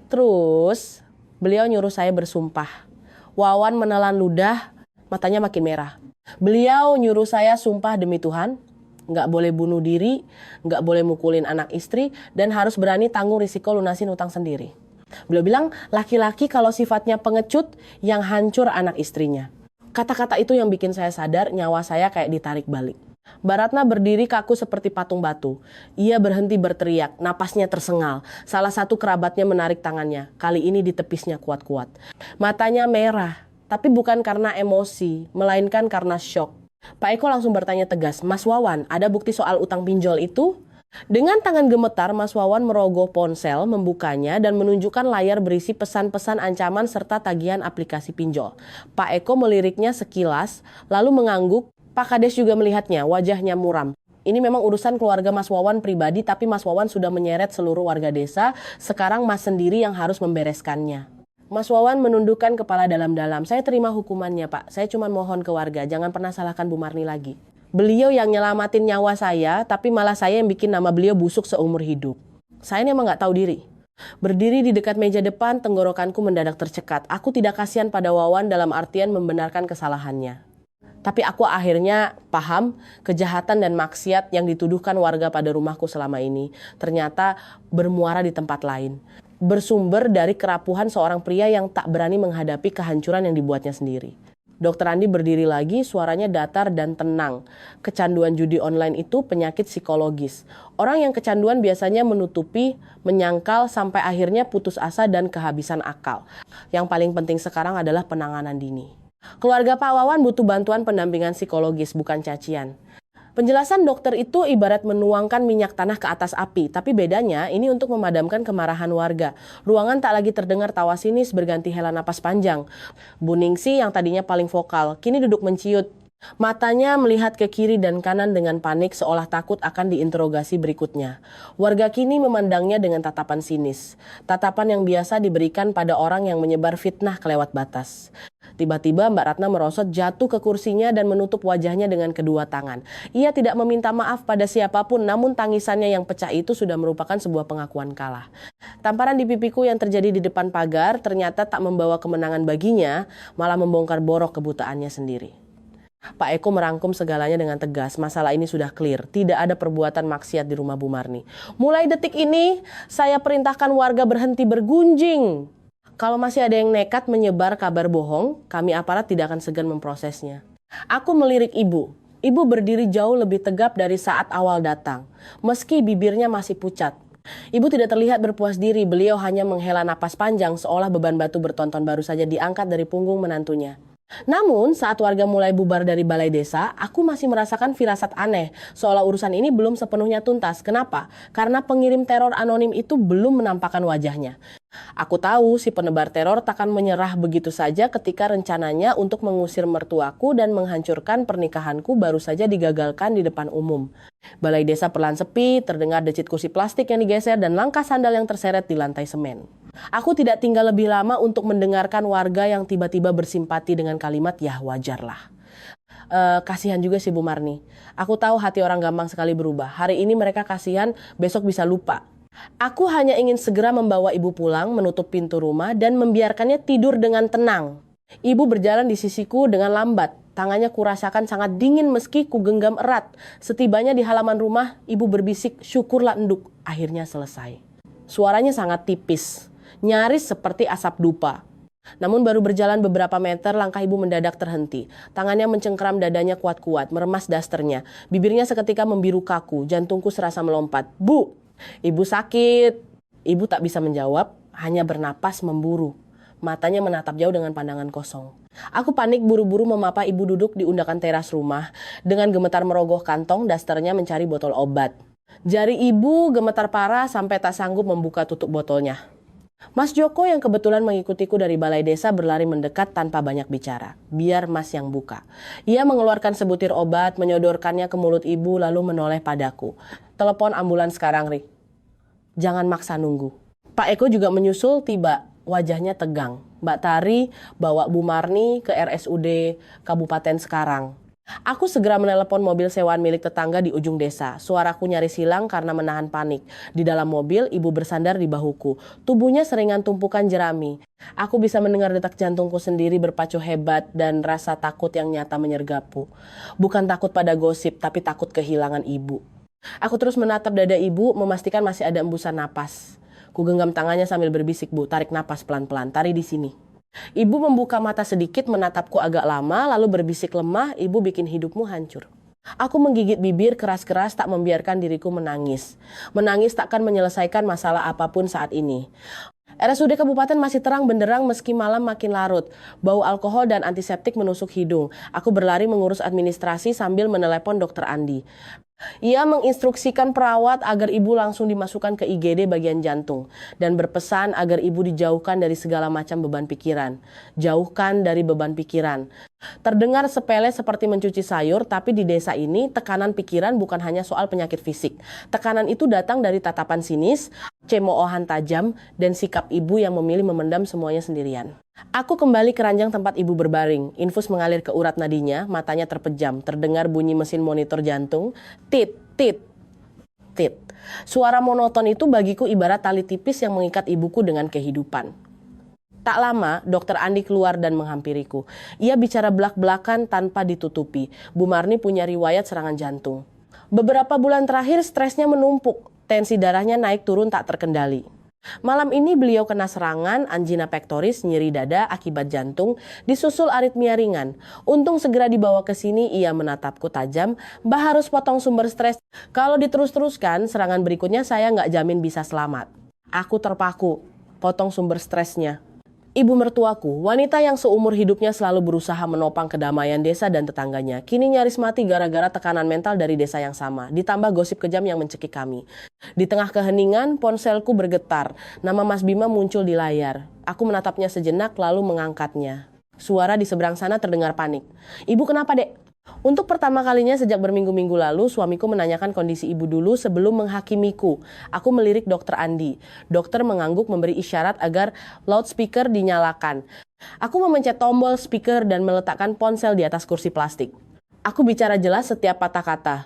Terus beliau nyuruh saya bersumpah. Wawan menelan ludah, matanya makin merah. Beliau nyuruh saya sumpah demi Tuhan, nggak boleh bunuh diri, nggak boleh mukulin anak istri, dan harus berani tanggung risiko lunasin utang sendiri. Beliau bilang, laki-laki kalau sifatnya pengecut, yang hancur anak istrinya. Kata-kata itu yang bikin saya sadar nyawa saya kayak ditarik balik. Mbak Ratna berdiri kaku seperti patung batu. Ia berhenti berteriak, napasnya tersengal. Salah satu kerabatnya menarik tangannya, kali ini di tepisnya kuat-kuat. Matanya merah. Tapi bukan karena emosi, melainkan karena syok. Pak Eko langsung bertanya tegas, Mas Wawan, ada bukti soal utang pinjol itu? Dengan tangan gemetar, Mas Wawan merogoh ponsel, membukanya, dan menunjukkan layar berisi pesan-pesan ancaman serta tagihan aplikasi pinjol. Pak Eko meliriknya sekilas, lalu mengangguk. Pak Kades juga melihatnya, wajahnya muram. Ini memang urusan keluarga Mas Wawan pribadi, tapi Mas Wawan sudah menyeret seluruh warga desa, sekarang Mas sendiri yang harus membereskannya. Mas Wawan menundukkan kepala dalam-dalam. Saya terima hukumannya, Pak. Saya cuma mohon ke warga, jangan pernah salahkan Bu Marni lagi. Beliau yang nyelamatin nyawa saya, tapi malah saya yang bikin nama beliau busuk seumur hidup. Saya ini emang nggak tahu diri. Berdiri di dekat meja depan, tenggorokanku mendadak tercekat. Aku tidak kasihan pada Wawan dalam artian membenarkan kesalahannya. Tapi aku akhirnya paham kejahatan dan maksiat yang dituduhkan warga pada rumahku selama ini ternyata bermuara di tempat lain. Bersumber dari kerapuhan seorang pria yang tak berani menghadapi kehancuran yang dibuatnya sendiri. Dokter Andi berdiri lagi, suaranya datar dan tenang. Kecanduan judi online itu penyakit psikologis. Orang yang kecanduan biasanya menutupi, menyangkal, sampai akhirnya putus asa dan kehabisan akal. Yang paling penting sekarang adalah penanganan dini. Keluarga Pak Wawan butuh bantuan pendampingan psikologis, bukan cacian. Penjelasan dokter itu ibarat menuangkan minyak tanah ke atas api, tapi bedanya ini untuk memadamkan kemarahan warga. Ruangan tak lagi terdengar tawa sinis berganti hela napas panjang. Bu Ningsi yang tadinya paling vokal, kini duduk menciut. Matanya melihat ke kiri dan kanan dengan panik seolah takut akan diinterogasi berikutnya. Warga kini memandangnya dengan tatapan sinis. Tatapan yang biasa diberikan pada orang yang menyebar fitnah kelewat batas. Tiba-tiba Mbak Ratna merosot jatuh ke kursinya dan menutup wajahnya dengan kedua tangan. Ia tidak meminta maaf pada siapapun, namun tangisannya yang pecah itu sudah merupakan sebuah pengakuan kalah. Tamparan di pipiku yang terjadi di depan pagar ternyata tak membawa kemenangan baginya, malah membongkar borok kebutaannya sendiri. Pak Eko merangkum segalanya dengan tegas. Masalah ini sudah clear. Tidak ada perbuatan maksiat di rumah Bu Marni. Mulai detik ini, saya perintahkan warga berhenti bergunjing. Kalau masih ada yang nekat menyebar kabar bohong, kami aparat tidak akan segan memprosesnya. Aku melirik ibu. Ibu berdiri jauh lebih tegap dari saat awal datang. Meski bibirnya masih pucat. Ibu tidak terlihat berpuas diri. Beliau hanya menghela napas panjang seolah beban batu bertonton baru saja diangkat dari punggung menantunya. Namun saat warga mulai bubar dari balai desa, aku masih merasakan firasat aneh, seolah urusan ini belum sepenuhnya tuntas. Kenapa? Karena pengirim teror anonim itu belum menampakkan wajahnya. Aku tahu si penebar teror takkan menyerah begitu saja ketika rencananya untuk mengusir mertuaku dan menghancurkan pernikahanku baru saja digagalkan di depan umum. Balai desa perlahan sepi, terdengar decit kursi plastik yang digeser dan langkah sandal yang terseret di lantai semen. Aku tidak tinggal lebih lama untuk mendengarkan warga yang tiba-tiba bersimpati dengan kalimat ya wajarlah. Kasihan juga sih Bu Marni. Aku tahu hati orang gampang sekali berubah. Hari ini mereka kasihan, besok bisa lupa. Aku hanya ingin segera membawa ibu pulang, menutup pintu rumah dan membiarkannya tidur dengan tenang. Ibu berjalan di sisiku dengan lambat. Tangannya kurasakan sangat dingin meski ku genggam erat. Setibanya di halaman rumah, ibu berbisik, syukurlah enduk. Akhirnya selesai. Suaranya sangat tipis, nyaris seperti asap dupa. Namun baru berjalan beberapa meter, langkah ibu mendadak terhenti. Tangannya mencengkeram dadanya kuat-kuat, meremas dasternya. Bibirnya seketika membiru kaku, jantungku serasa melompat. Bu, ibu sakit. Ibu tak bisa menjawab, hanya bernapas memburu. Matanya menatap jauh dengan pandangan kosong. Aku panik buru-buru memapa ibu duduk di undakan teras rumah. Dengan gemetar merogoh kantong dasternya mencari botol obat. Jari ibu gemetar parah sampai tak sanggup membuka tutup botolnya. Mas Joko yang kebetulan mengikutiku dari balai desa berlari mendekat tanpa banyak bicara. Biar Mas yang buka. Ia mengeluarkan sebutir obat, menyodorkannya ke mulut ibu lalu menoleh padaku. Telepon ambulans sekarang, Ri. Jangan maksa nunggu. Pak Eko juga menyusul tiba. Wajahnya tegang. Mbak Tari bawa Bu Marni ke RSUD Kabupaten Sekarang. Aku segera menelepon mobil sewaan milik tetangga di ujung desa. Suaraku nyaris hilang karena menahan panik. Di dalam mobil, ibu bersandar di bahuku. Tubuhnya seringan tumpukan jerami. Aku bisa mendengar detak jantungku sendiri berpacu hebat dan rasa takut yang nyata menyergapku. Bukan takut pada gosip, tapi takut kehilangan ibu. Aku terus menatap dada ibu, memastikan masih ada embusan napas. Ku genggam tangannya sambil berbisik, Bu, tarik napas pelan-pelan, tari di sini. Ibu membuka mata sedikit, menatapku agak lama, lalu berbisik lemah, ibu bikin hidupmu hancur. Aku menggigit bibir keras-keras tak membiarkan diriku menangis. Menangis takkan menyelesaikan masalah apapun saat ini. RSUD Kabupaten masih terang benderang meski malam makin larut. Bau alkohol dan antiseptik menusuk hidung. Aku berlari mengurus administrasi sambil menelepon Dokter Andi. Ia menginstruksikan perawat agar ibu langsung dimasukkan ke IGD bagian jantung dan berpesan agar ibu dijauhkan dari segala macam beban pikiran. Jauhkan dari beban pikiran. Terdengar sepele seperti mencuci sayur, tapi di desa ini tekanan pikiran bukan hanya soal penyakit fisik. Tekanan itu datang dari tatapan sinis, cemoohan tajam, dan sikap ibu yang memilih memendam semuanya sendirian. Aku kembali ke ranjang tempat ibu berbaring. Infus mengalir ke urat nadinya, matanya terpejam. Terdengar bunyi mesin monitor jantung. Tit, tit, tit. Suara monoton itu bagiku ibarat tali tipis yang mengikat ibuku dengan kehidupan. Tak lama, Dokter Andi keluar dan menghampiriku. Ia bicara belak-belakan tanpa ditutupi. Bu Marni punya riwayat serangan jantung. Beberapa bulan terakhir stresnya menumpuk. Tensi darahnya naik turun tak terkendali. Malam ini beliau kena serangan, angina pectoris, nyeri dada akibat jantung, disusul aritmia ringan. Untung segera dibawa ke sini, ia menatapku tajam. Mbah harus potong sumber stres. Kalau diterus-teruskan, serangan berikutnya saya nggak jamin bisa selamat. Aku terpaku, potong sumber stresnya. Ibu mertuaku, wanita yang seumur hidupnya selalu berusaha menopang kedamaian desa dan tetangganya, kini nyaris mati gara-gara tekanan mental dari desa yang sama, ditambah gosip kejam yang mencekik kami. Di tengah keheningan, ponselku bergetar. Nama Mas Bima muncul di layar. Aku menatapnya sejenak lalu mengangkatnya. Suara di seberang sana terdengar panik. Ibu kenapa, Dek? Untuk pertama kalinya sejak berminggu-minggu lalu, suamiku menanyakan kondisi ibu dulu sebelum menghakimiku. Aku melirik Dokter Andi. Dokter mengangguk memberi isyarat agar loudspeaker dinyalakan. Aku memencet tombol speaker dan meletakkan ponsel di atas kursi plastik. Aku bicara jelas setiap patah kata.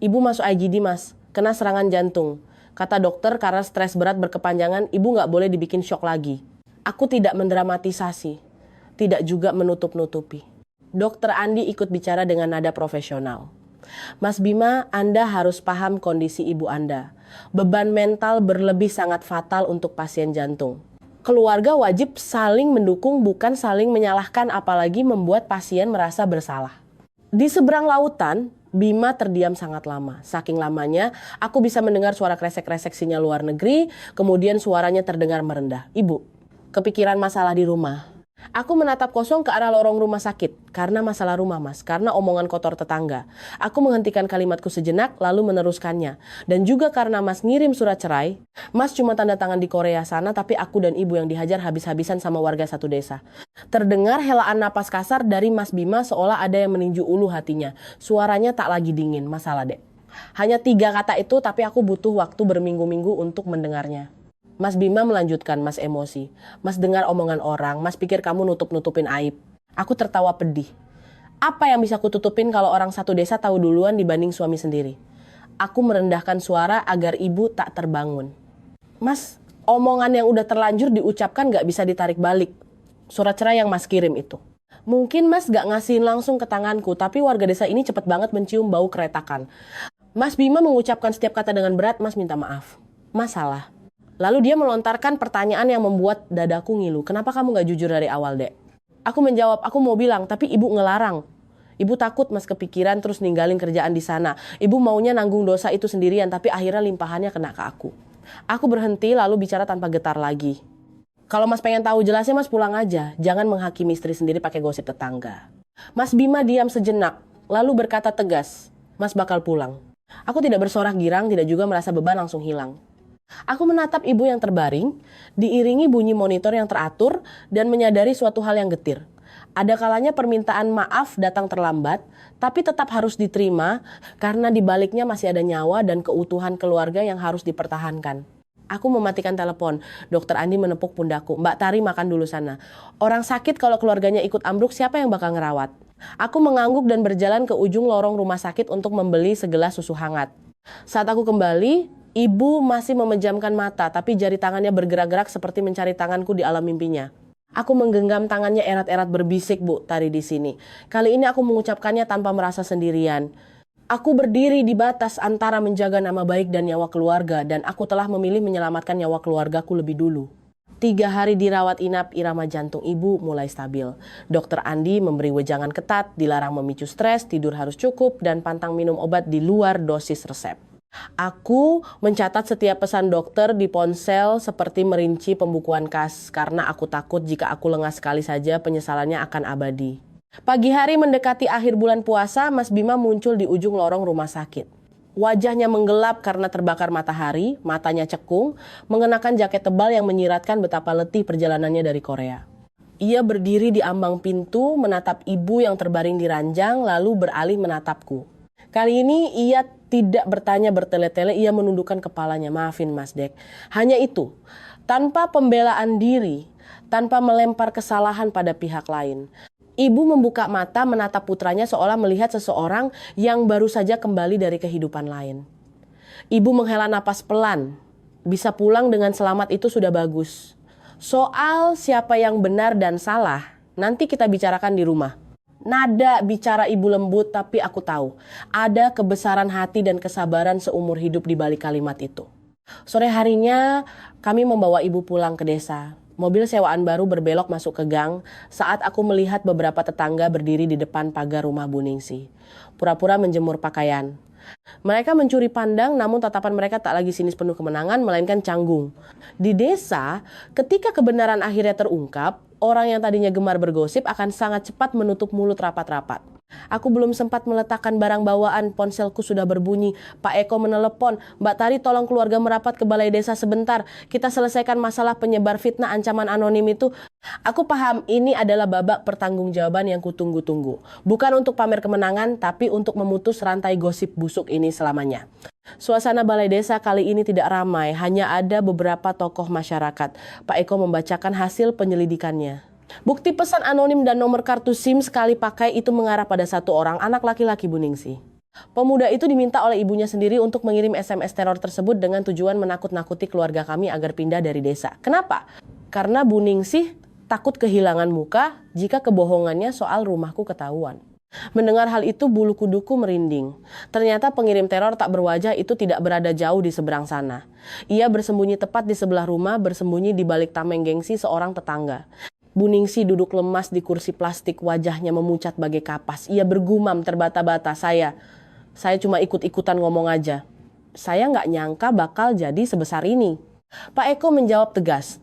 Ibu masuk IGD, Mas. Kena serangan jantung. Kata dokter karena stres berat berkepanjangan, ibu nggak boleh dibikin shock lagi. Aku tidak mendramatisasi. Tidak juga menutup-nutupi. Dokter Andi ikut bicara dengan nada profesional. Mas Bima, Anda harus paham kondisi ibu Anda. Beban mental berlebih sangat fatal untuk pasien jantung. Keluarga wajib saling mendukung, bukan saling menyalahkan, apalagi membuat pasien merasa bersalah. Di seberang lautan, Bima terdiam sangat lama. Saking lamanya, aku bisa mendengar suara kresek-kresek sinyal luar negeri, kemudian suaranya terdengar merendah. Ibu, kepikiran masalah di rumah. Aku menatap kosong ke arah lorong rumah sakit. Karena masalah rumah, Mas. Karena omongan kotor tetangga. Aku menghentikan kalimatku sejenak, lalu meneruskannya. Dan juga karena Mas ngirim surat cerai. Mas cuma tanda tangan di Korea sana, tapi aku dan ibu yang dihajar habis-habisan sama warga satu desa. Terdengar helaan napas kasar dari Mas Bima seolah ada yang meninju ulu hatinya. Suaranya tak lagi dingin. Masalah, Dek. Hanya 3 kata itu, tapi aku butuh waktu berminggu-minggu untuk mendengarnya. Mas Bima melanjutkan, Mas emosi. Mas dengar omongan orang, Mas pikir kamu nutup-nutupin aib. Aku tertawa pedih. Apa yang bisa kututupin kalau orang satu desa tahu duluan dibanding suami sendiri? Aku merendahkan suara agar ibu tak terbangun. Mas, omongan yang udah terlanjur diucapkan gak bisa ditarik balik. Surat cerai yang Mas kirim itu. Mungkin Mas gak ngasihin langsung ke tanganku, tapi warga desa ini cepet banget mencium bau keretakan. Mas Bima mengucapkan setiap kata dengan berat, Mas minta maaf. Mas salah. Lalu dia melontarkan pertanyaan yang membuat dadaku ngilu. Kenapa kamu gak jujur dari awal, Dek? Aku menjawab, aku mau bilang, tapi ibu ngelarang. Ibu takut Mas kepikiran terus ninggalin kerjaan di sana. Ibu maunya nanggung dosa itu sendirian, tapi akhirnya limpahannya kena ke aku. Aku berhenti lalu bicara tanpa getar lagi. Kalau Mas pengen tahu jelasnya, Mas pulang aja. Jangan menghakimi istri sendiri pakai gosip tetangga. Mas Bima diam sejenak, lalu berkata tegas, Mas bakal pulang. Aku tidak bersorak girang, tidak juga merasa beban langsung hilang. Aku menatap ibu yang terbaring, diiringi bunyi monitor yang teratur, dan menyadari suatu hal yang getir. Ada kalanya permintaan maaf datang terlambat, tapi tetap harus diterima karena di baliknya masih ada nyawa dan keutuhan keluarga yang harus dipertahankan. Aku mematikan telepon. Dokter Andi menepuk pundakku. Mbak Tari makan dulu sana. Orang sakit kalau keluarganya ikut ambruk, siapa yang bakal ngerawat? Aku mengangguk dan berjalan ke ujung lorong rumah sakit untuk membeli segelas susu hangat. Saat aku kembali, ibu masih memejamkan mata, tapi jari tangannya bergerak-gerak seperti mencari tanganku di alam mimpinya. Aku menggenggam tangannya erat-erat berbisik, Bu, Tari di sini. Kali ini aku mengucapkannya tanpa merasa sendirian. Aku berdiri di batas antara menjaga nama baik dan nyawa keluarga, dan aku telah memilih menyelamatkan nyawa keluargaku lebih dulu. 3 hari dirawat inap, irama jantung ibu mulai stabil. Dokter Andi memberi wejangan ketat, dilarang memicu stres, tidur harus cukup, dan pantang minum obat di luar dosis resep. Aku mencatat setiap pesan dokter di ponsel seperti merinci pembukuan kas, karena aku takut jika aku lengah sekali saja penyesalannya akan abadi. Pagi hari mendekati akhir bulan puasa, Mas Bima muncul di ujung lorong rumah sakit. Wajahnya menggelap karena terbakar matahari, matanya cekung, mengenakan jaket tebal yang menyiratkan betapa letih perjalanannya dari Korea. Ia berdiri di ambang pintu, menatap ibu yang terbaring di ranjang, lalu beralih menatapku. Kali ini ia tidak bertanya bertele-tele, ia menundukkan kepalanya. Maafin Mas Dek. Hanya itu, tanpa pembelaan diri, tanpa melempar kesalahan pada pihak lain. Ibu membuka mata menatap putranya seolah melihat seseorang yang baru saja kembali dari kehidupan lain. Ibu menghela napas pelan. Bisa pulang dengan selamat itu sudah bagus. Soal siapa yang benar dan salah, nanti kita bicarakan di rumah. Nada bicara ibu lembut, tapi aku tahu ada kebesaran hati dan kesabaran seumur hidup di balik kalimat itu. Sore harinya kami membawa ibu pulang ke desa. Mobil sewaan baru berbelok masuk ke gang saat aku melihat beberapa tetangga berdiri di depan pagar rumah Bu Ningsih. Pura-pura menjemur pakaian. Mereka mencuri pandang, namun tatapan mereka tak lagi sinis penuh kemenangan, melainkan canggung. Di desa, ketika kebenaran akhirnya terungkap, orang yang tadinya gemar bergosip akan sangat cepat menutup mulut rapat-rapat. Aku belum sempat meletakkan barang bawaan, ponselku sudah berbunyi. Pak Eko menelepon, Mbak Tari tolong keluarga merapat ke balai desa sebentar. Kita selesaikan masalah penyebar fitnah ancaman anonim itu. Aku paham ini adalah babak pertanggungjawaban yang kutunggu-tunggu. Bukan untuk pamer kemenangan, tapi untuk memutus rantai gosip busuk ini selamanya. Suasana balai desa kali ini tidak ramai, hanya ada beberapa tokoh masyarakat. Pak Eko membacakan hasil penyelidikannya. Bukti pesan anonim dan nomor kartu SIM sekali pakai itu mengarah pada satu orang, anak laki-laki Bu Ningsih. Pemuda itu diminta oleh ibunya sendiri untuk mengirim SMS teror tersebut dengan tujuan menakut-nakuti keluarga kami agar pindah dari desa. Kenapa? Karena Bu Ningsih takut kehilangan muka jika kebohongannya soal rumahku ketahuan. Mendengar hal itu bulu kuduku merinding. Ternyata pengirim teror tak berwajah itu tidak berada jauh di seberang sana. Ia bersembunyi tepat di sebelah rumah, bersembunyi di balik tameng gengsi seorang tetangga. Bu Ningsih duduk lemas di kursi plastik, wajahnya memucat bagai kapas. Ia bergumam terbata-bata, saya cuma ikut-ikutan ngomong aja. Saya nggak nyangka bakal jadi sebesar ini. Pak Eko menjawab tegas.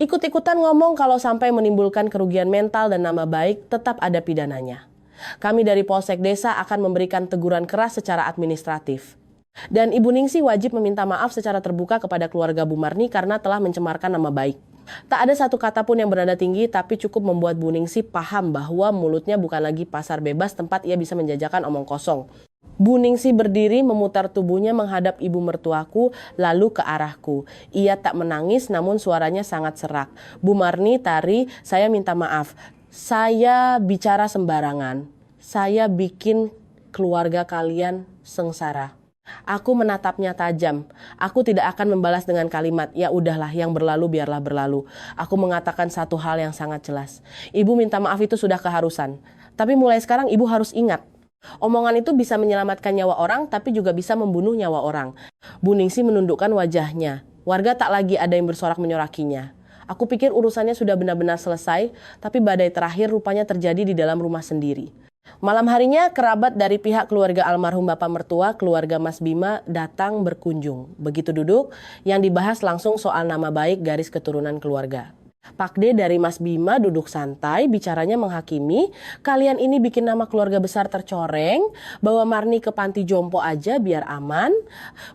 Ikut-ikutan ngomong kalau sampai menimbulkan kerugian mental dan nama baik, tetap ada pidananya. Kami dari Polsek Desa akan memberikan teguran keras secara administratif. Dan Ibu Ningsih wajib meminta maaf secara terbuka kepada keluarga Bu Marni karena telah mencemarkan nama baik. Tak ada satu kata pun yang bernada tinggi, tapi cukup membuat Bu Ningsih paham bahwa mulutnya bukan lagi pasar bebas tempat ia bisa menjajakan omong kosong. Bu Ningsih berdiri memutar tubuhnya menghadap ibu mertuaku lalu ke arahku. Ia tak menangis namun suaranya sangat serak. Bu Marni, Tari, saya minta maaf. Saya bicara sembarangan. Saya bikin keluarga kalian sengsara. Aku menatapnya tajam. Aku tidak akan membalas dengan kalimat, ya udahlah yang berlalu biarlah berlalu. Aku mengatakan satu hal yang sangat jelas. Ibu minta maaf itu sudah keharusan. Tapi mulai sekarang ibu harus ingat. Omongan itu bisa menyelamatkan nyawa orang, tapi juga bisa membunuh nyawa orang. Bu Ningsih menundukkan wajahnya. Warga tak lagi ada yang bersorak-menyorakinya. Aku pikir urusannya sudah benar-benar selesai, tapi badai terakhir rupanya terjadi di dalam rumah sendiri. Malam harinya kerabat dari pihak keluarga almarhum bapak mertua, keluarga Mas Bima datang berkunjung. Begitu duduk, yang dibahas langsung soal nama baik garis keturunan keluarga. Pak D dari Mas Bima duduk santai, bicaranya menghakimi. Kalian ini bikin nama keluarga besar tercoreng. Bawa Marni ke panti jompo aja biar aman.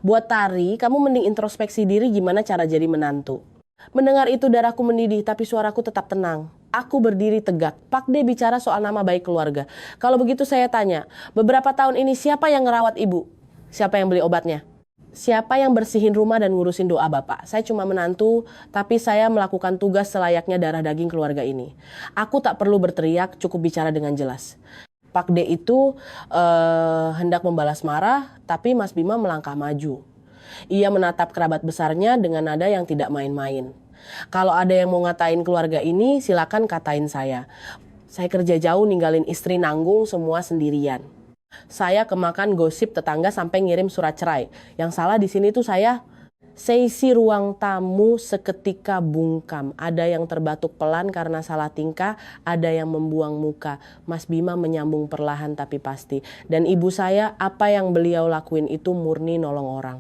Buat Tari, kamu mending introspeksi diri gimana cara jadi menantu. Mendengar itu darahku mendidih, tapi suaraku tetap tenang. Aku berdiri tegak. Pak D bicara soal nama baik keluarga. Kalau begitu saya tanya, beberapa tahun ini siapa yang ngerawat ibu? Siapa yang beli obatnya? Siapa yang bersihin rumah dan ngurusin doa Bapak? Saya cuma menantu, tapi saya melakukan tugas selayaknya darah daging keluarga ini. Aku tak perlu berteriak, cukup bicara dengan jelas. Pak D itu hendak membalas marah, tapi Mas Bima melangkah maju. Ia menatap kerabat besarnya dengan nada yang tidak main-main. Kalau ada yang mau ngatain keluarga ini, silakan katain saya. Saya kerja jauh ninggalin istri nanggung semua sendirian. Saya kemakan gosip tetangga sampai ngirim surat cerai. Yang salah di sini tuh saya. Seisi ruang tamu seketika bungkam. Ada yang terbatuk pelan karena salah tingkah, ada yang membuang muka. Mas Bima menyambung perlahan tapi pasti. Dan ibu saya, apa yang beliau lakuin itu murni nolong orang.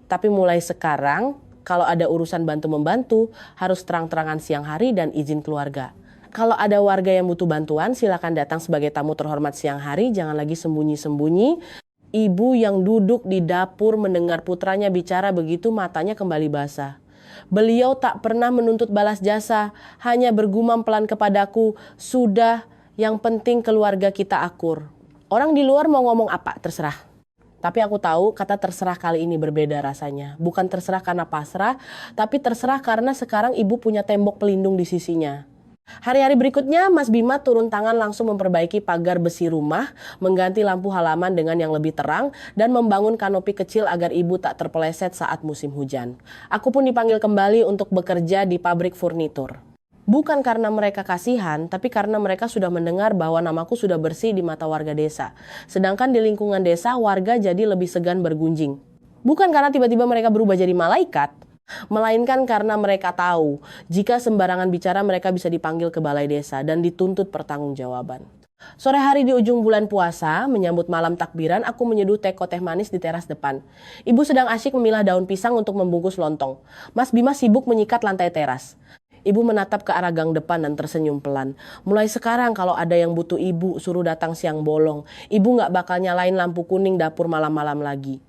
Tapi mulai sekarang, kalau ada urusan bantu-membantu, harus terang-terangan siang hari dan izin keluarga. Kalau ada warga yang butuh bantuan, silakan datang sebagai tamu terhormat siang hari, jangan lagi sembunyi-sembunyi. Ibu yang duduk di dapur mendengar putranya bicara begitu, matanya kembali basah. Beliau tak pernah menuntut balas jasa, hanya bergumam pelan kepadaku, sudah, yang penting keluarga kita akur. Orang di luar mau ngomong apa, terserah. Tapi aku tahu kata terserah kali ini berbeda rasanya. Bukan terserah karena pasrah, tapi terserah karena sekarang ibu punya tembok pelindung di sisinya. Hari-hari berikutnya, Mas Bima turun tangan langsung memperbaiki pagar besi rumah, mengganti lampu halaman dengan yang lebih terang, dan membangun kanopi kecil agar ibu tak terpeleset saat musim hujan. Aku pun dipanggil kembali untuk bekerja di pabrik furnitur. Bukan karena mereka kasihan, tapi karena mereka sudah mendengar bahwa namaku sudah bersih di mata warga desa. Sedangkan di lingkungan desa, warga jadi lebih segan bergunjing. Bukan karena tiba-tiba mereka berubah jadi malaikat, melainkan karena mereka tahu jika sembarangan bicara mereka bisa dipanggil ke balai desa dan dituntut pertanggungjawaban. Sore hari di ujung bulan puasa, menyambut malam takbiran, aku menyeduh teh manis di teras depan. Ibu sedang asyik memilah daun pisang untuk membungkus lontong. Mas Bima sibuk menyikat lantai teras. Ibu menatap ke arah gang depan dan tersenyum pelan. Mulai sekarang kalau ada yang butuh ibu, suruh datang siang bolong. Ibu gak bakal nyalain lampu kuning dapur malam-malam lagi.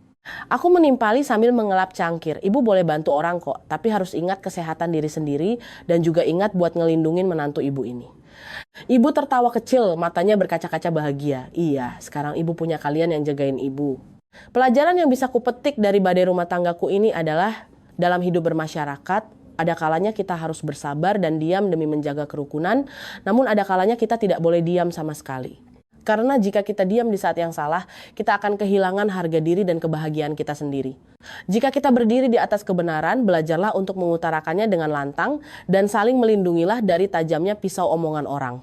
Aku menimpali sambil mengelap cangkir. Ibu boleh bantu orang kok, tapi harus ingat kesehatan diri sendiri dan juga ingat buat ngelindungin menantu ibu ini. Ibu tertawa kecil, matanya berkaca-kaca bahagia. Iya, sekarang ibu punya kalian yang jagain ibu. Pelajaran yang bisa kupetik dari badai rumah tanggaku ini adalah dalam hidup bermasyarakat, ada kalanya kita harus bersabar dan diam demi menjaga kerukunan, namun ada kalanya kita tidak boleh diam sama sekali. Karena jika kita diam di saat yang salah, kita akan kehilangan harga diri dan kebahagiaan kita sendiri. Jika kita berdiri di atas kebenaran, belajarlah untuk mengutarakannya dengan lantang dan saling melindungilah dari tajamnya pisau omongan orang.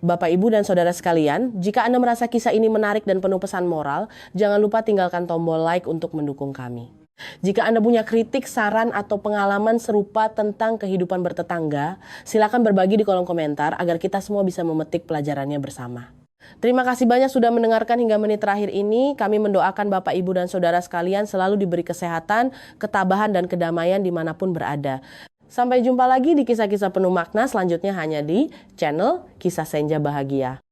Bapak, Ibu, dan Saudara sekalian, jika Anda merasa kisah ini menarik dan penuh pesan moral, jangan lupa tinggalkan tombol like untuk mendukung kami. Jika Anda punya kritik, saran, atau pengalaman serupa tentang kehidupan bertetangga, silakan berbagi di kolom komentar agar kita semua bisa memetik pelajarannya bersama. Terima kasih banyak sudah mendengarkan hingga menit terakhir ini. Kami mendoakan Bapak, Ibu, dan Saudara sekalian selalu diberi kesehatan, ketabahan, dan kedamaian dimanapun berada. Sampai jumpa lagi di kisah-kisah penuh makna selanjutnya hanya di channel Kisah Senja Bahagia.